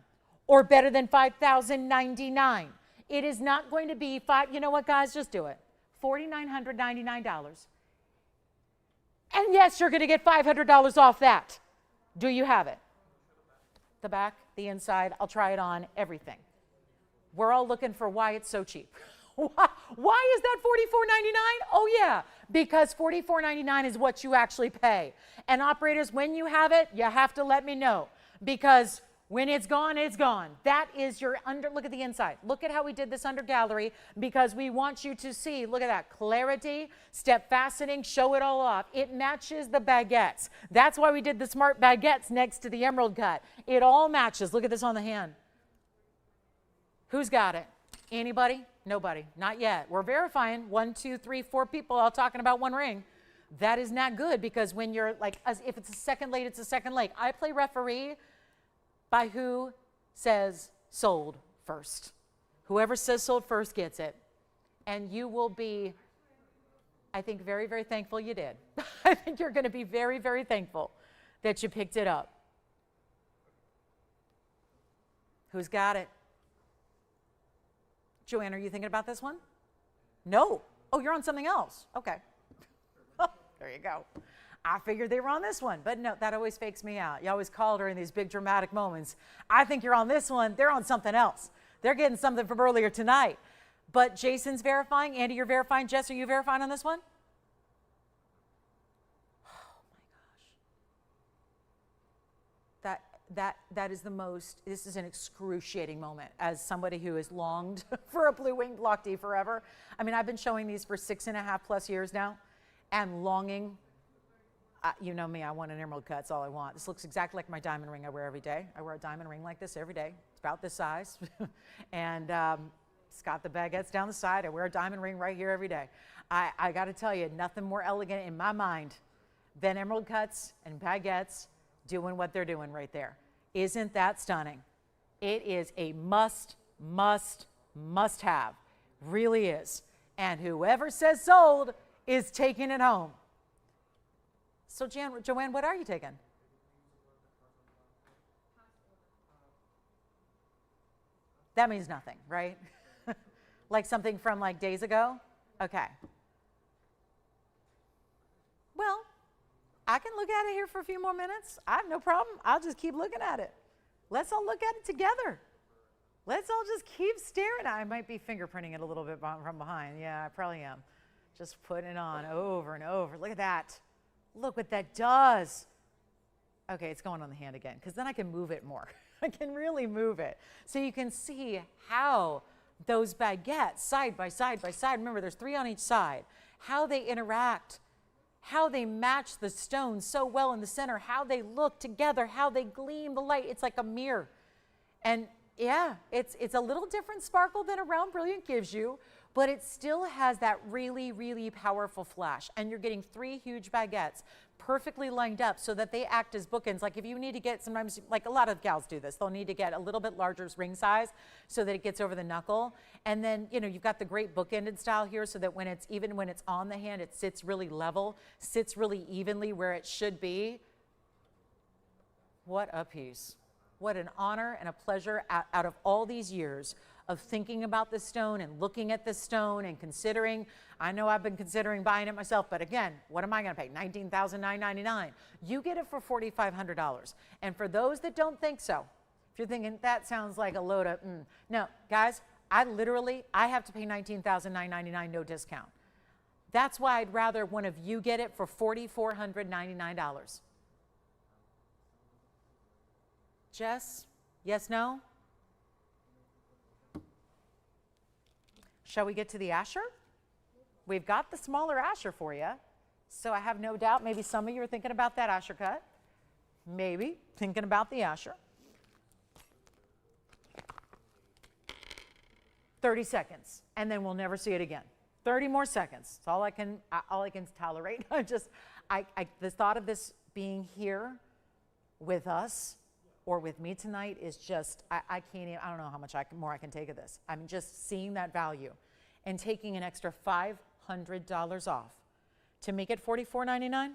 or better than $5,099. It is not going to be you know what, guys? Just do it. $4,999. And yes, you're going to get $500 off that. Do you have it? The back, the inside, I'll try it on, everything. We're all looking for why it's so cheap. Why is that $44.99? Oh yeah, because $44.99 is what you actually pay. And operators, when you have it, you have to let me know, because when it's gone, it's gone. That is your look at the inside. Look at how we did this under gallery, because we want you to see, look at that, clarity, step faceting, show it all off. It matches the baguettes. That's why we did the smart baguettes next to the emerald cut. It all matches. Look at this on the hand. Who's got it? Anybody? Nobody. Not yet. We're verifying 1, 2, 3, 4 people all talking about one ring. That is not good, because when you're like, if it's a second late, it's a second late. I play referee by who says sold first. Whoever says sold first gets it. And you will be, I think, very, very thankful you did. I think you're going to be very, very thankful that you picked it up. Who's got it? Joanne, are you thinking about this one? No. Oh, you're on something else. Okay. There you go. I figured they were on this one, but no, that always fakes me out. You always call during these big dramatic moments. I think you're on this one. They're on something else. They're getting something from earlier tonight. But Jason's verifying. Andy, you're verifying. Jess, are you verifying on this one? Oh my gosh. That is the most, this is an excruciating moment as somebody who has longed for a blue-winged Block D forever. I mean, I've been showing these for 6.5+ years now, and longing. You know me, I want an emerald cut. That's all I want. This looks exactly like my diamond ring I wear every day. I wear a diamond ring like this every day. It's about this size. And it's got the baguettes down the side. I wear a diamond ring right here every day. I got to tell you, nothing more elegant in my mind than emerald cuts and baguettes doing what they're doing right there. Isn't that stunning? It is a must have. Really is. And whoever says sold is taking it home. So Joanne, what are you taking? That means nothing, right? Like something from like days ago? Okay. Well, I can look at it here for a few more minutes. I have no problem. I'll just keep looking at it. Let's all look at it together. Let's all just keep staring. I might be fingerprinting it a little bit from behind. Yeah, I probably am. Just putting it on over and over. Look at that. Look what that does. Okay, it's going on the hand again, because then I can move it more. I can really move it. So you can see how those baguettes, side by side by side, remember there's 3 on each side, how they interact, how they match the stones so well in the center, how they look together, how they gleam the light. It's like a mirror. And Yeah, it's a little different sparkle than a round brilliant gives you, but it still has that really, really powerful flash. And you're getting 3 huge baguettes perfectly lined up so that they act as bookends. Like if you need to get, sometimes, like a lot of gals do this, they'll need to get a little bit larger ring size so that it gets over the knuckle. And then, you know, you've got the great bookended style here so that when it's, even when it's on the hand, it sits really level, sits really evenly where it should be. What a piece. What an honor and a pleasure out of all these years of thinking about this stone and looking at this stone and considering. I know I've been considering buying it myself, but again, what am I going to pay? $19,999. You get it for $4,500. And for those that don't think so, if you're thinking that sounds like a load of, no, guys, I have to pay $19,999, no discount. That's why I'd rather one of you get it for $4,499. Jess, yes, no? Shall we get to the Asher? We've got the smaller Asher for you. So I have no doubt maybe some of you are thinking about that Asher cut. Maybe thinking about the Asher. 30 seconds, and then we'll never see it again. 30 more seconds. It's all I can tolerate. The thought of this being here with us or with me tonight is just, I can't even, I don't know how much more I can take of this. I'm just seeing that value and taking an extra $500 off to make it $44.99.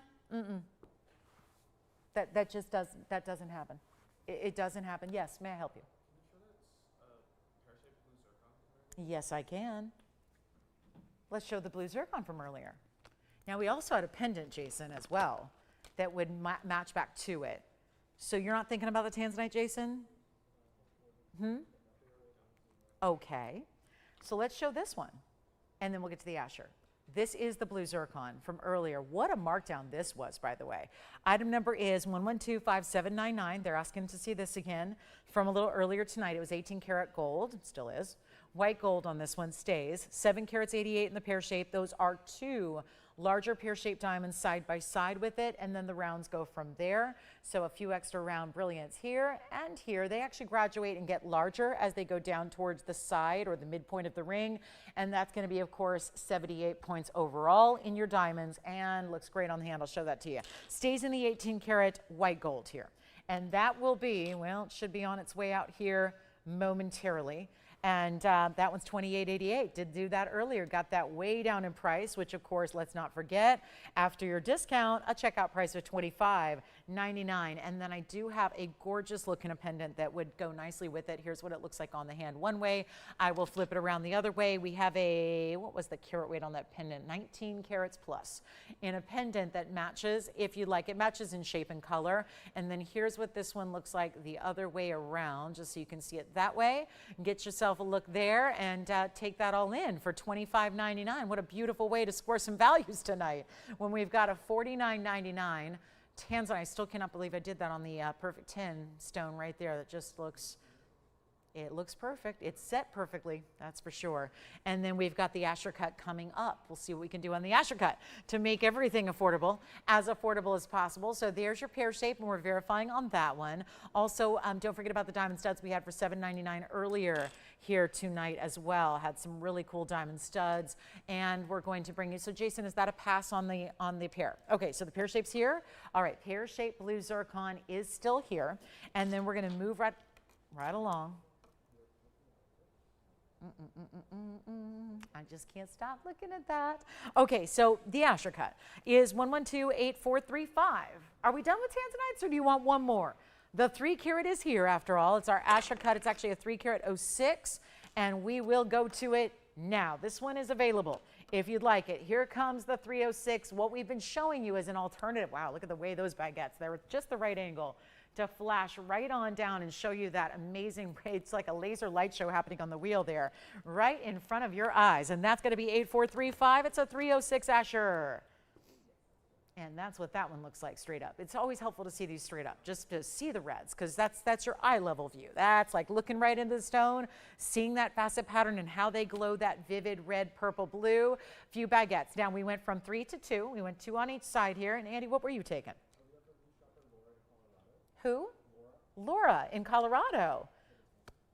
That just doesn't happen. It doesn't happen. Yes, may I help you? Yes, I can. Let's show the blue zircon from earlier. Now we also had a pendant, Jason, as well, that would match back to it. So you're not thinking about the tanzanite, Jason? Okay. So let's show this one, and then we'll get to the Asher. This is the blue zircon from earlier. What a markdown this was, by the way. Item number is 1125799. They're asking to see this again from a little earlier tonight. It was 18 karat gold, still is. White gold on this one stays. 7 carats 88 in the pear shape. Those are 2 larger pear-shaped diamonds side by side with it, and then the rounds go from there. So a few extra round brilliants here and here. They actually graduate and get larger as they go down towards the side or the midpoint of the ring, and that's going to be, of course, 78 points overall in your diamonds, and looks great on the hand. I'll show that to you. Stays in the 18 karat white gold here, and that will be, well, it should be on its way out here momentarily. And that one's $28.88. Did do that earlier. Got that way down in price, which of course, let's not forget, after your discount, a checkout price of $25.99. And then I do have a gorgeous looking pendant that would go nicely with it. Here's what it looks like on the hand one way. I will flip it around the other way. We have a, what was the carat weight on that pendant? 19 carats plus in a pendant that matches, if you like, it matches in shape and color. And then here's what this one looks like the other way around, just so you can see it that way. Get yourself a look there and take that all in for $25.99. What a beautiful way to score some values tonight when we've got a $49.99 tanzanite. I still cannot believe I did that on the perfect 10 stone right there. That just looks, it looks perfect. It's set perfectly, that's for sure. And then we've got the Asher cut coming up. We'll see what we can do on the Asher cut to make everything affordable as possible. So there's your pear shape, and we're verifying on that one. Also, don't forget about the diamond studs we had for $7.99 earlier here tonight as well. Had some really cool diamond studs, and we're going to bring you, so Jason, is that a pass on the pair? Okay, so the pear shape's here. All right, pear shape blue zircon is still here, and then we're going to move right along. I just can't stop looking at that. Okay, so the Asher cut is 1128435. Are we done with tanzanites, or do you want one more? The 3 carat is here after all. It's our Asher cut. It's actually a 3 carat 06, and we will go to it now. This one is available if you'd like it. Here comes the 306. What we've been showing you is an alternative. Wow, look at the way those baguettes. They're just the right angle to flash right on down and show you that amazing, it's like a laser light show happening on the wheel there, right in front of your eyes. And that's going to be 8435. It's a 306 Asher. And that's what that one looks like straight up. It's always helpful to see these straight up, just to see the reds, because that's your eye level view. That's like looking right into the stone, seeing that facet pattern and how they glow that vivid red, purple, blue. Few baguettes. Now we went from 3 to 2. We went 2 on each side here. And Andy, what were you taking? Who? Laura in Colorado.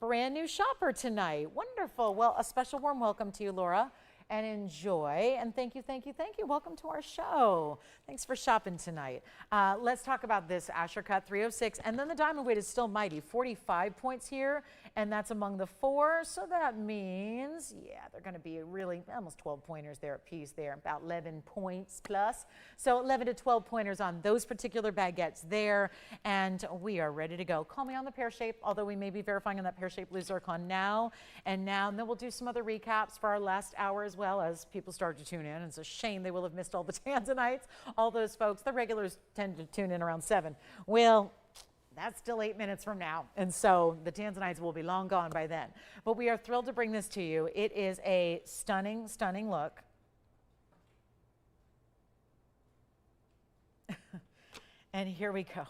brand new shopper tonight. Wonderful. Well, a special warm welcome to you, Laura, and enjoy. And thank you, thank you, thank you. Welcome to our show. Thanks for shopping tonight. Let's talk about this Asher cut 306. And then the diamond weight is still mighty, 45 points here. And that's among the 4. So that means, yeah, they're going to be really almost 12 pointers there a piece there, about 11 points plus. So 11 to 12 pointers on those particular baguettes there. And we are ready to go. Call me on the pear shape, although we may be verifying on that pear shape blue Zircon now. And then we'll do some other recaps for our last hour as well as people start to tune in. It's a shame they will have missed all the tanzanites. All those folks, the regulars tend to tune in around 7. Well, that's still 8 minutes from now. And so the tanzanites will be long gone by then. But we are thrilled to bring this to you. It is a stunning, stunning look. And here we go.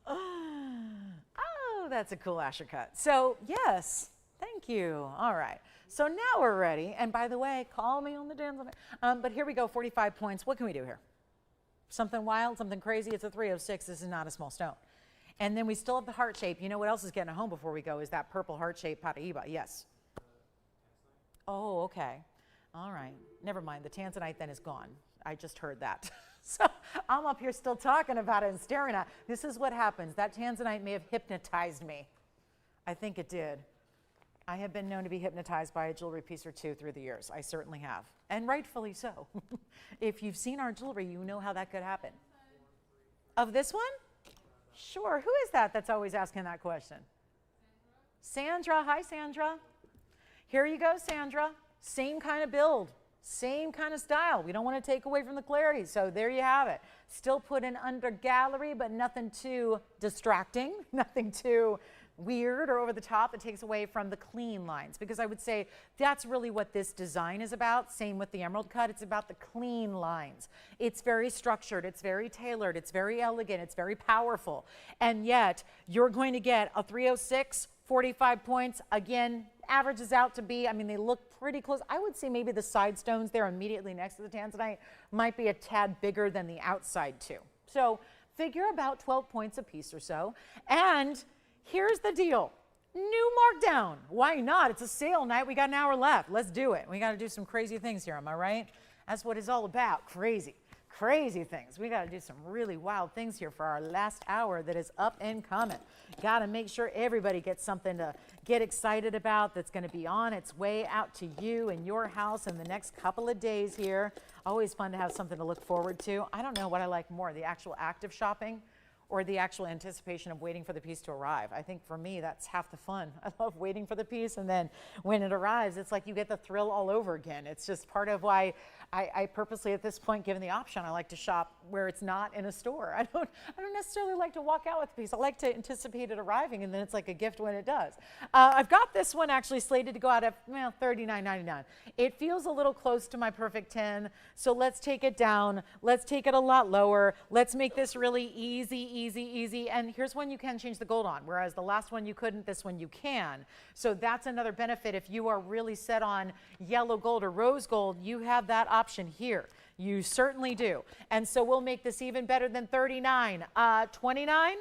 Oh, that's a cool Asher cut. So yes, thank you. All right. So now we're ready. And by the way, call me on the tanzanite. But here we go, 45 points. What can we do here? Something wild, something crazy. It's a 306. This is not a small stone. And then we still have the heart shape. You know what else is getting home before we go is that purple heart shape paraiba. Yes. Oh, okay. All right. Never mind. The tanzanite then is gone. I just heard that. So I'm up here still talking about it and staring at it. This is what happens. That tanzanite may have hypnotized me. I think it did. I have been known to be hypnotized by a jewelry piece or two through the years. I certainly have. And rightfully so. If you've seen our jewelry, you know how that could happen. Of this one? Sure. Who is that that's always asking that question? Sandra. Hi, Sandra. Here you go, Sandra. Same kind of build. Same kind of style. We don't want to take away from the clarity. So there you have it. Still put in under gallery, but nothing too distracting. Nothing too weird or over the top that takes away from the clean lines, because I would say that's really what this design is about. Same with the emerald cut. It's about the clean lines. It's very structured. It's very tailored. It's very elegant. It's very powerful. And yet you're going to get a 306, 45 points. Again, averages out to be, I mean, they look pretty close. I would say maybe the side stones there immediately next to the tanzanite might be a tad bigger than the outside too. So figure about 12 points a piece or so. And here's the deal. New markdown. Why not? It's a sale night. We got an hour left. Let's do it. We got to do some crazy things here. Am I right? That's what it's all about. Crazy. Crazy things. We got to do some really wild things here for our last hour that is up and coming. Got to make sure everybody gets something to get excited about that's going to be on its way out to you and your house in the next couple of days here. Always fun to have something to look forward to. I don't know what I like more, the actual act of shopping or the actual anticipation of waiting for the piece to arrive. I think for me, that's half the fun. I love waiting for the piece, and then when it arrives, it's like you get the thrill all over again. It's just part of why I purposely, at this point, given the option, I like to shop where it's not in a store. I don't necessarily like to walk out with the piece. I like to anticipate it arriving, and then it's like a gift when it does. I've got this one actually slated to go out at $39.99. It feels a little close to my perfect 10, so let's take it down. Let's take it a lot lower. Let's make this really easy. And here's one you can change the gold on, whereas the last one you couldn't, this one you can. So that's another benefit. If you are really set on yellow gold or rose gold, you have that option here. You certainly do. And so we'll make this even better than 39. 29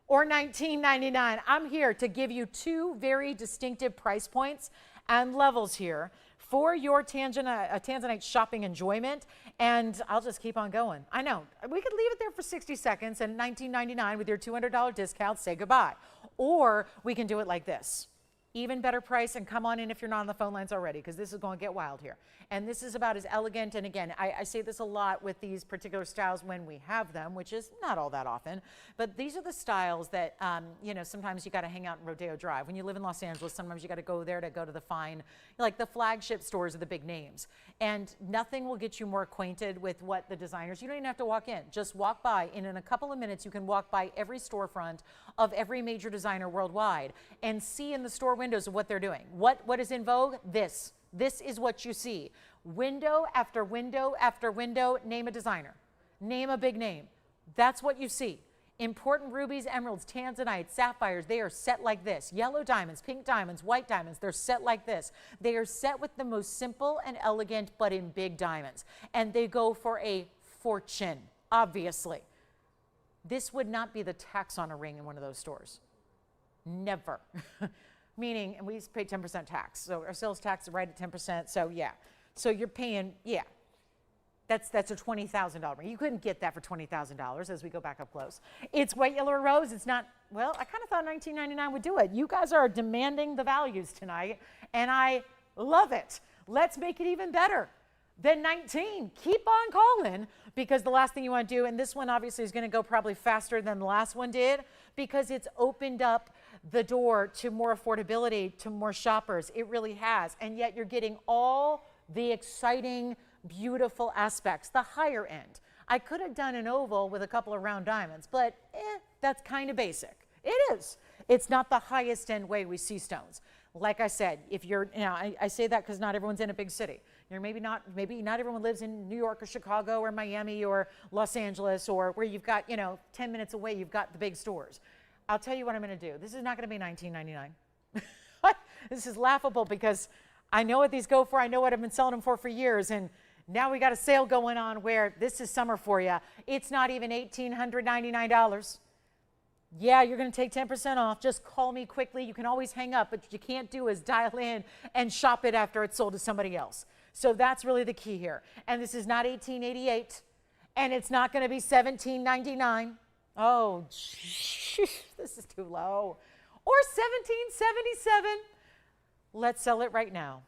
or 19.99. I'm here to give you two very distinctive price points and levels here for your tanzanite shopping enjoyment, and I'll just keep on going. I know, we could leave it there for 60 seconds and $19.99 with your $200 discount, say goodbye. Or we can do it like this. Even better price, and come on in if you're not on the phone lines already, because this is going to get wild here. And this is about as elegant, and again, I say this a lot with these particular styles when we have them, which is not all that often, but these are the styles that, you know, sometimes you got to hang out in Rodeo Drive. When you live in Los Angeles, sometimes you got to go there to go to the fine, like the flagship stores of the big names. And nothing will get you more acquainted with what the designers, you don't even have to walk in, just walk by, and in a couple of minutes, you can walk by every storefront of every major designer worldwide and see in the store windows of what they're doing. What is in vogue? This is what you see. Window after window after window, name a designer, name a big name. That's what you see. Important rubies, emeralds, tanzanites, sapphires, they are set like this. Yellow diamonds, pink diamonds, white diamonds, they're set like this. They are set with the most simple and elegant, but in big diamonds. And they go for a fortune, obviously. This would not be the tax on a ring in one of those stores. Never. meaning, and we pay 10% tax. So our sales tax is right at 10%. So yeah, so you're paying, yeah, that's a $20,000 ring. You couldn't get that for $20,000 as we go back up close. It's white, yellow, or rose. It's not, well, I kind of thought $19.99 would do it. You guys are demanding the values tonight, and I love it. Let's make it even better than 19. Keep on calling, because the last thing you want to do, and this one obviously is going to go probably faster than the last one did, because it's opened up the door to more affordability, to more shoppers. It really has. And yet you're getting all the exciting, beautiful aspects, the higher end. I could have done an oval with a couple of round diamonds, but that's kind of basic. It is. It's not the highest end way we see stones. Like I said, if you're, I say that because not everyone's in a big city. Maybe not everyone lives in New York or Chicago or Miami or Los Angeles, or where you've got, 10 minutes away, you've got the big stores. I'll tell you what I'm going to do. This is not going to be $19.99. This is laughable because I know what these go for. I know what I've been selling them for years. And now we got a sale going on where this is summer for you. It's not even $1,899. Yeah, you're going to take 10% off. Just call me quickly. You can always hang up, but what you can't do is dial in and shop it after it's sold to somebody else. So that's really the key here. And this is not $18.88, and it's not going to be $17.99. Oh, this is too low. Or $17.77. Let's sell it right now.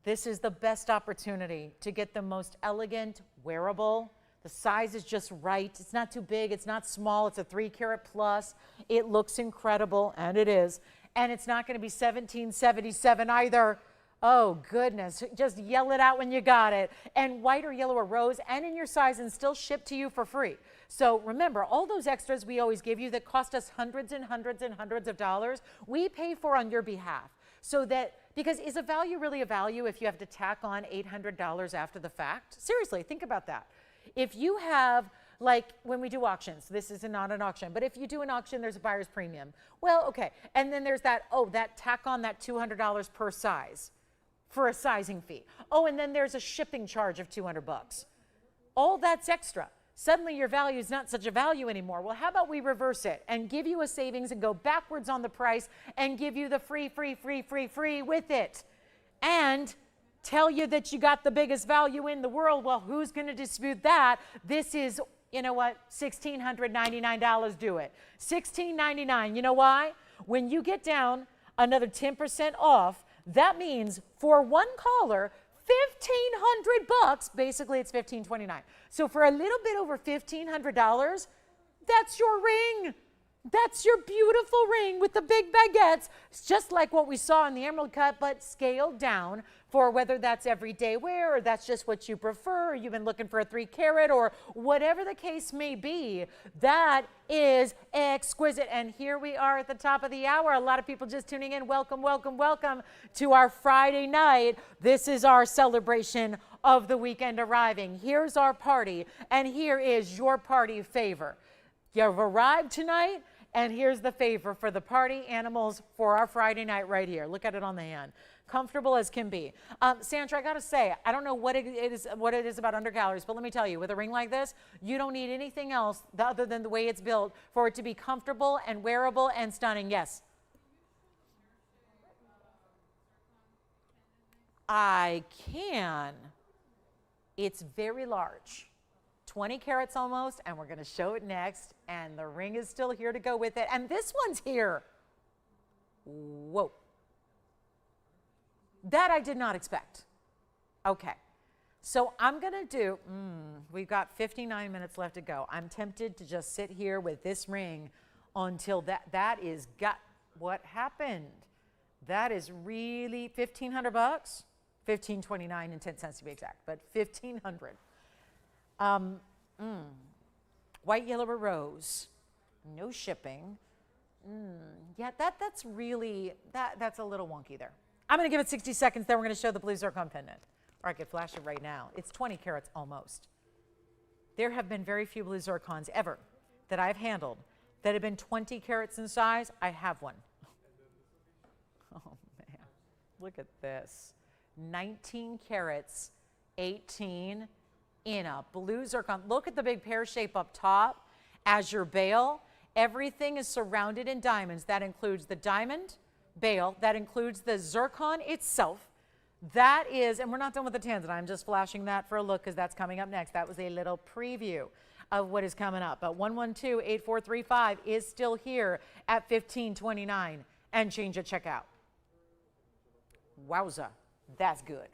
This is the best opportunity to get the most elegant, wearable. The size is just right. It's not too big. It's not small. It's a 3-carat plus. It looks incredible, and it is. And it's not going to be $17.77 either. Oh, goodness. Just yell it out when you got it. And white or yellow or rose, and in your size, and still shipped to you for free. So remember, all those extras we always give you that cost us hundreds and hundreds and hundreds of dollars, we pay for on your behalf. So that, because is a value really a value if you have to tack on $800 after the fact? Seriously, think about that. If you have, like when we do auctions, this is not an auction, but if you do an auction, there's a buyer's premium. Well, okay, and then there's that, that tack on that $200 per size for a sizing fee. Oh, and then there's a shipping charge of $200. All that's extra. Suddenly your value is not such a value anymore. Well, how about we reverse it and give you a savings and go backwards on the price and give you the free with it. And tell you that you got the biggest value in the world. Well, who's going to dispute that? This is, you know what, $1,699. Do it. $1,699. You know why? When you get down another 10% off, that means for one caller, $1,500. Basically, it's $1,529. So for a little bit over $1,500, that's your ring. That's your beautiful ring with the big baguettes. It's just like what we saw in the emerald cut, but scaled down for whether that's everyday wear or that's just what you prefer, or you've been looking for a 3-carat, or whatever the case may be. That is exquisite. And here we are at the top of the hour. A lot of people just tuning in. Welcome, welcome, welcome to our Friday night. This is our celebration of the weekend arriving. Here's our party, and here is your party favor. You've arrived tonight, and here's the favor for the party animals for our Friday night right here. Look at it on the hand. Comfortable as can be. Sandra, I got to say, I don't know what it is about undergalleries, but let me tell you, with a ring like this, you don't need anything else other than the way it's built for it to be comfortable and wearable and stunning. Yes? I can. It's very large. 20 carats almost, and we're going to show it next, and the ring is still here to go with it, and this one's here. Whoa. That I did not expect. Okay, so I'm going to do, we've got 59 minutes left to go. I'm tempted to just sit here with this ring until that is what happened. That is really $1,500, $1,529 and 10 cents to be exact, but $1,500. White, yellow, or rose, no shipping. Yeah, that's really, that's a little wonky there. I'm going to give it 60 seconds, then we're going to show the blue zircon pendant. Or I could flash it right now. It's 20 carats almost. There have been very few blue zircons ever that I've handled that have been 20 carats in size. I have one. Oh, man. Look at this. 19 carats, 18 in a blue zircon. Look at the big pear shape up top. As your bail, everything is surrounded in diamonds. That includes the diamond, bail that includes the zircon itself. That is, and we're not done with the tanzanite. I'm just flashing that for a look because that's coming up next. That was a little preview of what is coming up. But 112-8435 is still here at $15.29 and change at checkout. Wowza, that's good.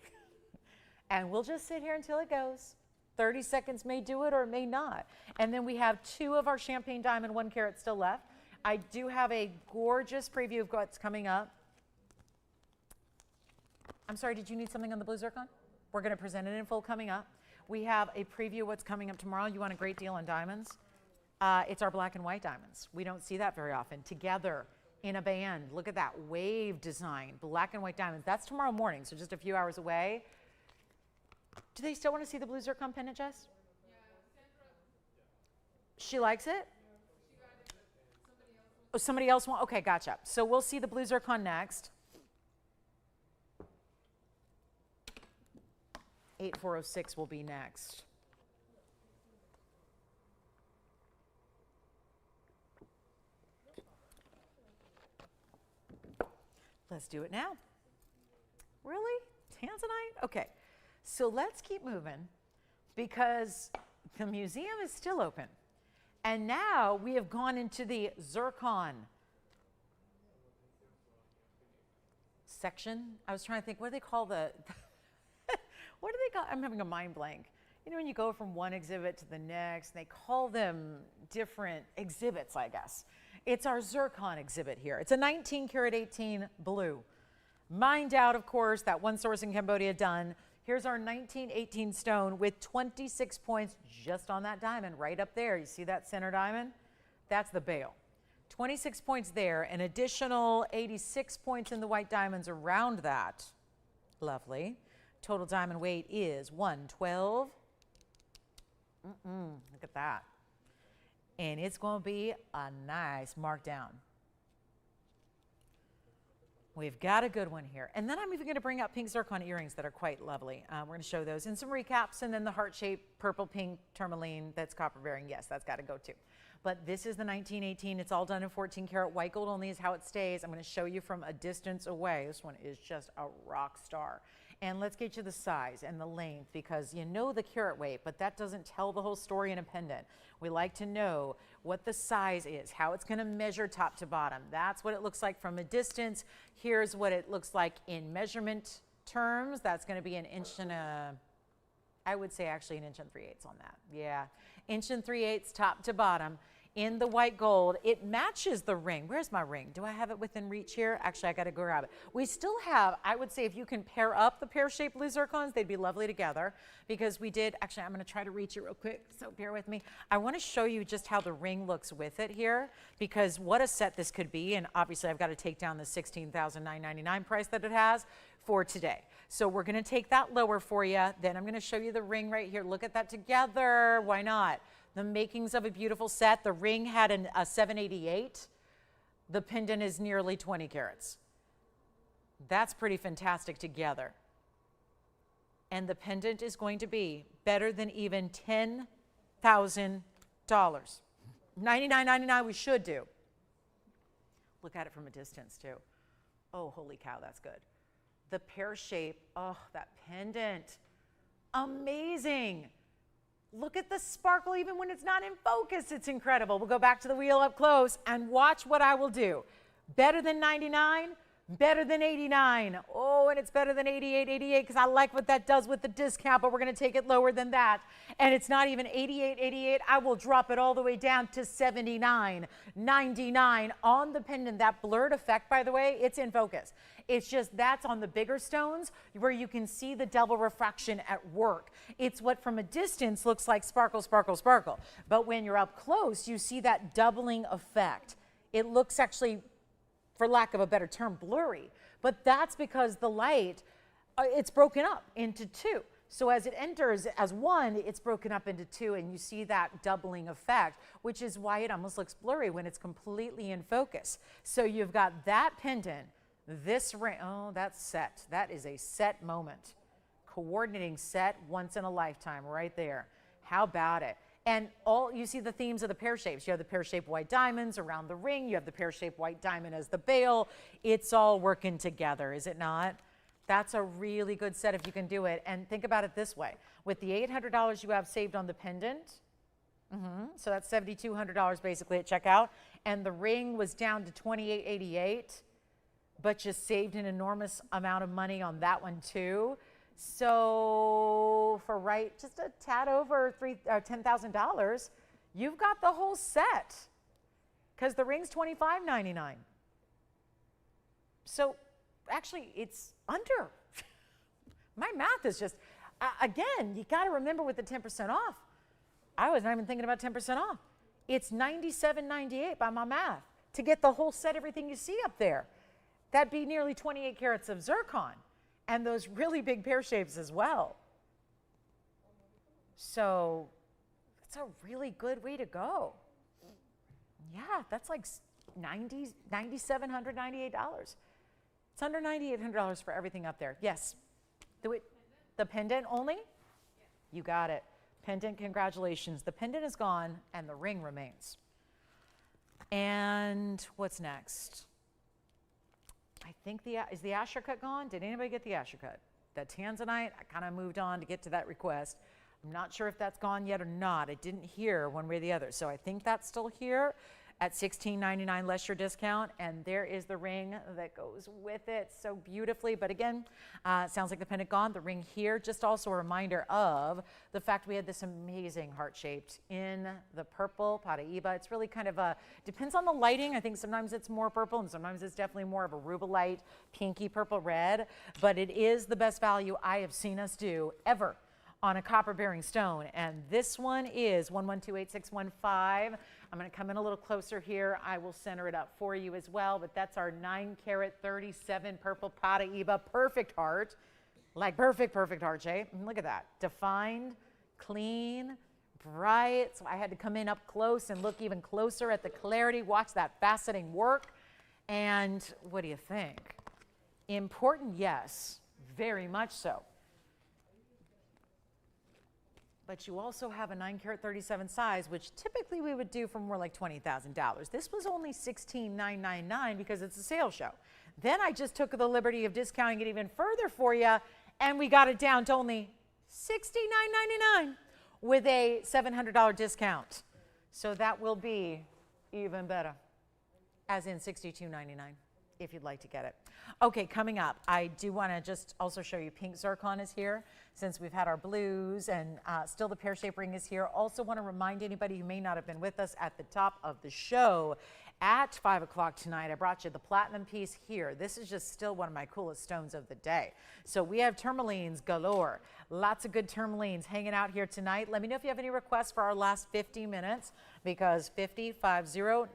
And we'll just sit here until it goes. 30 seconds may do it or it may not. And then we have 2 of our champagne diamond 1 carat still left. I do have a gorgeous preview of what's coming up. I'm sorry, did you need something on the blue zircon? We're going to present it in full coming up. We have a preview of what's coming up tomorrow. You want a great deal on diamonds? It's our black and white diamonds. We don't see that very often. Together in a band. Look at that wave design, black and white diamonds. That's tomorrow morning, so just a few hours away. Do they still want to see the blue zircon pendant, Jess? Yeah, she likes it? Oh, somebody else wants? Okay, gotcha. So we'll see the blue zircon next. 8406 will be next. Let's do it now. Really? Tanzanite? Okay. So let's keep moving because the museum is still open. And now we have gone into the zircon section. I was trying to think, what do they call the what do they call? I'm having a mind blank. You know, when you go from one exhibit to the next, they call them different exhibits, I guess. It's our zircon exhibit here. It's a 19 karat 18 blue. Mined out, of course, that one source in Cambodia done. Here's our 1918 stone with 26 points just on that diamond right up there. You see that center diamond? That's the bail. 26 points there, an additional 86 points in the white diamonds around that. Lovely. Total diamond weight is 112. Look at that. And it's going to be a nice markdown. We've got a good one here. And then I'm even going to bring out pink zircon earrings that are quite lovely. We're going to show those and some recaps, and then the heart-shaped purple pink tourmaline that's copper bearing. Yes, that's got to go too. But this is the 1918. It's all done in 14 karat white gold only is how it stays. I'm going to show you from a distance away. This one is just a rock star. And let's get you the size and the length because you know the carat weight, but that doesn't tell the whole story in a pendant. We like to know what the size is, how it's going to measure top to bottom. That's what it looks like from a distance. Here's what it looks like in measurement terms. That's going to be an inch and I would say actually an inch and 3/8 on that. Yeah, inch and 3/8 top to bottom. In the white gold, it matches the ring. Where's my ring? Do I have it within reach here? Actually, I got to go grab it. We still have, I would say if you can pair up the pear-shaped blue zircons, they'd be lovely together because we did, actually, I'm going to try to reach it real quick, so bear with me. I want to show you just how the ring looks with it here because what a set this could be, and obviously I've got to take down the $16,999 price that it has for today. So we're going to take that lower for you. Then I'm going to show you the ring right here. Look at that together. Why not? The makings of a beautiful set. The ring had a 788. The pendant is nearly 20 carats. That's pretty fantastic together. And the pendant is going to be better than even $10,000. $99.99 we should do. Look at it from a distance too. Oh, holy cow, that's good. The pear shape, oh, that pendant, amazing. Look at the sparkle even when it's not in focus. It's incredible. We'll go back to the wheel up close and watch what I will do. Better than 99, better than 89. Oh, and it's better than 88 because I like what that does with the discount, but we're going to take it lower than that. And it's not even 88. I will drop it all the way down to 79.99 on the pendant. That blurred effect, by the way, it's in focus. It's just that's on the bigger stones where you can see the double refraction at work. It's what from a distance looks like sparkle, sparkle, sparkle. But when you're up close, you see that doubling effect. It looks actually, for lack of a better term, blurry. But that's because the light, it's broken up into two. So as it enters as one, it's broken up into two, and you see that doubling effect, which is why it almost looks blurry when it's completely in focus. So you've got that pendant, this ring, oh, that's set. That is a set moment. Coordinating set once in a lifetime right there. How about it? And all you see the themes of the pear shapes. You have the pear-shaped white diamonds around the ring. You have the pear-shaped white diamond as the bail. It's all working together, is it not? That's a really good set if you can do it. And think about it this way. With the $800 you have saved on the pendant, so that's $7,200 basically at checkout, and the ring was down to $2,888, but you saved an enormous amount of money on that one too. So for just a tad over $10,000, you've got the whole set, because the ring's $25.99. So actually, it's under. My math is just, again, you got to remember with the 10% off, I was not even thinking about 10% off. It's $97.98 by my math to get the whole set, everything you see up there. That'd be nearly 28 carats of zircon and those really big pear shapes as well. So it's a really good way to go. Yeah, that's like $9,798. It's under $9,800 for everything up there. Yes. The pendant only? You got it. Pendant, congratulations. The pendant is gone and the ring remains. And what's next? I think is the Asher cut gone? Did anybody get the Asher cut? That tanzanite, I kind of moved on to get to that request. I'm not sure if that's gone yet or not. I didn't hear one way or the other. So I think that's still here at $16.99 less your discount. And there is the ring that goes with it so beautifully. But again, sounds like the pendant gone. The ring here, just also a reminder of the fact we had this amazing heart-shaped in the purple paraiba. It's really kind of depends on the lighting. I think sometimes it's more purple and sometimes it's definitely more of a rubelite, pinky purple red. But it is the best value I have seen us do ever on a copper bearing stone. And this one is 1128615. I'm going to come in a little closer here. I will center it up for you as well, but that's our 9 carat 37 purple paraiba, perfect heart, like perfect heart shape. And look at that, defined, clean, bright. So I had to come in up close and look even closer at the clarity, watch that faceting work. And what do you think? Important, yes, very much so. But you also have a 9 carat 37 size, which typically we would do for more like $20,000. This was only $16,999 because it's a sales show. Then I just took the liberty of discounting it even further for you, and we got it down to only $69.99 with a $700 discount. So that will be even better, as in $62.99 if you'd like to get it. Okay, coming up, I do want to just also show you pink zircon is here, since we've had our blues, and still the pear-shaped ring is here. Also want to remind anybody who may not have been with us at the top of the show, at 5 o'clock tonight, I brought you the platinum piece here. This is just still one of my coolest stones of the day. So we have tourmalines galore. Lots of good tourmalines hanging out here tonight. Let me know if you have any requests for our last 50 minutes, because 50,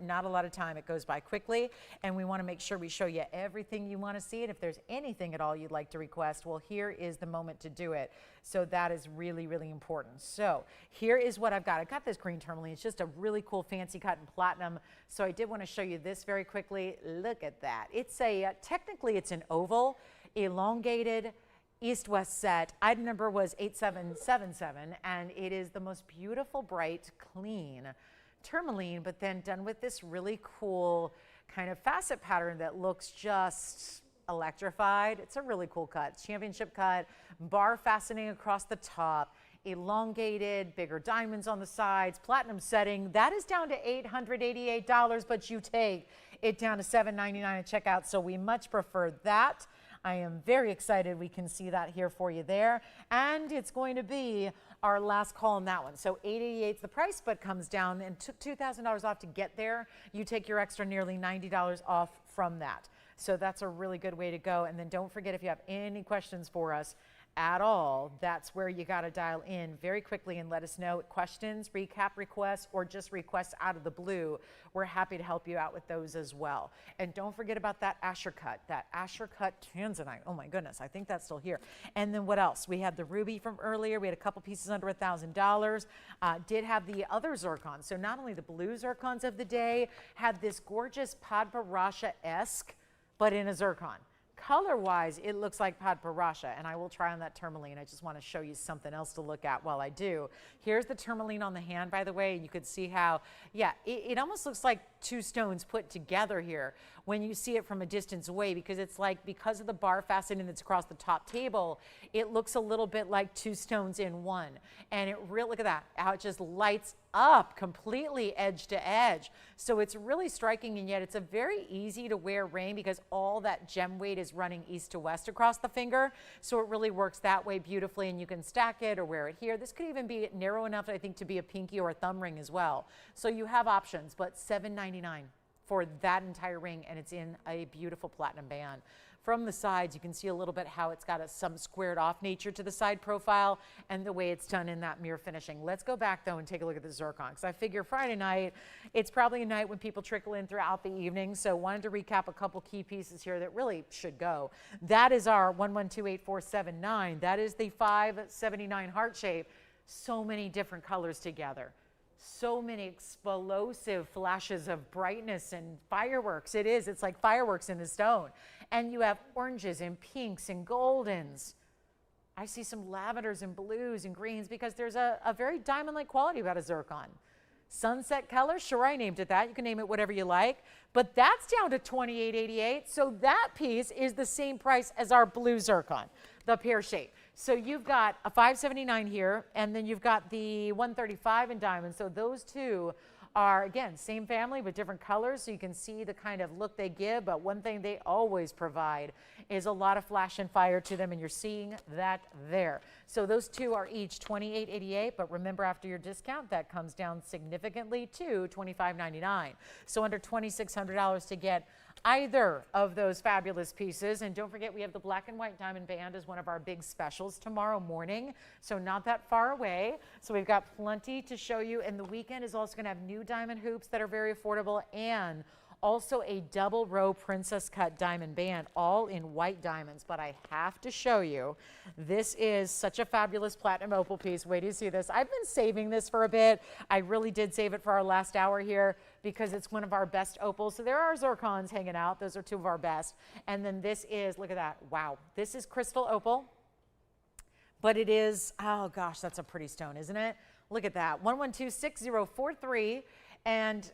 not a lot of time. It goes by quickly, and we want to make sure we show you everything you want to see. And if there's anything at all you'd like to request, well, here is the moment to do it. So that is really, really important. So here is what I've got. I've got this green tourmaline. It's just a really cool fancy cut in platinum. So I did want to show you this very quickly. Look at that. It's technically it's an oval, elongated, east-west set. Item number was 8777, and it is the most beautiful, bright, clean tourmaline, but then done with this really cool kind of facet pattern that looks just electrified. It's a really cool cut, championship cut, bar fastening across the top, elongated, bigger diamonds on the sides, platinum setting. That is down to $888, but you take it down to $799 at checkout, so we much prefer that. I am very excited we can see that here for you there. And it's going to be our last call on that one. So $888 is the price, but comes down and took $2,000 off to get there. You take your extra nearly $90 off from that. So that's a really good way to go. And then don't forget, if you have any questions for us at all, that's where you got to dial in very quickly and let us know. Questions, recap requests, or just requests out of the blue. We're happy to help you out with those as well. And don't forget about that Asher cut tanzanite. Oh my goodness, I think that's still here. And then what else? We had the ruby from earlier. We had a couple pieces under $1,000. Did have the other zircon. So not only the blue zircons of the day, had this gorgeous Padma Rasha-esque, but in a zircon. color-wise, it looks like Padparasha, and I will try on that tourmaline. I just want to show you something else to look at while I do. Here's the tourmaline on the hand, by the way. You could see how, yeah, it almost looks like two stones put together here when you see it from a distance away, because it's like, because of the bar fastening that's across the top table, it looks a little bit like two stones in one. And it really, look at that, how it just lights up completely edge to edge. So it's really striking, and yet it's a very easy to wear ring because all that gem weight is running east to west across the finger. So it really works that way beautifully, and you can stack it or wear it here. This could even be narrow enough, I think, to be a pinky or a thumb ring as well. So you have options, but $7.99 for that entire ring, and it's in a beautiful platinum band. From the sides, you can see a little bit how it's got some squared off nature to the side profile and the way it's done in that mirror finishing. Let's go back though and take a look at the zircon, because I figure Friday night, it's probably a night when people trickle in throughout the evening. So wanted to recap a couple key pieces here that really should go. That is our 1128479. That is the 579 heart shape. So many different colors together. So many explosive flashes of brightness and fireworks. It's like fireworks in the stone. And you have oranges and pinks and goldens. I see some lavenders and blues and greens because there's a very diamond-like quality about a zircon. Sunset color, sure, I named it that. You can name it whatever you like, but that's down to $28.88. So that piece is the same price as our blue zircon, the pear shape. So you've got a 579 here, and then you've got the 135 in diamond. So those two are, again, same family but different colors, so you can see the kind of look they give. But one thing they always provide is a lot of flash and fire to them, and you're seeing that there. So those two are each $28.88, but remember, after your discount, that comes down significantly to $25.99. So under $2,600 to get either of those fabulous pieces. And don't forget, we have the black and white diamond band as one of our big specials tomorrow morning, so not that far away. So we've got plenty to show you, and the weekend is also going to have new diamond hoops that are very affordable, and also a double row princess cut diamond band, all in white diamonds. But I have to show you, this is such a fabulous platinum opal piece. Wait till you see this. I've been saving this for a bit. I really did save it for our last hour here because it's one of our best opals. So there are zircons hanging out. Those are two of our best. And then this is, look at that. Wow. This is crystal opal, but it is, oh gosh, that's a pretty stone, isn't it? Look at that. 1126043. And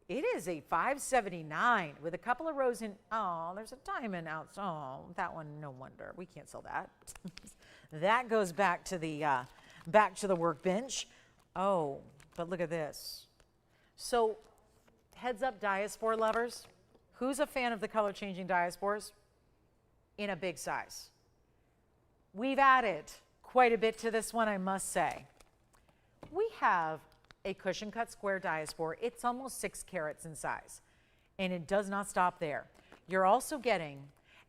it is a 579 with a couple of rows in. Oh, there's a diamond out. Oh, that one, no wonder. We can't sell that. That goes back to the workbench. Oh, but look at this. So, heads up, diaspore lovers. Who's a fan of the color changing diaspores in a big size? We've added quite a bit to this one, I must say. We have a cushion cut square diaspore. It's almost 6 carats in size, and it does not stop there. You're also getting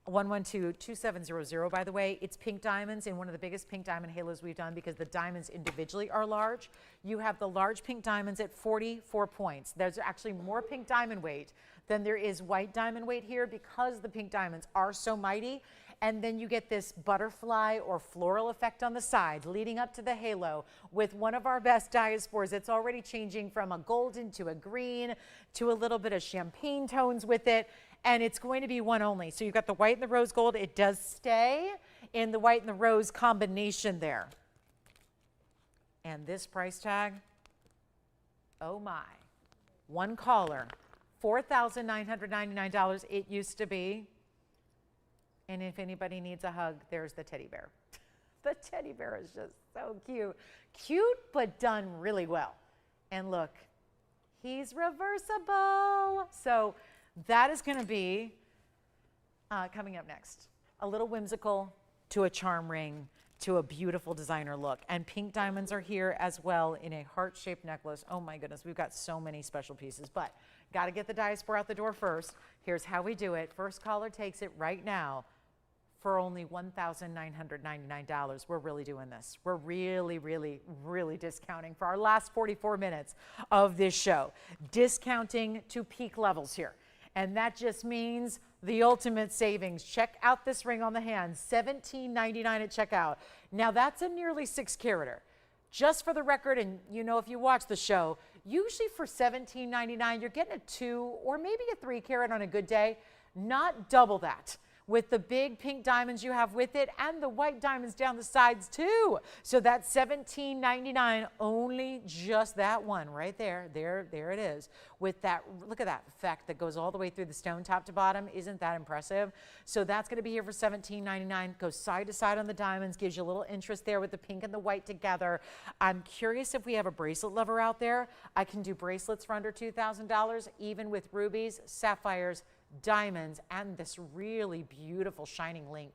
1122700, by the way. It's pink diamonds in one of the biggest pink diamond halos we've done because the diamonds individually are large. You have the large pink diamonds at 44 points. There's actually more pink diamond weight than there is white diamond weight here because the pink diamonds are so mighty. And then you get this butterfly or floral effect on the side leading up to the halo with one of our best diaspores. It's already changing from a golden to a green to a little bit of champagne tones with it. And it's going to be one only. So you've got the white and the rose gold. It does stay in the white and the rose combination there. And this price tag, oh my. One caller, $4,999 it used to be. And if anybody needs a hug, there's the teddy bear. The teddy bear is just so cute. Cute, but done really well. And look, he's reversible. So that is going to be coming up next. A little whimsical to a charm ring to a beautiful designer look. And pink diamonds are here as well in a heart-shaped necklace. Oh my goodness, we've got so many special pieces. But got to get the diaspora out the door first. Here's how we do it. First caller takes it right now for only $1,999. We're really doing this. We're really, really, really discounting for our last 44 minutes of this show. Discounting to peak levels here. And that just means the ultimate savings. Check out this ring on the hand, $17.99 at checkout. Now that's a nearly 6 carater. Just for the record, and you know if you watch the show, usually for $17.99, you're getting a 2 or maybe a 3 carat on a good day, not double that. with the big pink diamonds you have with it and the white diamonds down the sides too. So that's $17.99, only just that one right there. There it is. With that, look at that effect that goes all the way through the stone top to bottom. Isn't that impressive? So that's going to be here for $17.99. Goes side to side on the diamonds, gives you a little interest there with the pink and the white together. I'm curious if we have a bracelet lover out there. I can do bracelets for under $2,000, even with rubies, sapphires, diamonds, and this really beautiful shining link.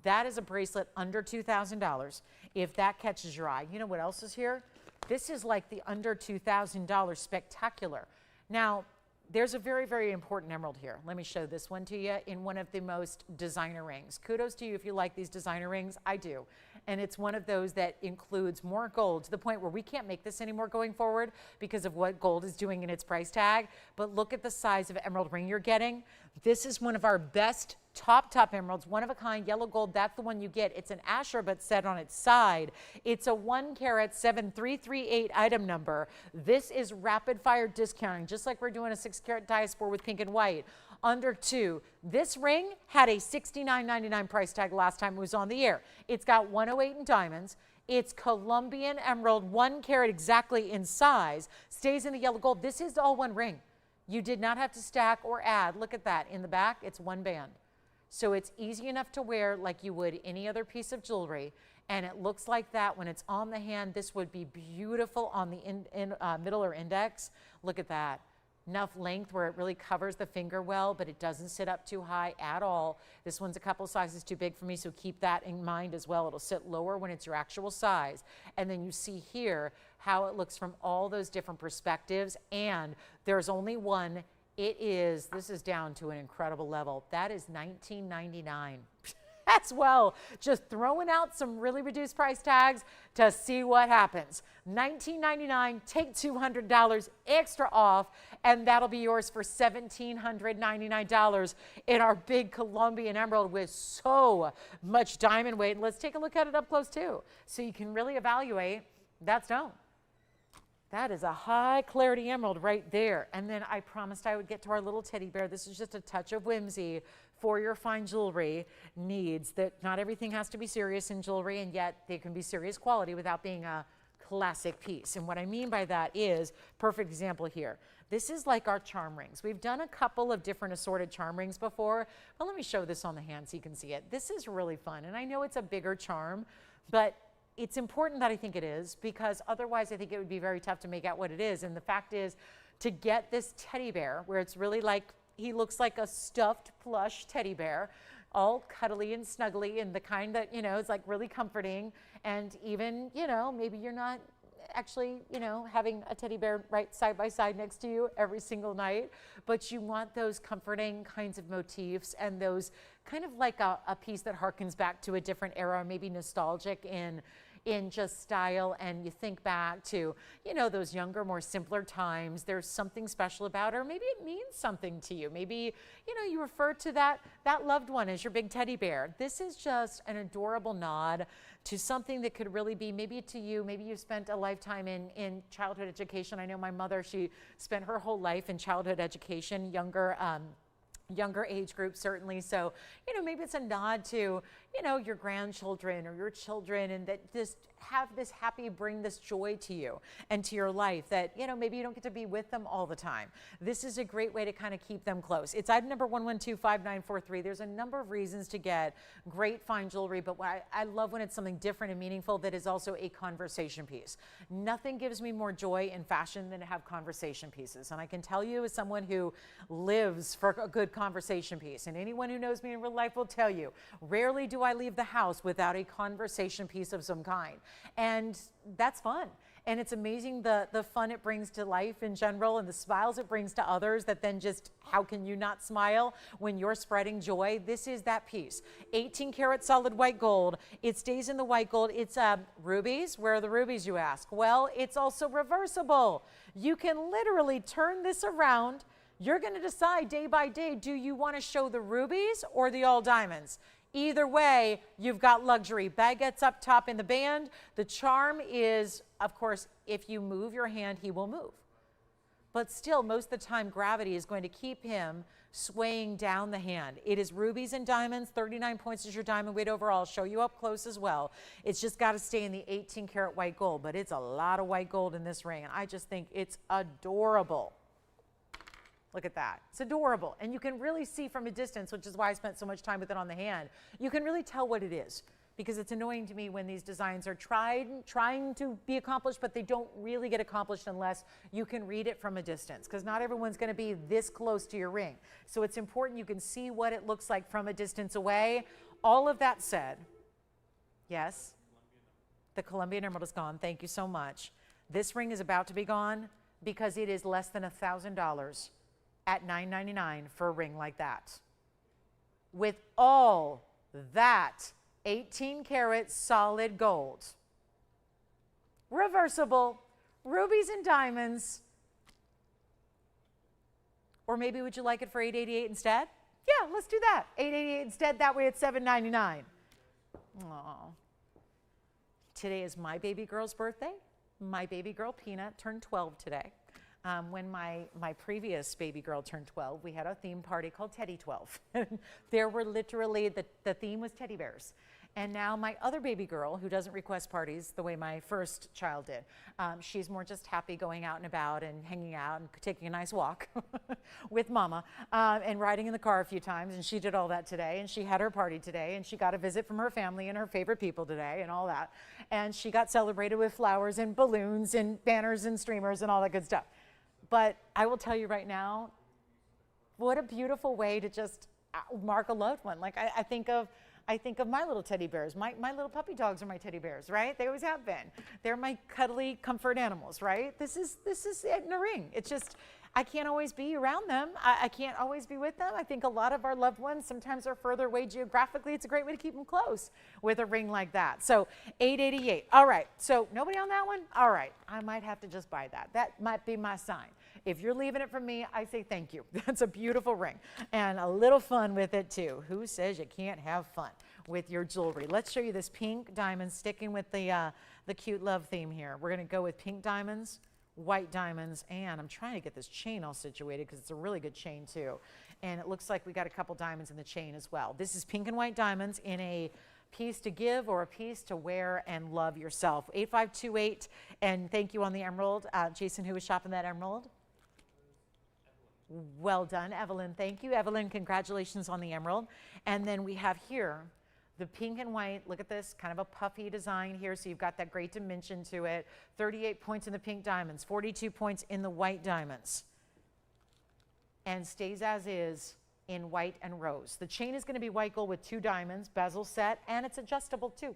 That is a bracelet under $2,000 if that catches your eye. You know what else is here? This is like the under $2,000 spectacular. Now, there's a very, very important emerald here. Let me show this one to you in one of the most designer rings. Kudos to you if you like these designer rings. I do. And it's one of those that includes more gold to the point where we can't make this anymore going forward because of what gold is doing in its price tag. But look at the size of emerald ring you're getting. This is one of our best top emeralds, one of a kind, yellow gold. That's the one you get. It's an asher but set on its side. It's a 1 carat 7338 item number. This is rapid fire discounting, just like we're doing a 6 carat diaspore with pink and white. Under $2. This ring had a $69.99 price tag last time it was on the air. It's got 108 in diamonds. It's Colombian emerald, 1 carat exactly in size, stays in the yellow gold. This is all one ring. You did not have to stack or add. Look at that. In the back, it's one band. So it's easy enough to wear like you would any other piece of jewelry. And it looks like that when it's on the hand. This would be beautiful on the middle or index. Look at that. Enough length where it really covers the finger well, but it doesn't sit up too high at all. This one's a couple sizes too big for me, so keep that in mind as well. It'll sit lower when it's your actual size. And then you see here how it looks from all those different perspectives. And there's only one. This is down to an incredible level. That is $19.99. That's, well, just throwing out some really reduced price tags to see what happens. $19.99, take $200 extra off, and that'll be yours for $1,799 in our big Colombian emerald with so much diamond weight. And let's take a look at it up close too, so you can really evaluate that stone. That is a high clarity emerald right there. And then I promised I would get to our little teddy bear. This is just a touch of whimsy for your fine jewelry needs. That not everything has to be serious in jewelry, and yet they can be serious quality without being a classic piece. And what I mean by that is, perfect example here. This is like our charm rings. We've done a couple of different assorted charm rings before, but let me show this on the hand so you can see it. This is really fun, and I know it's a bigger charm, but it's important that I think it is, because otherwise I think it would be very tough to make out what it is. And the fact is, to get this teddy bear, where it's really like, he looks like a stuffed plush teddy bear, all cuddly and snuggly, and the kind that, you know, is like really comforting. And even, you know, maybe you're not actually, you know, having a teddy bear right side by side next to you every single night, but you want those comforting kinds of motifs and those kind of like a piece that harkens back to a different era, maybe nostalgic in just style, and you think back to, you know, those younger, more simpler times. There's something special about it, or maybe it means something to you. Maybe, you know, you refer to that loved one as your big teddy bear. This is just an adorable nod to something that could really be maybe to you. Maybe you spent a lifetime in childhood education. I know my mother, she spent her whole life in childhood education, younger age group certainly. So, you know, maybe it's a nod to, you know, your grandchildren or your children, and that just have this happy, bring this joy to you and to your life that, you know, maybe you don't get to be with them all the time. This is a great way to kind of keep them close. It's item number 1125943. There's a number of reasons to get great fine jewelry, but what I love when it's something different and meaningful that is also a conversation piece. Nothing gives me more joy in fashion than to have conversation pieces. And I can tell you, as someone who lives for a good conversation piece, and anyone who knows me in real life will tell you, rarely do I leave the house without a conversation piece of some kind. And that's fun. And it's amazing the fun it brings to life in general, and the smiles it brings to others that then just, how can you not smile when you're spreading joy? This is that piece. 18 karat solid white gold. It stays in the white gold. It's rubies. Where are the rubies, you ask? Well, it's also reversible. You can literally turn this around. You're going to decide day by day, do you want to show the rubies or the all diamonds? Either way, you've got luxury. Baguettes up top in the band. The charm is, of course, if you move your hand, he will move. But still, most of the time, gravity is going to keep him swaying down the hand. It is rubies and diamonds. 39 points is your diamond weight overall. I'll show you up close as well. It's just got to stay in the 18 karat white gold, but it's a lot of white gold in this ring, and I just think it's adorable. Look at that. It's adorable. And you can really see from a distance, which is why I spent so much time with it on the hand. You can really tell what it is, because it's annoying to me when these designs are trying to be accomplished, but they don't really get accomplished unless you can read it from a distance, because not everyone's going to be this close to your ring. So it's important you can see what it looks like from a distance away. All of that said, yes, the Colombian emerald is gone. Thank you so much. This ring is about to be gone because it is less than $1,000 at $9.99 for a ring like that. With all that 18 karat solid gold, reversible, rubies and diamonds. Or maybe would you like it for $888 instead? Yeah, let's do that. $888 instead, that way it's $799. Aww. Today is my baby girl's birthday. My baby girl Peanut turned 12 today. When my previous baby girl turned 12, we had a theme party called Teddy 12. There were literally, the theme was teddy bears. And now my other baby girl, who doesn't request parties the way my first child did, she's more just happy going out and about and hanging out and taking a nice walk with mama and riding in the car a few times. And she did all that today. And she had her party today. And she got a visit from her family and her favorite people today and all that. And she got celebrated with flowers and balloons and banners and streamers and all that good stuff. But I will tell you right now, what a beautiful way to just mark a loved one. Like I think of my little teddy bears. My little puppy dogs are my teddy bears, right? They always have been. They're my cuddly comfort animals, right? This is it in a ring. It's just, I can't always be around them. I can't always be with them. I think a lot of our loved ones sometimes are further away geographically. It's a great way to keep them close with a ring like that. So $888. All right. So nobody on that one? All right. I might have to just buy that. That might be my sign. If you're leaving it from me, I say thank you. That's a beautiful ring and a little fun with it too. Who says you can't have fun with your jewelry? Let's show you this pink diamond, sticking with the cute love theme here. We're going to go with pink diamonds, white diamonds, and I'm trying to get this chain all situated because it's a really good chain too. And it looks like we got a couple diamonds in the chain as well. This is pink and white diamonds in a piece to give or a piece to wear and love yourself. 8528, and thank you on the emerald. Jason, who was shopping that emerald? Well done, Evelyn. Thank you, Evelyn. Congratulations on the emerald. And then we have here the pink and white. Look at this, kind of a puffy design here. So you've got that great dimension to it. 38 points in the pink diamonds, 42 points in the white diamonds. And stays as is in white and rose. The chain is going to be white gold with 2 diamonds, bezel set, and it's adjustable too.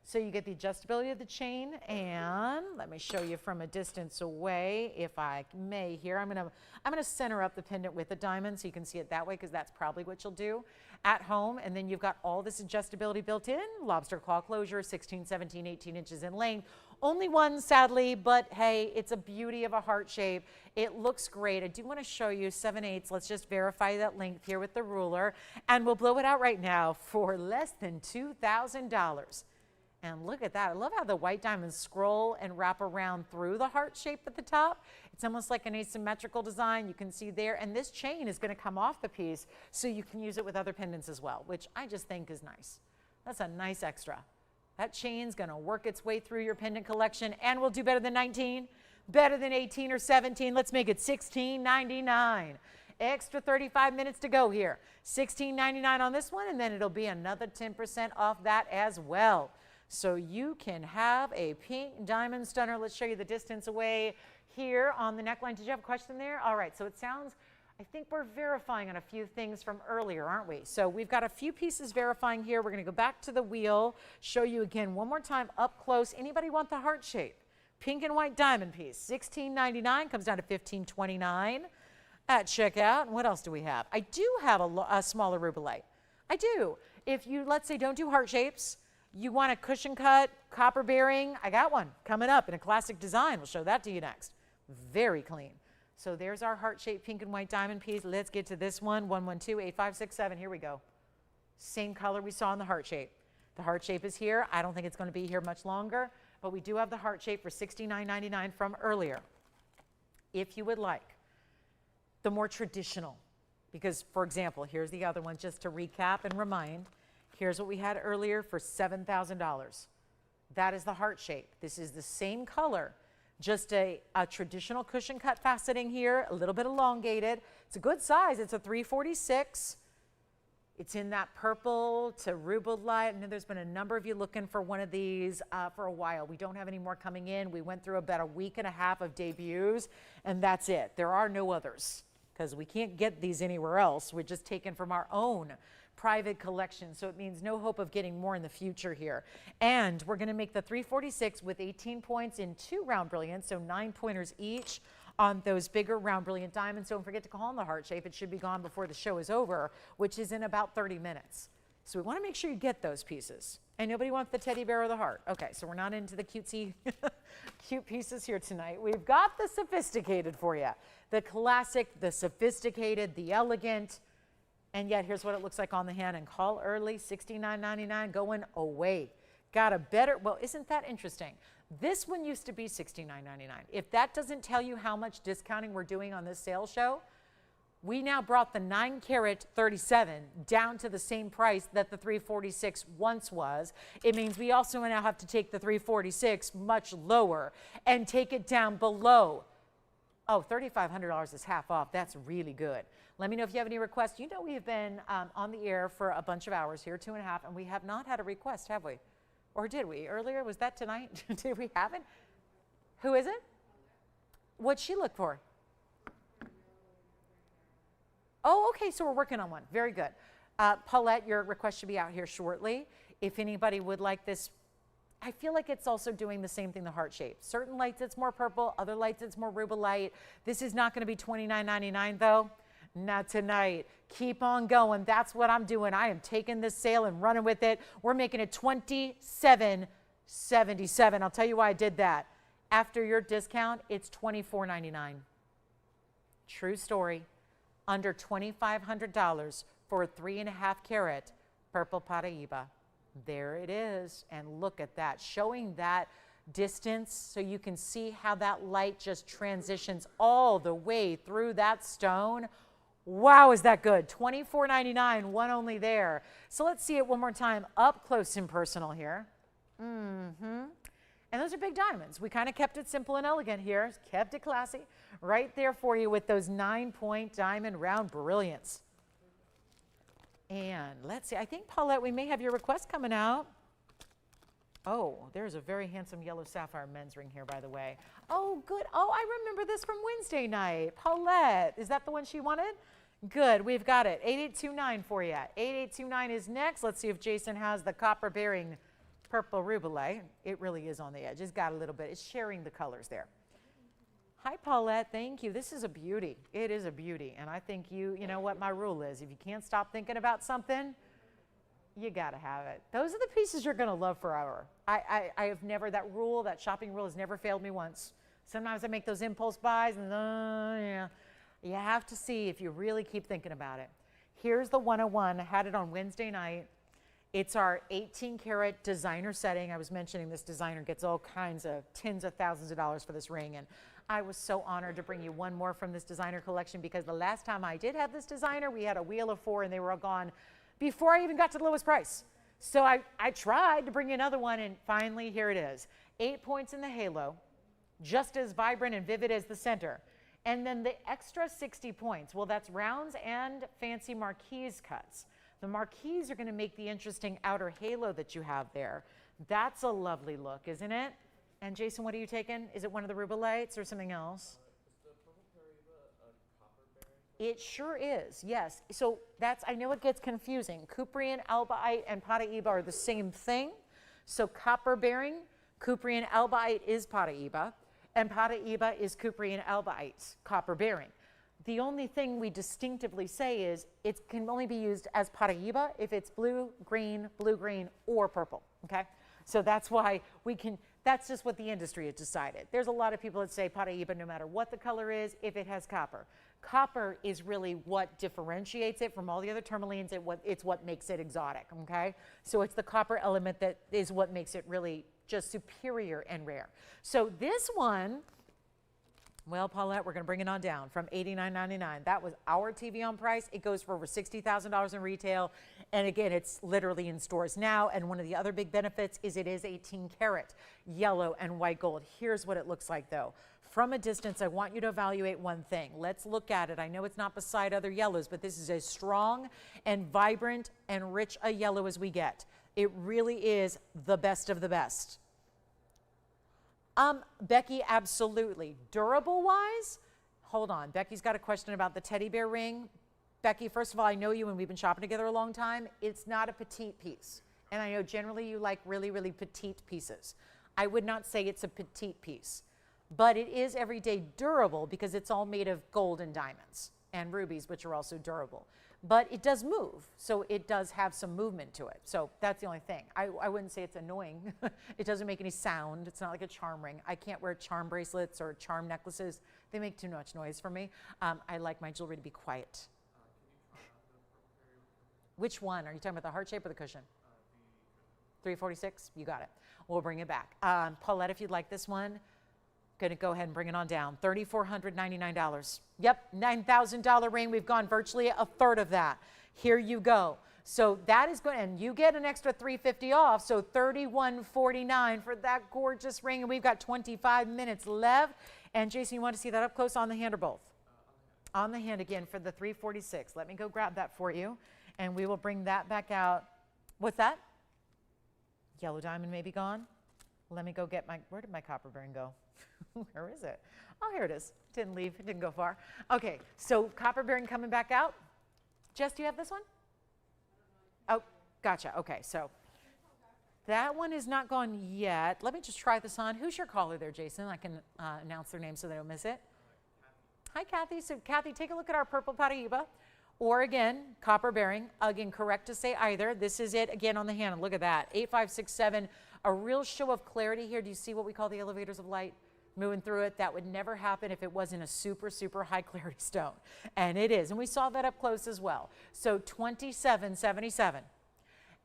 So you get the adjustability of the chain, and let me show you from a distance away, if I may here. I'm gonna center up the pendant with the diamond so you can see it that way, because that's probably what you'll do at home. And then you've got all this adjustability built in, lobster claw closure, 16, 17, 18 inches in length. Only one, sadly, but hey, it's a beauty of a heart shape. It looks great. I do want to show you 7/8. Let's just verify that length here with the ruler, and we'll blow it out right now for less than $2,000. And look at that. I love how the white diamonds scroll and wrap around through the heart shape at the top. It's almost like an asymmetrical design. You can see there. And this chain is going to come off the piece so you can use it with other pendants as well, which I just think is nice. That's a nice extra. That chain's going to work its way through your pendant collection, and we'll do better than 19, better than 18 or 17. Let's make it $16.99. Extra 35 minutes to go here. $16.99 on this one, and then it'll be another 10% off that as well. So you can have a pink diamond stunner. Let's show you the distance away here on the neckline. Did you have a question there? All right, so it sounds, I think we're verifying on a few things from earlier, aren't we? So we've got a few pieces verifying here. We're gonna go back to the wheel, show you again one more time up close. Anybody want the heart shape? Pink and white diamond piece, $16.99, comes down to $15.29 at checkout. And what else do we have? I do have a smaller rubelite. I do. If you, let's say, don't do heart shapes, you want a cushion cut, copper bearing, I got one coming up in a classic design. We'll show that to you next. Very clean. So there's our heart-shaped pink and white diamond piece. Let's get to this one, 112-8567. Here we go. Same color we saw in the heart shape. The heart shape is here. I don't think it's going to be here much longer, but we do have the heart shape for $69.99 from earlier. If you would like the more traditional, Because, for example, here's the other one, just to recap and remind. Here's what we had earlier for $7,000. That is the heart shape. This is the same color, just a traditional cushion cut faceting here, a little bit elongated. It's a good size. It's a 346. It's in that purple to rubellite. I know there's been a number of you looking for one of these for a while. We don't have any more coming in. We went through about a week and a half of debuts, and that's it. There are no others because we can't get these anywhere else. We're just taken from our own private collection, so it means no hope of getting more in the future here. And we're going to make the 346 with 18 points in 2 round brilliants, so 9 pointers each on those bigger round brilliant diamonds. Don't forget to call on the heart shape. It should be gone before the show is over, which is in about 30 minutes. So we want to make sure you get those pieces. And nobody wants the teddy bear or the heart. Okay, so we're not into the cutesy, cute pieces here tonight. We've got the sophisticated for you. The classic, the sophisticated, the elegant. And yet, here's what it looks like on the hand. And call early, $69.99, going away. Got a better, well, isn't that interesting? This one used to be $69.99. If that doesn't tell you how much discounting we're doing on this sales show, we now brought the 9 carat 37 down to the same price that the 346 once was. It means we also now have to take the 346 much lower and take it down below. Oh, $3,500 is half off. That's really good. Let me know if you have any requests. You know we have been on the air for a bunch of hours here, 2.5, and we have not had a request, have we? Or did we? Earlier, was that tonight? Did we have it? Who is it? What'd she look for? Oh, okay, so we're working on one. Very good. Paulette, your request should be out here shortly. If anybody would like this, I feel like it's also doing the same thing, the heart shape. Certain lights it's more purple, other lights it's more rubellite. This is not going to be $29.99 though. Not tonight. Keep on going. That's what I'm doing. I am taking this sale and running with it. We're making it $27.77. I'll tell you why I did that. After your discount, it's $24.99. True story. Under $2,500 for a 3.5 carat purple paraiba. There it is. And look at that. Showing that distance so you can see how that light just transitions all the way through that stone. Wow, is that good? $24.99, one only there. So let's see it one more time up close and personal here. And those are big diamonds. We kind of kept it simple and elegant here, kept it classy. Right there for you with those 9-point diamond round brilliants. And let's see, I think, Paulette, we may have your request coming out. Oh, there's a very handsome yellow sapphire men's ring here, by the way. Oh, good. Oh, I remember this from Wednesday night. Paulette, is that the one she wanted? Good, we've got it. 8829 for you. 8829 is next. Let's see if Jason has the copper-bearing purple rubellite. It really is on the edge. It's got a little bit. It's sharing the colors there. Hi, Paulette. Thank you. This is a beauty. It is a beauty. And I think you know what my rule is. If you can't stop thinking about something, you got to have it. Those are the pieces you're going to love forever. I have never, that rule, that shopping rule has never failed me once. Sometimes I make those impulse buys and yeah. You have to see if you really keep thinking about it. Here's the 101. I had it on Wednesday night. It's our 18 karat designer setting. I was mentioning this designer gets all kinds of tens of thousands of dollars for this ring. And I was so honored to bring you one more from this designer collection because the last time I did have this designer, we had a wheel of 4 and they were all gone before I even got to the lowest price. So I tried to bring you another one, and finally here it is. 8 points in the halo, just as vibrant and vivid as the center. And then the extra 60 points, well, that's rounds and fancy marquise cuts. The marquise are going to make the interesting outer halo that you have there. That's a lovely look, isn't it? And Jason, what are you taking? Is it one of the rubellites or something else? It sure is, yes. So that's, I know it gets confusing. Cuprian, albaite, and paraiba are the same thing. So copper bearing, Cuprian albaite is paraiba, and paraiba is Cuprian albaite, copper bearing. The only thing we distinctively say is it can only be used as paraiba if it's blue, green, or purple, okay? So that's why we can, that's just what the industry has decided. There's a lot of people that say paraiba no matter what the color is, if it has copper. Copper is really what differentiates it from all the other tourmalines. It's what makes it exotic, okay? So it's the copper element that is what makes it really just superior and rare. So this one Well, Paulette, we're going to bring it on down from $89.99. That was our TVON price. It goes for over $60,000 in retail. And again, it's literally in stores now. And one of the other big benefits is it is 18 karat yellow and white gold. Here's what it looks like though. From a distance, I want you to evaluate one thing. Let's look at it. I know it's not beside other yellows, but this is as strong and vibrant and rich a yellow as we get. It really is the best of the best. Becky, absolutely. Durable wise, hold on. Becky's got a question about the teddy bear ring. Becky, first of all, I know you and we've been shopping together a long time. It's not a petite piece. And I know generally you like really, really petite pieces. I would not say it's a petite piece, but it is everyday durable because it's all made of gold and diamonds and rubies, which are also durable. But it does move, so it does have some movement to it. So that's the only thing. I wouldn't say it's annoying. It doesn't make any sound. It's not like a charm ring. I can't wear charm bracelets or charm necklaces. They make too much noise for me. I like my jewelry to be quiet. Which one? Are you talking about the heart shape or the cushion? 346? You got it. We'll bring it back. Paulette, if you'd like this one, going to go ahead and bring it on down. $3,499. Yep, $9,000 ring. We've gone virtually a third of that. Here you go. So that is good, and you get an extra $350 off, so $3,149 for that gorgeous ring, and we've got 25 minutes left. And Jason, you want to see that up close on the hand or both? On the hand again for the 346. Let me go grab that for you, and we will bring that back out. What's that? Yellow diamond may be gone. Let me go get my, where did my copper bearing go? Where is it? Oh, here it is. Didn't leave, it didn't go far. Okay, so copper bearing coming back out. Jess, do you have this one? Oh, gotcha. Okay, so that one is not gone yet. Let me just try this on. Who's your caller there, Jason? I can announce their name so they don't miss it. Hi, Kathy. So, Kathy, take a look at our purple paraiba. Or again, copper bearing. Again, correct to say either. This is it again on the hand. Look at that. 8567. A real show of clarity here. Do you see what we call the elevators of light? Moving through it. That would never happen if it wasn't a super, super high clarity stone. And it is. And we saw that up close as well. So $27.77.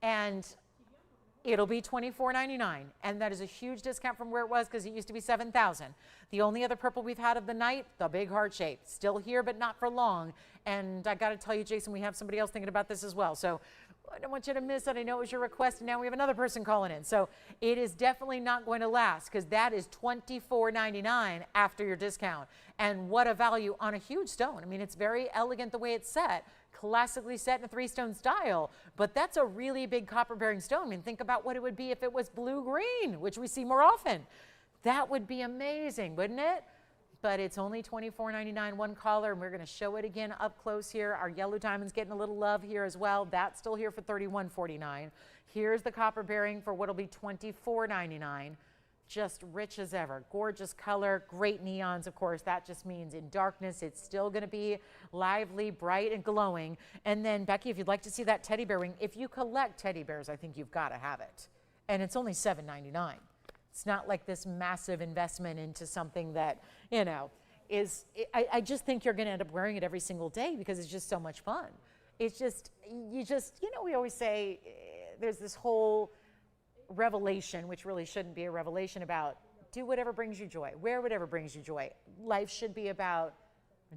And it'll be $24.99. And that is a huge discount from where it was because it used to be $7,000. The only other purple we've had of the night, the big heart shape. Still here, but not for long. And I got to tell you, Jason, we have somebody else thinking about this as well. So I don't want you to miss it. I know it was your request, and now we have another person calling in. So it is definitely not going to last because that is $24.99 after your discount. And what a value on a huge stone. I mean, it's very elegant the way it's set, classically set in a 3-stone style, but that's a really big copper-bearing stone. I mean, think about what it would be if it was blue-green, which we see more often. That would be amazing, wouldn't it? But it's only $24.99, one caller, and we're going to show it again up close here. Our yellow diamond's getting a little love here as well. That's still here for $31.49. Here's the copper bearing for what'll be $24.99. Just rich as ever. Gorgeous color, great neons, of course. That just means in darkness, it's still going to be lively, bright, and glowing. And then, Becky, if you'd like to see that teddy bear ring, if you collect teddy bears, I think you've got to have it. And it's only $7.99. It's not like this massive investment into something that, you know, is, I just think you're going to end up wearing it every single day because it's just so much fun. It's just, you know, we always say there's this whole revelation, which really shouldn't be a revelation, about do whatever brings you joy, wear whatever brings you joy. Life should be about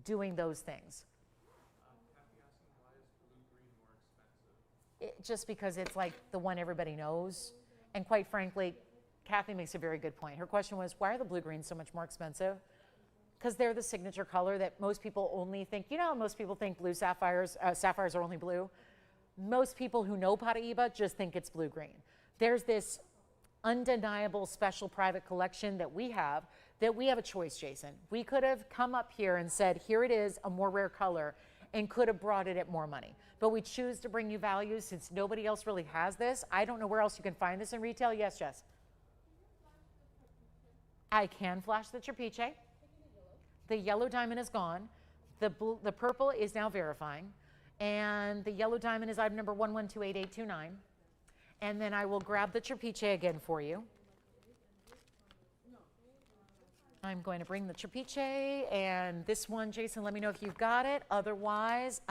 doing those things. Kathy asking, why is blue-green more expensive? Just because it's like the one everybody knows. And quite frankly, Kathy makes a very good point. Her question was, why are the blue-greens so much more expensive? Because they're the signature color that most people only think, you know, most people think blue sapphires, sapphires are only blue. Most people who know paraiba just think it's blue-green. There's this undeniable special private collection that we have a choice, Jason. We could have come up here and said, here it is, a more rare color, and could have brought it at more money. But we choose to bring you value since nobody else really has this. I don't know where else you can find this in retail. Yes, Jess? I can flash the Trapiche. The yellow diamond is gone. The purple is now verifying. And the yellow diamond is item number 11288829. And then I will grab the Trapiche again for you. I'm going to bring the Trapiche, and this one, Jason, let me know if you've got it. Otherwise,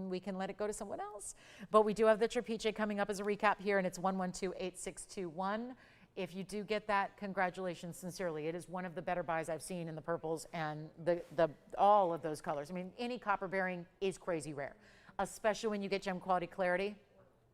we can let it go to someone else. But we do have the Trapiche coming up as a recap here, and it's 1128621. If you do get that, congratulations, sincerely. It is one of the better buys I've seen in the purples and all of those colors. I mean, any copper bearing is crazy rare, especially when you get gem quality clarity.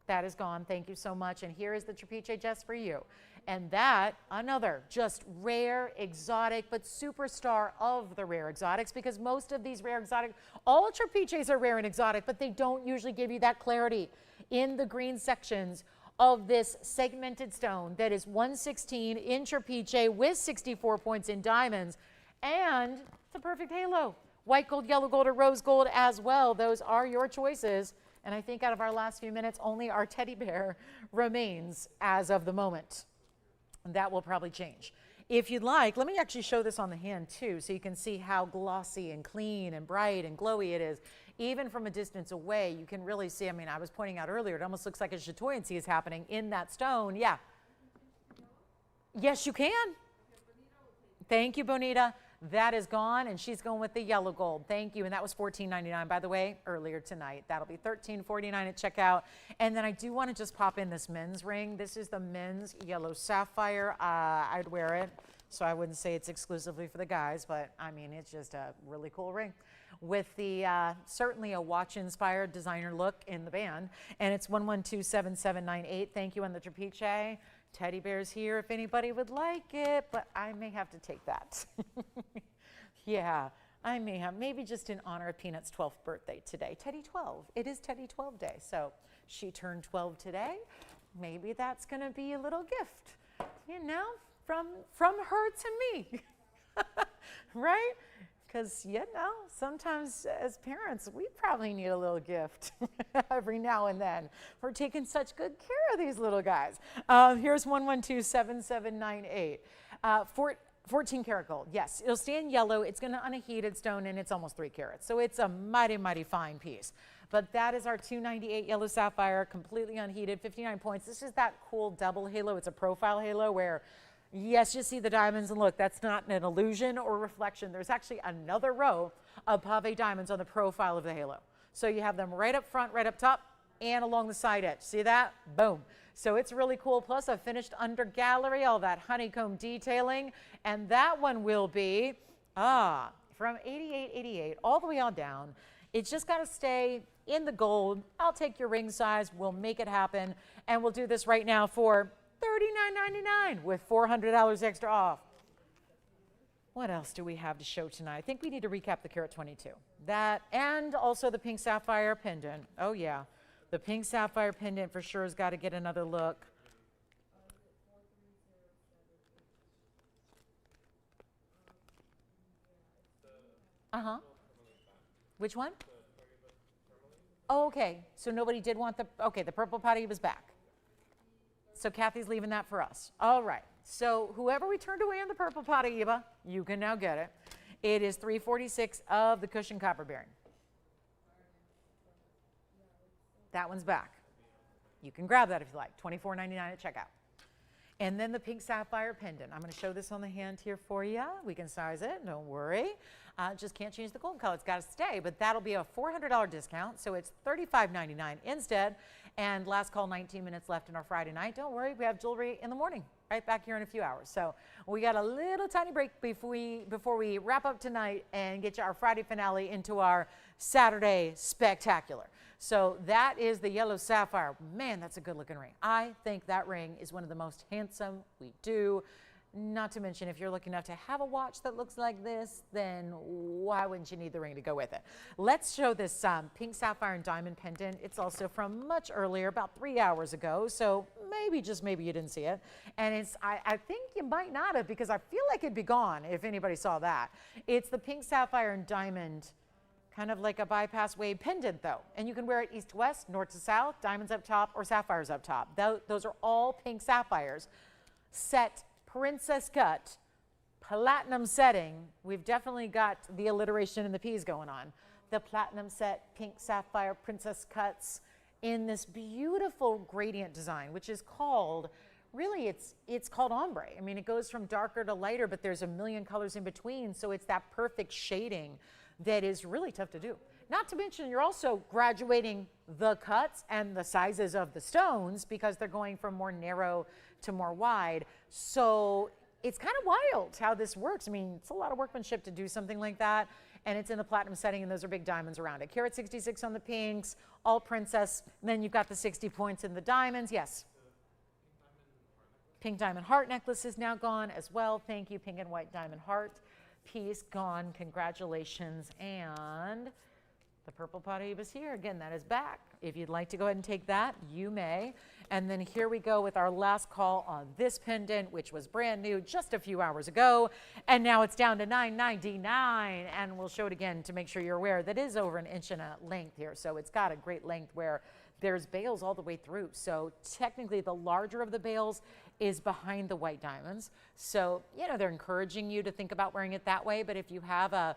That is gone. Thank you so much. And here is the Trapiche just for you. And that, another just rare, exotic, but superstar of the rare exotics, because most of these rare exotic, all Trapiches are rare and exotic, but they don't usually give you that clarity in the green sections of this segmented stone that is 116 in Trapiche with 64 points in diamonds. And it's a perfect halo. White gold, yellow gold, or rose gold as well. Those are your choices. And I think out of our last few minutes, only our teddy bear remains as of the moment. And that will probably change. If you'd like, let me actually show this on the hand too, so you can see how glossy and clean and bright and glowy it is. Even from a distance away, you can really see, I mean, I was pointing out earlier, it almost looks like a chatoyancy is happening in that stone. Yeah. Yes, you can. Thank you, Bonita. That is gone, and she's going with the yellow gold. Thank you. And that was $14.99, by the way, earlier tonight. That'll be $13.49 at checkout. And then I do want to just pop in this men's ring. This is the men's yellow sapphire. I'd wear it, so I wouldn't say it's exclusively for the guys, but I mean, it's just a really cool ring with the certainly a watch-inspired designer look in the band. And it's 1127798. Thank you on the Trapiche. Teddy bears here if anybody would like it, but I may have to take that. Yeah, I may have, maybe just in honor of Peanut's 12th birthday today. Teddy 12, it is Teddy 12 day, so she turned 12 today. Maybe that's gonna be a little gift, you know, from her to me, right? Because, you know, sometimes as parents, we probably need a little gift every now and then for taking such good care of these little guys. Here's 1127798. 14 karat gold. Yes, it'll stay in yellow. It's going to unheated stone, and it's almost 3 carats. So it's a mighty, mighty fine piece. But that is our 298 yellow sapphire, completely unheated, 59 points. This is that cool double halo. It's a profile halo where, yes, you see the diamonds, and look, that's not an illusion or reflection. There's actually another row of pave diamonds on the profile of the halo. So you have them right up front, right up top, and along the side edge. See that? Boom. So it's really cool. Plus a finished under gallery, all that honeycomb detailing. And that one will be, from 8888 all the way on down. It's just got to stay in the gold. I'll take your ring size. We'll make it happen. And we'll do this right now for $39.99 with $400 extra off. What else do we have to show tonight? I think we need to recap the Carat 22. That, and also the pink sapphire pendant. Oh yeah, the pink sapphire pendant for sure has got to get another look. Which one? Oh, okay, so nobody did want the, okay, the purple paraiba is back. So Kathy's leaving that for us. All right. So whoever we turned away on the purple paraiba, you can now get it. It is $346 of the cushion copper bearing. That one's back. You can grab that if you like. $24.99 at checkout. And then the pink sapphire pendant. I'm going to show this on the hand here for you. We can size it. Don't worry. Just can't change the gold color. It's got to stay. But that'll be a $400 discount. So it's $35.99 instead. And last call, 19 minutes left in our Friday night. Don't worry. We have jewelry in the morning. Right back here in a few hours. So we got a little tiny break before we wrap up tonight and get you our Friday finale into our Saturday spectacular. So that is the yellow sapphire. Man, that's a good looking ring. I think that ring is one of the most handsome we do. Not to mention, if you're lucky enough to have a watch that looks like this, then why wouldn't you need the ring to go with it? Let's show this pink sapphire and diamond pendant. It's also from much earlier, about 3 hours ago. So maybe, just maybe you didn't see it. And it's, I think you might not have, because I feel like it'd be gone if anybody saw that. It's the pink sapphire and diamond, kind of like a bypass wave pendant though. And you can wear it east to west, north to south, diamonds up top or sapphires up top. Those are all pink sapphires. Set princess cut, platinum setting. We've definitely got the alliteration in the P's going on. The platinum set, pink sapphire princess cuts in this beautiful gradient design, which is called, really it's called ombre. I mean, it goes from darker to lighter, but there's a million colors in between. So it's that perfect shading that is really tough to do. Not to mention, you're also graduating the cuts and the sizes of the stones because they're going from more narrow to more wide. So it's kind of wild how this works. I mean, it's a lot of workmanship to do something like that. And it's in the platinum setting, and those are big diamonds around it. Carat 66 on the pinks, all princess. And then you've got the 60 points in the diamonds. Yes. Pink diamond heart necklace is now gone as well. Thank you, pink and white diamond heart piece gone. Congratulations. And the purple paraiba is here. Again, that is back. If you'd like to go ahead and take that, you may. And then here we go with our last call on this pendant, which was brand new just a few hours ago. And now it's down to $9.99. And we'll show it again to make sure you're aware that is over 1 inch in a length here. So it's got a great length where there's bales all the way through. So technically the larger of the bales is behind the white diamonds. So, you know, they're encouraging you to think about wearing it that way. But if you have a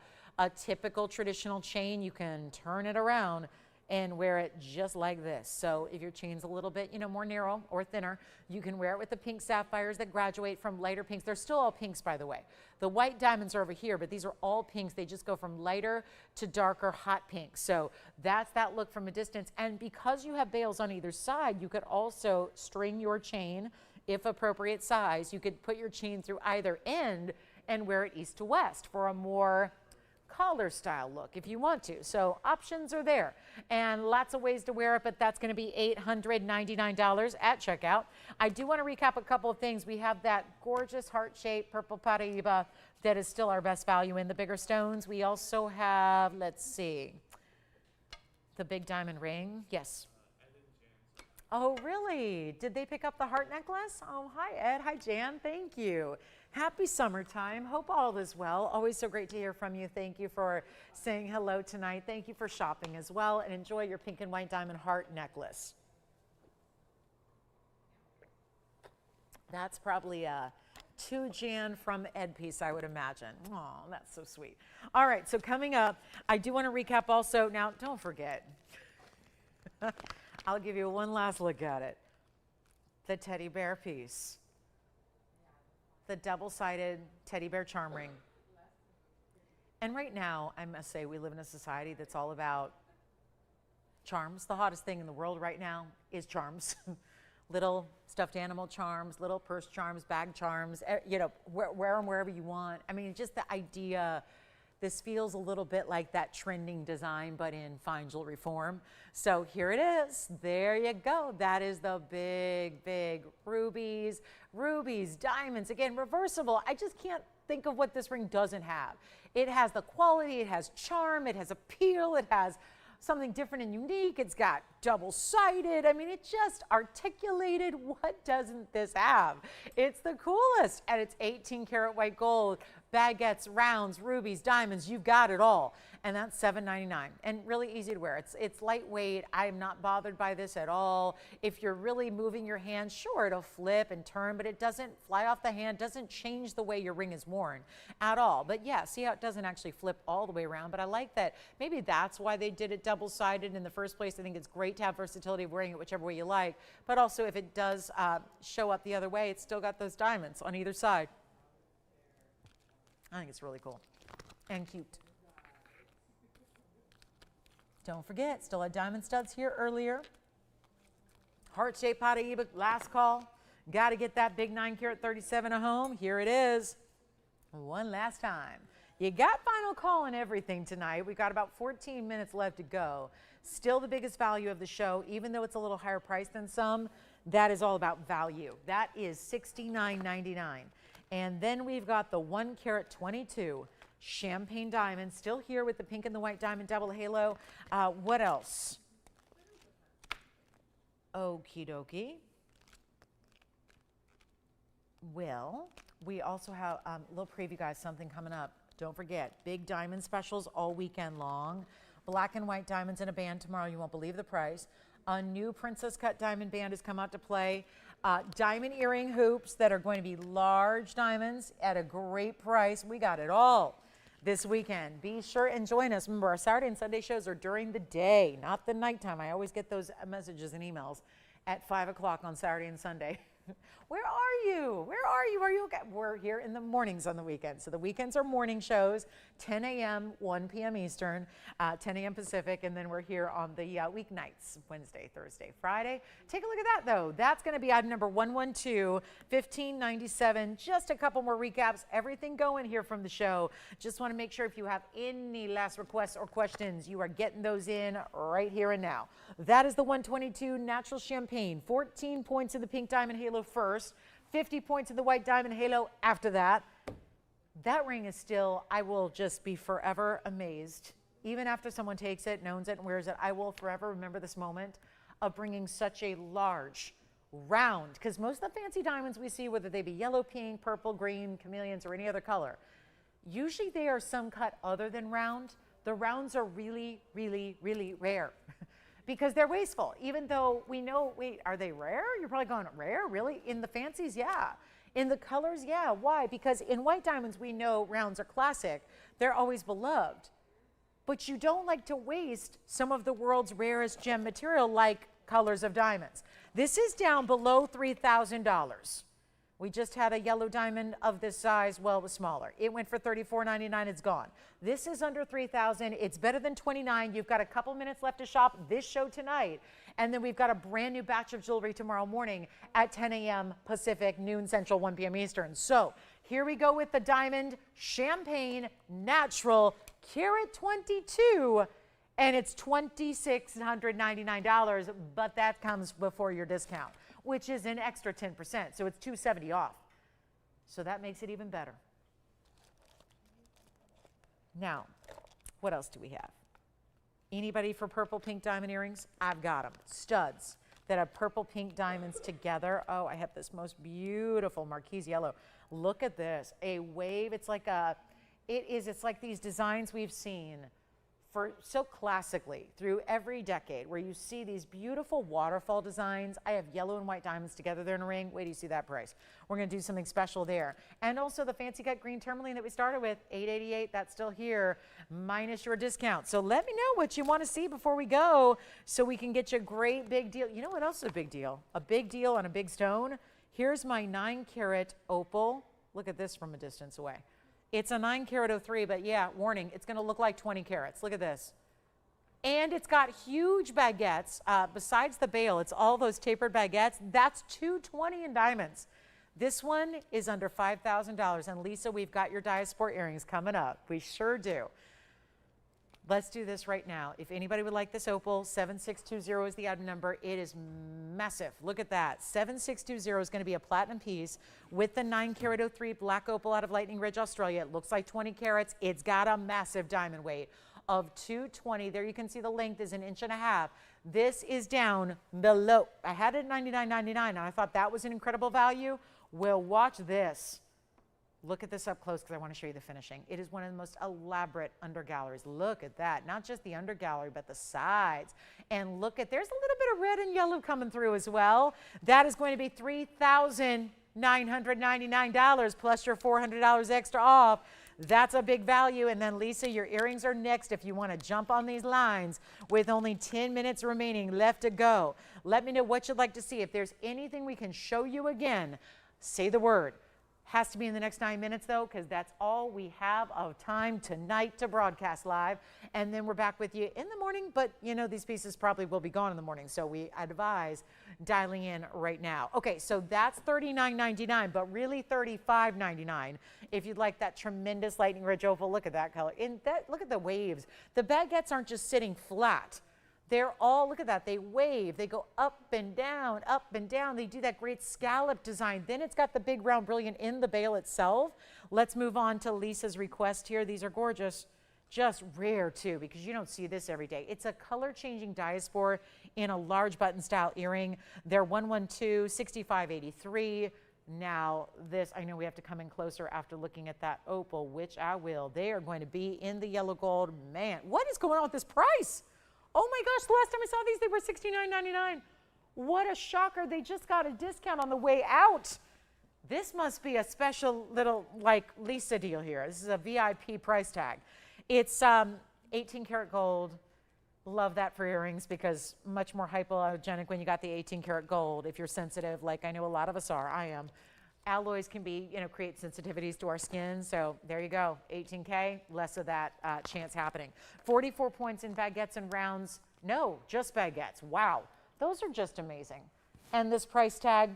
typical traditional chain, you can turn it around and wear it just like this. So if your chain's a little bit, you know, more narrow or thinner, you can wear it with the pink sapphires that graduate from lighter pinks. They're still all pinks, by the way. The white diamonds are over here, but these are all pinks. They just go from lighter to darker hot pink. So that's that look from a distance. And because you have bales on either side, you could also string your chain, if appropriate size. You could put your chain through either end and wear it east to west for a more collar style look if you want to. So options are there and lots of ways to wear it, but that's going to be $899 at checkout. I do want to recap a couple of things. We have that gorgeous heart-shaped purple paraiba that is still our best value in the bigger stones. We also have, let's see, the big diamond ring. Yes. Oh, really? Did they pick up the heart necklace? Oh, hi, Ed. Hi, Jan. Thank you. Happy summertime. Hope all is well. Always so great to hear from you. Thank you for saying hello tonight. Thank you for shopping as well, and enjoy your pink and white diamond heart necklace. That's probably a to Jan from Ed piece, I would imagine. Oh, that's so sweet. All right, so coming up, I do want to recap also. Now, don't forget. I'll give you one last look at it. The teddy bear piece. The double-sided teddy bear charm ring. And right now, I must say, we live in a society that's all about charms. The hottest thing in the world right now is charms. Little stuffed animal charms, little purse charms, bag charms, you know, wear them wherever you want. I mean, just the idea. This feels a little bit like that trending design, but in fine jewelry form. So here it is. There you go. That is the big, big rubies, diamonds. Again, reversible. I just can't think of what this ring doesn't have. It has the quality, it has charm, it has appeal, it has something different and unique. It's got double-sided. I mean, it just articulated. What doesn't this have? It's the coolest. And it's 18 karat white gold, baguettes, rounds, rubies, diamonds. You've got it all. And that's $7.99 and really easy to wear. It's lightweight. I'm not bothered by this at all. If you're really moving your hand, sure, it'll flip and turn, but it doesn't fly off the hand, doesn't change the way your ring is worn at all. But yeah, see how it doesn't actually flip all the way around. But I like that. Maybe that's why they did it double-sided in the first place. I think it's great to have versatility of wearing it whichever way you like. But also if it does show up the other way, it's still got those diamonds on either side. I think it's really cool and cute. Don't forget, still had diamond studs here earlier. Heart-shaped paraiba, last call. Got to get that big 9 karat 37 at home. Here it is. One last time. You got final call on everything tonight. We've got about 14 minutes left to go. Still the biggest value of the show, even though it's a little higher price than some. That is all about value. That is $69.99. And then we've got the 1 karat 22 champagne diamond, still here with the pink and the white diamond double halo. What else? Okie dokie. Well, we also have a little preview, guys, something coming up. Don't forget, big diamond specials all weekend long. Black and white diamonds in a band tomorrow. You won't believe the price. A new princess cut diamond band has come out to play. Diamond earring hoops that are going to be large diamonds at a great price. We got it all this weekend. Be sure and join us. Remember, our Saturday and Sunday shows are during the day, not the nighttime. I always get those messages and emails at 5 o'clock on Saturday and Sunday. Where are you? Where are you? Are you okay? We're here in the mornings on the weekends. So the weekends are morning shows, 10 a.m., 1 p.m. Eastern, 10 a.m. Pacific, and then we're here on the weeknights, Wednesday, Thursday, Friday. Take a look at that, though. That's going to be item number 112, $15.97. Just a couple more recaps. Everything going here from the show. Just want to make sure if you have any last requests or questions, you are getting those in right here and now. That is the 122 Natural Champagne. 14 points of the pink diamond halo first. 50 points of the white diamond halo after that. That ring is still, I will just be forever amazed. Even after someone takes it, owns it, and wears it, I will forever remember this moment of bringing such a large, round, because most of the fancy diamonds we see, whether they be yellow, pink, purple, green, chameleons, or any other color, usually they are some cut other than round. The rounds are really, really, really rare. Because they're wasteful, even though we know, wait, are they rare? You're probably going, rare? Really? In the fancies, yeah. In the colors, yeah. Why? Because in white diamonds, we know rounds are classic. They're always beloved. But you don't like to waste some of the world's rarest gem material like colors of diamonds. This is down below $3,000. We just had a yellow diamond of this size. Well, it was smaller. It went for $34.99. It's gone. This is under $3,000. It's better than $29. You've got a couple minutes left to shop this show tonight. And then we've got a brand new batch of jewelry tomorrow morning at 10 a.m. Pacific, noon Central, 1 p.m. Eastern. So here we go with the diamond champagne natural carat 22. And it's $2,699, but that comes before your discount, which is an extra 10%. So it's $270 off. So that makes it even better. Now, what else do we have? Anybody for purple pink diamond earrings? I've got them. Studs that have purple pink diamonds together. Oh, I have this most beautiful marquise yellow. Look at this. A wave. It's like it's like these designs we've seen for so classically through every decade, where you see these beautiful waterfall designs. I have yellow and white diamonds together there in a ring. Wait till you see that price. We're going to do something special there. And also the fancy cut green tourmaline that we started with, $888. That's still here, minus your discount. So let me know what you want to see before we go, so we can get you a great big deal. You know what else is a big deal? A big deal on a big stone. Here's my 9-carat opal. Look at this from a distance away. It's a 9-carat 03, but yeah, warning, it's going to look like 20 carats. Look at this. And it's got huge baguettes. Besides the bail, it's all those tapered baguettes. That's $220 in diamonds. This one is under $5,000. And Lisa, we've got your diaspore earrings coming up. We sure do. Let's do this right now. If anybody would like this opal, 7620 is the item number. It is massive. Look at that. 7620 is going to be a platinum piece with the 9-carat 03 black opal out of Lightning Ridge, Australia. It looks like 20 carats. It's got a massive diamond weight of 220. There you can see the length is 1.5 inches. This is down below. I had it at $99.99, and I thought that was an incredible value. Well, watch this. Look at this up close, because I want to show you the finishing. It is one of the most elaborate undergalleries. Look at that. Not just the undergallery, but the sides. And look at, there's a little bit of red and yellow coming through as well. That is going to be $3,999 plus your $400 extra off. That's a big value. And then, Lisa, your earrings are next if you want to jump on these lines with only 10 minutes remaining left to go. Let me know what you'd like to see. If there's anything we can show you again, say the word. Has to be in the next 9 minutes, though, because that's all we have of time tonight to broadcast live. And then we're back with you in the morning. But, you know, these pieces probably will be gone in the morning. So we advise dialing in right now. Okay, so that's $39.99, but really $35.99 if you'd like that tremendous Lightning Ridge opal. Look at that color. And that, look at the waves. The baguettes aren't just sitting flat. They're all, look at that, they wave, they go up and down, up and down. They do that great scallop design. Then it's got the big round brilliant in the bail itself. Let's move on to Lisa's request here. These are gorgeous, just rare too, because you don't see this every day. It's a color changing diaspore in a large button style earring. They're 112, 6583. Now this, I know we have to come in closer after looking at that opal, which I will. They are going to be in the yellow gold. Man, what is going on with this price? Oh my gosh, the last time I saw these, they were $69.99. What a shocker. They just got a discount on the way out. This must be a special little, like, Lisa deal here. This is a VIP price tag. It's 18 karat gold, Love that for earrings because much more hypoallergenic when you got the 18 karat gold. If you're sensitive, like I know a lot of us are, I am. Alloys can be, create sensitivities to our skin. So there you go, 18K, less of that chance happening. 44 points in baguettes and rounds. No, just baguettes. Wow, those are just amazing. And this price tag,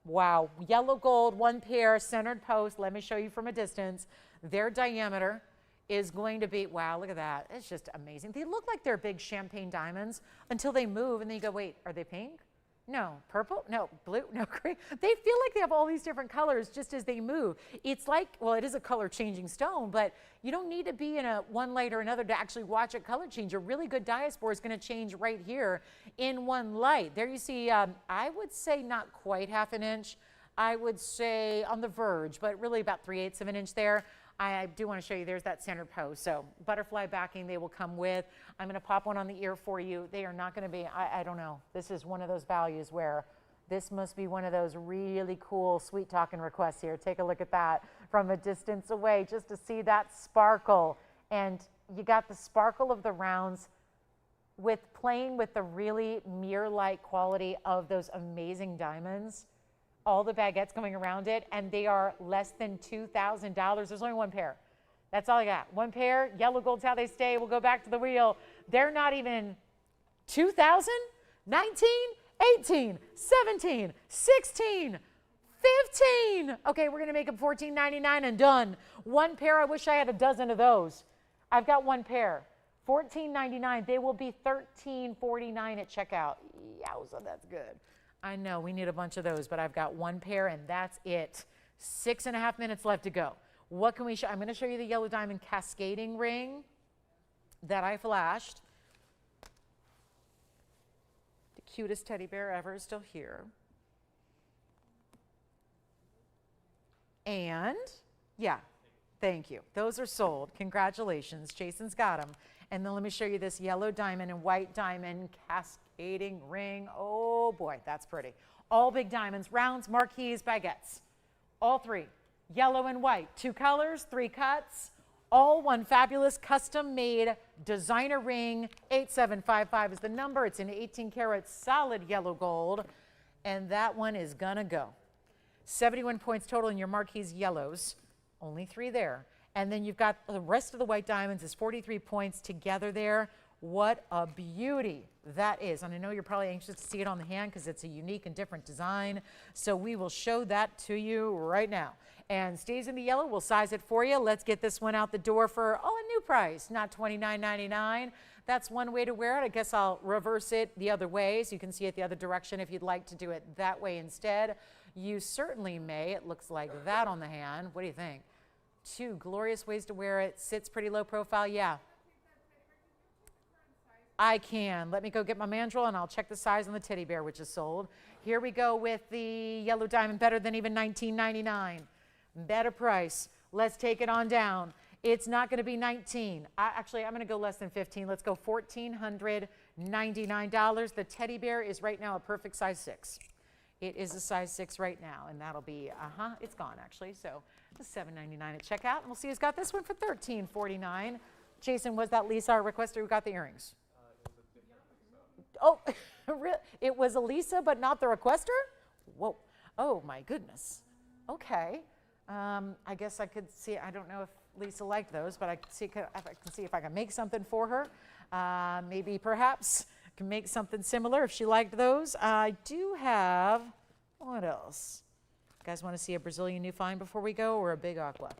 wow. Yellow gold, 1 pair, centered post. Let me show you from a distance. Their diameter is going to be, wow, look at that. It's just amazing. They look like they're big champagne diamonds until they move and then you go, wait, are they pink? No. Purple? No. Blue? No. Green? They feel like they have all these different colors just as they move. It's like, well, it is a color changing stone, but you don't need to be in one light or another to actually watch it color change. A really good diaspore is going to change right here in one light. There you see, I would say not quite half an inch. I would say on the verge, but really about 3/8 of an inch there. I do want to show you, there's that center post. So butterfly backing they will come with. I'm going to pop one on the ear for you. They are not going to be, I don't know. This is one of those values where this must be one of those really cool sweet talking requests here. Take a look at that from a distance away just to see that sparkle. And you got the sparkle of the rounds with playing with the really mirror-like quality of those amazing diamonds. All the baguettes going around it, and they are less than $2,000. There's only 1 pair. That's all I got. 1 pair, yellow gold's how they stay. We'll go back to the wheel. They're not even 2,000, 19, 18, 17, 16, 15. Okay, we're gonna make them $14.99 and done. 1 pair, I wish I had a dozen of those. I've got 1 pair. $14.99, they will be $13.49 at checkout. Yowza, that's good. I know we need a bunch of those, but I've got 1 pair and that's it. 6.5 minutes left to go. What can we show? I'm going to show you the yellow diamond cascading ring that I flashed. The cutest teddy bear ever is still here. And yeah, thank you. Those are sold. Congratulations. Jason's got them. And then let me show you this yellow diamond and white diamond cascading ring. Oh boy, that's pretty. All big diamonds, rounds, marquise, baguettes. All 3, yellow and white. 2 colors, 3 cuts. All one fabulous custom made designer ring. 8755 is the number. It's an 18 karat solid yellow gold. And that one is gonna go. 71 points total in your marquise yellows. Only 3 there. And then you've got the rest of the white diamonds is 43 points together there. What a beauty that is. And I know you're probably anxious to see it on the hand because it's a unique and different design. So we will show that to you right now. And stays in the yellow, we'll size it for you. Let's get this one out the door for, a new price, not $29.99. That's one way to wear it. I guess I'll reverse it the other way so you can see it the other direction if you'd like to do it that way instead. You certainly may. It looks like that on the hand. What do you think? 2 glorious ways to wear it. Sits pretty low profile. Yeah. I can. Let me go get my mandrel and I'll check the size on the teddy bear, which is sold. Here we go with the yellow diamond, better than even $19.99. Better price. Let's take it on down. It's not going to be 19. Actually, I'm going to go less than 15. Let's go $1,499. The teddy bear is right now a perfect size 6. It is a size 6 right now, and that'll be, it's gone actually. So $7.99 at checkout. And we'll see who's got this one for $13.49. Jason, was that Lisa, our requester, who got the earrings? Oh, it was a Lisa, but not the requester? Whoa. Oh, my goodness. Okay. I guess I could see, I don't know if Lisa liked those, but I can see if I can make something for her. Maybe perhaps can make something similar if she liked those. I do have, what else? You guys want to see a Brazilian new find before we go, or a big aqua?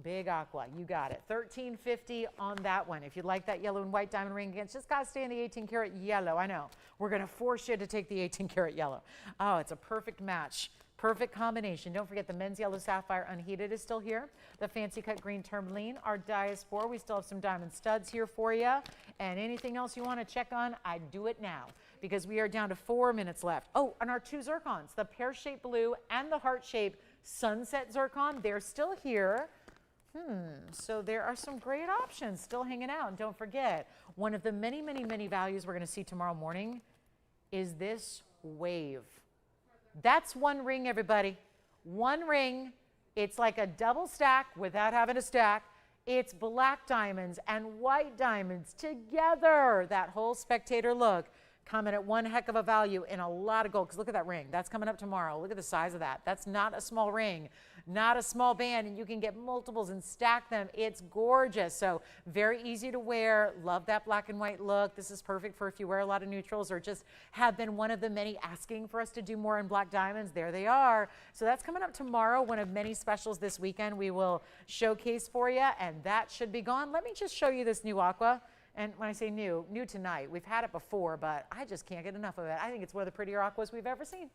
Big aqua, you got it. $13.50 on that one. If you'd like that yellow and white diamond ring, again, it's just got to stay in the 18 karat yellow. I know. We're going to force you to take the 18 karat yellow. Oh, it's a perfect match. Perfect combination. Don't forget the men's yellow sapphire unheated is still here. The fancy cut green tourmaline, our diaspore. We still have some diamond studs here for you. And anything else you want to check on, I'd do it now because we are down to 4 minutes left. Oh, and our 2 zircons, the pear-shaped blue and the heart-shaped sunset zircon, they're still here. So there are some great options still hanging out. And don't forget, one of the many, many, many values we're going to see tomorrow morning is this wave. That's 1 ring, everybody. 1 ring. It's like a double stack without having a stack. It's black diamonds and white diamonds together. That whole spectator look coming at one heck of a value in a lot of gold. Because look at that ring. That's coming up tomorrow. Look at the size of that. That's not a small ring, not a small band, and you can get multiples and stack them. It's gorgeous. So very easy to wear. Love that black and white look. This is perfect for if you wear a lot of neutrals or just have been one of the many asking for us to do more in black diamonds. There they are. So that's coming up tomorrow. One of many specials this weekend we will showcase for you, and that should be gone. Let me just show you this new aqua. And when I say new tonight. We've had it before, but I just can't get enough of it. I think it's one of the prettier aquas we've ever seen.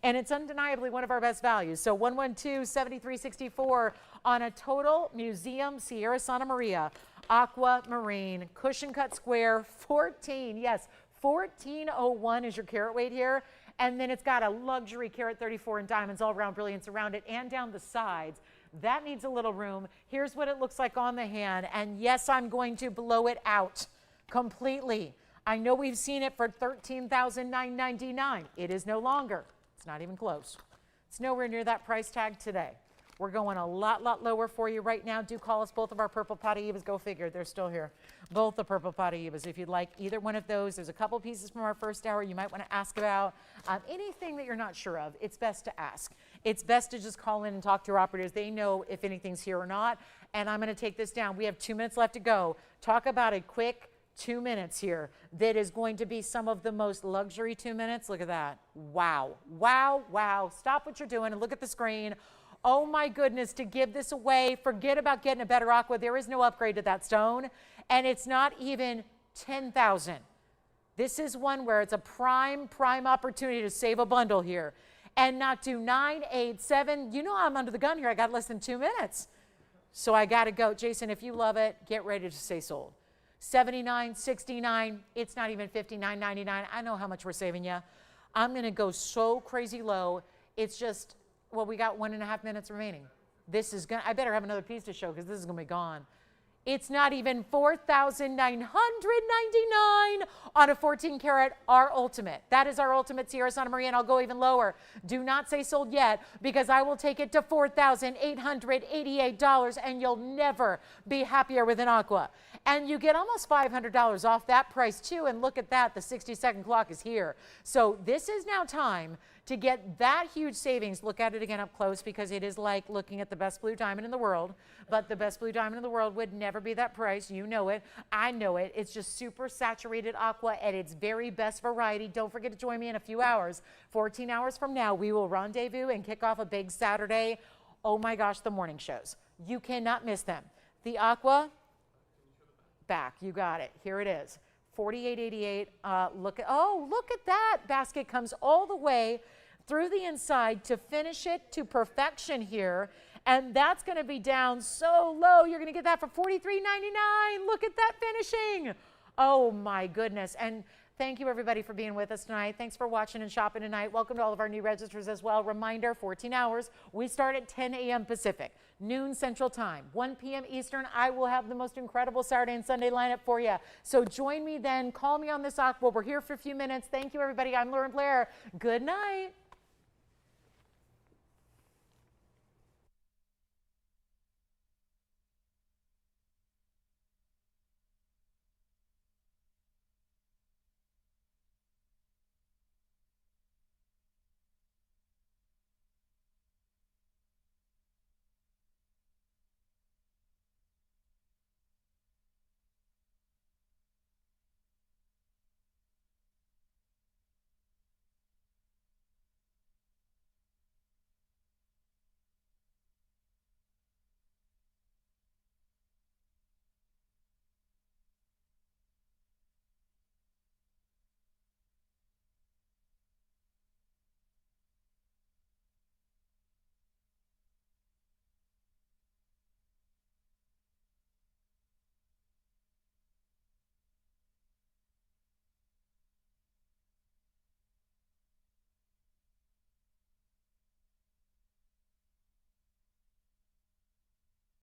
And it's undeniably one of our best values. So 112-7364 on a total museum Sierra Santa Maria aquamarine cushion cut square 14. Yes, 1401 is your carat weight here. And then it's got a luxury carat 34 in diamonds all around brilliance around it and down the sides. That needs a little room. Here's what it looks like on the hand. And yes, I'm going to blow it out completely. I know we've seen it for $13,999. It is no longer. It's not even close. It's nowhere near that price tag today. We're going a lot lower for you right now. Do call us. Both of our purple paraibas, go figure, they're still here. Both the purple paraibas. If you'd like either one of those, there's a couple pieces from our first hour you might want to ask about. Anything that you're not sure of, it's best to ask. It's best to just call in and talk to your operators. They know if anything's here or not. And I'm going to take this down. We have 2 minutes left to go. Talk about a quick 2 minutes here that is going to be some of the most luxury 2 minutes. Look at that. Wow. Wow, wow. Stop what you're doing and look at the screen. Oh my goodness, to give this away, forget about getting a better aqua. There is no upgrade to that stone, and it's not even $10,000. This is one where it's a prime opportunity to save a bundle here and not do 9, 8, 7. You know I'm under the gun here. I got less than 2 minutes. So I got to go. Jason, if you love it, get ready to say sold. 79, 69, it's not even 59.99. I know how much we're saving you. I'm going to go so crazy low. It's just, well, we got 1.5 minutes remaining. This is going to, I better have another piece to show because this is going to be gone. It's not even $4,999 on a 14 karat, our ultimate. That is our ultimate Sierra Santa Maria, and I'll go even lower. Do not say sold yet because I will take it to $4,888 and you'll never be happier with an aqua. And you get almost $500 off that price too, and look at that, the 60-second clock is here. So this is now time to get that huge savings. Look at it again up close because it is like looking at the best blue diamond in the world, but the best blue diamond in the world would never be that price. You know it. I know it. It's just super saturated aqua at its very best variety. Don't forget to join me in a few hours. 14 hours from now, we will rendezvous and kick off a big Saturday. Oh my gosh, the morning shows. You cannot miss them. The aqua, back. You got it. Here it is. $48.88. Look at that. Basket comes all the way through the inside to finish it to perfection here. And that's going to be down so low. You're going to get that for $43.99. Look at that finishing. Oh my goodness. And thank you everybody for being with us tonight. Thanks for watching and shopping tonight. Welcome to all of our new registrars as well. Reminder, 14 hours. We start at 10 a.m. Pacific, noon Central Time, 1 p.m. Eastern. I will have the most incredible Saturday and Sunday lineup for you. So join me then. Call me on this aqua. We're here for a few minutes. Thank you everybody. I'm Lauren Blair. Good night.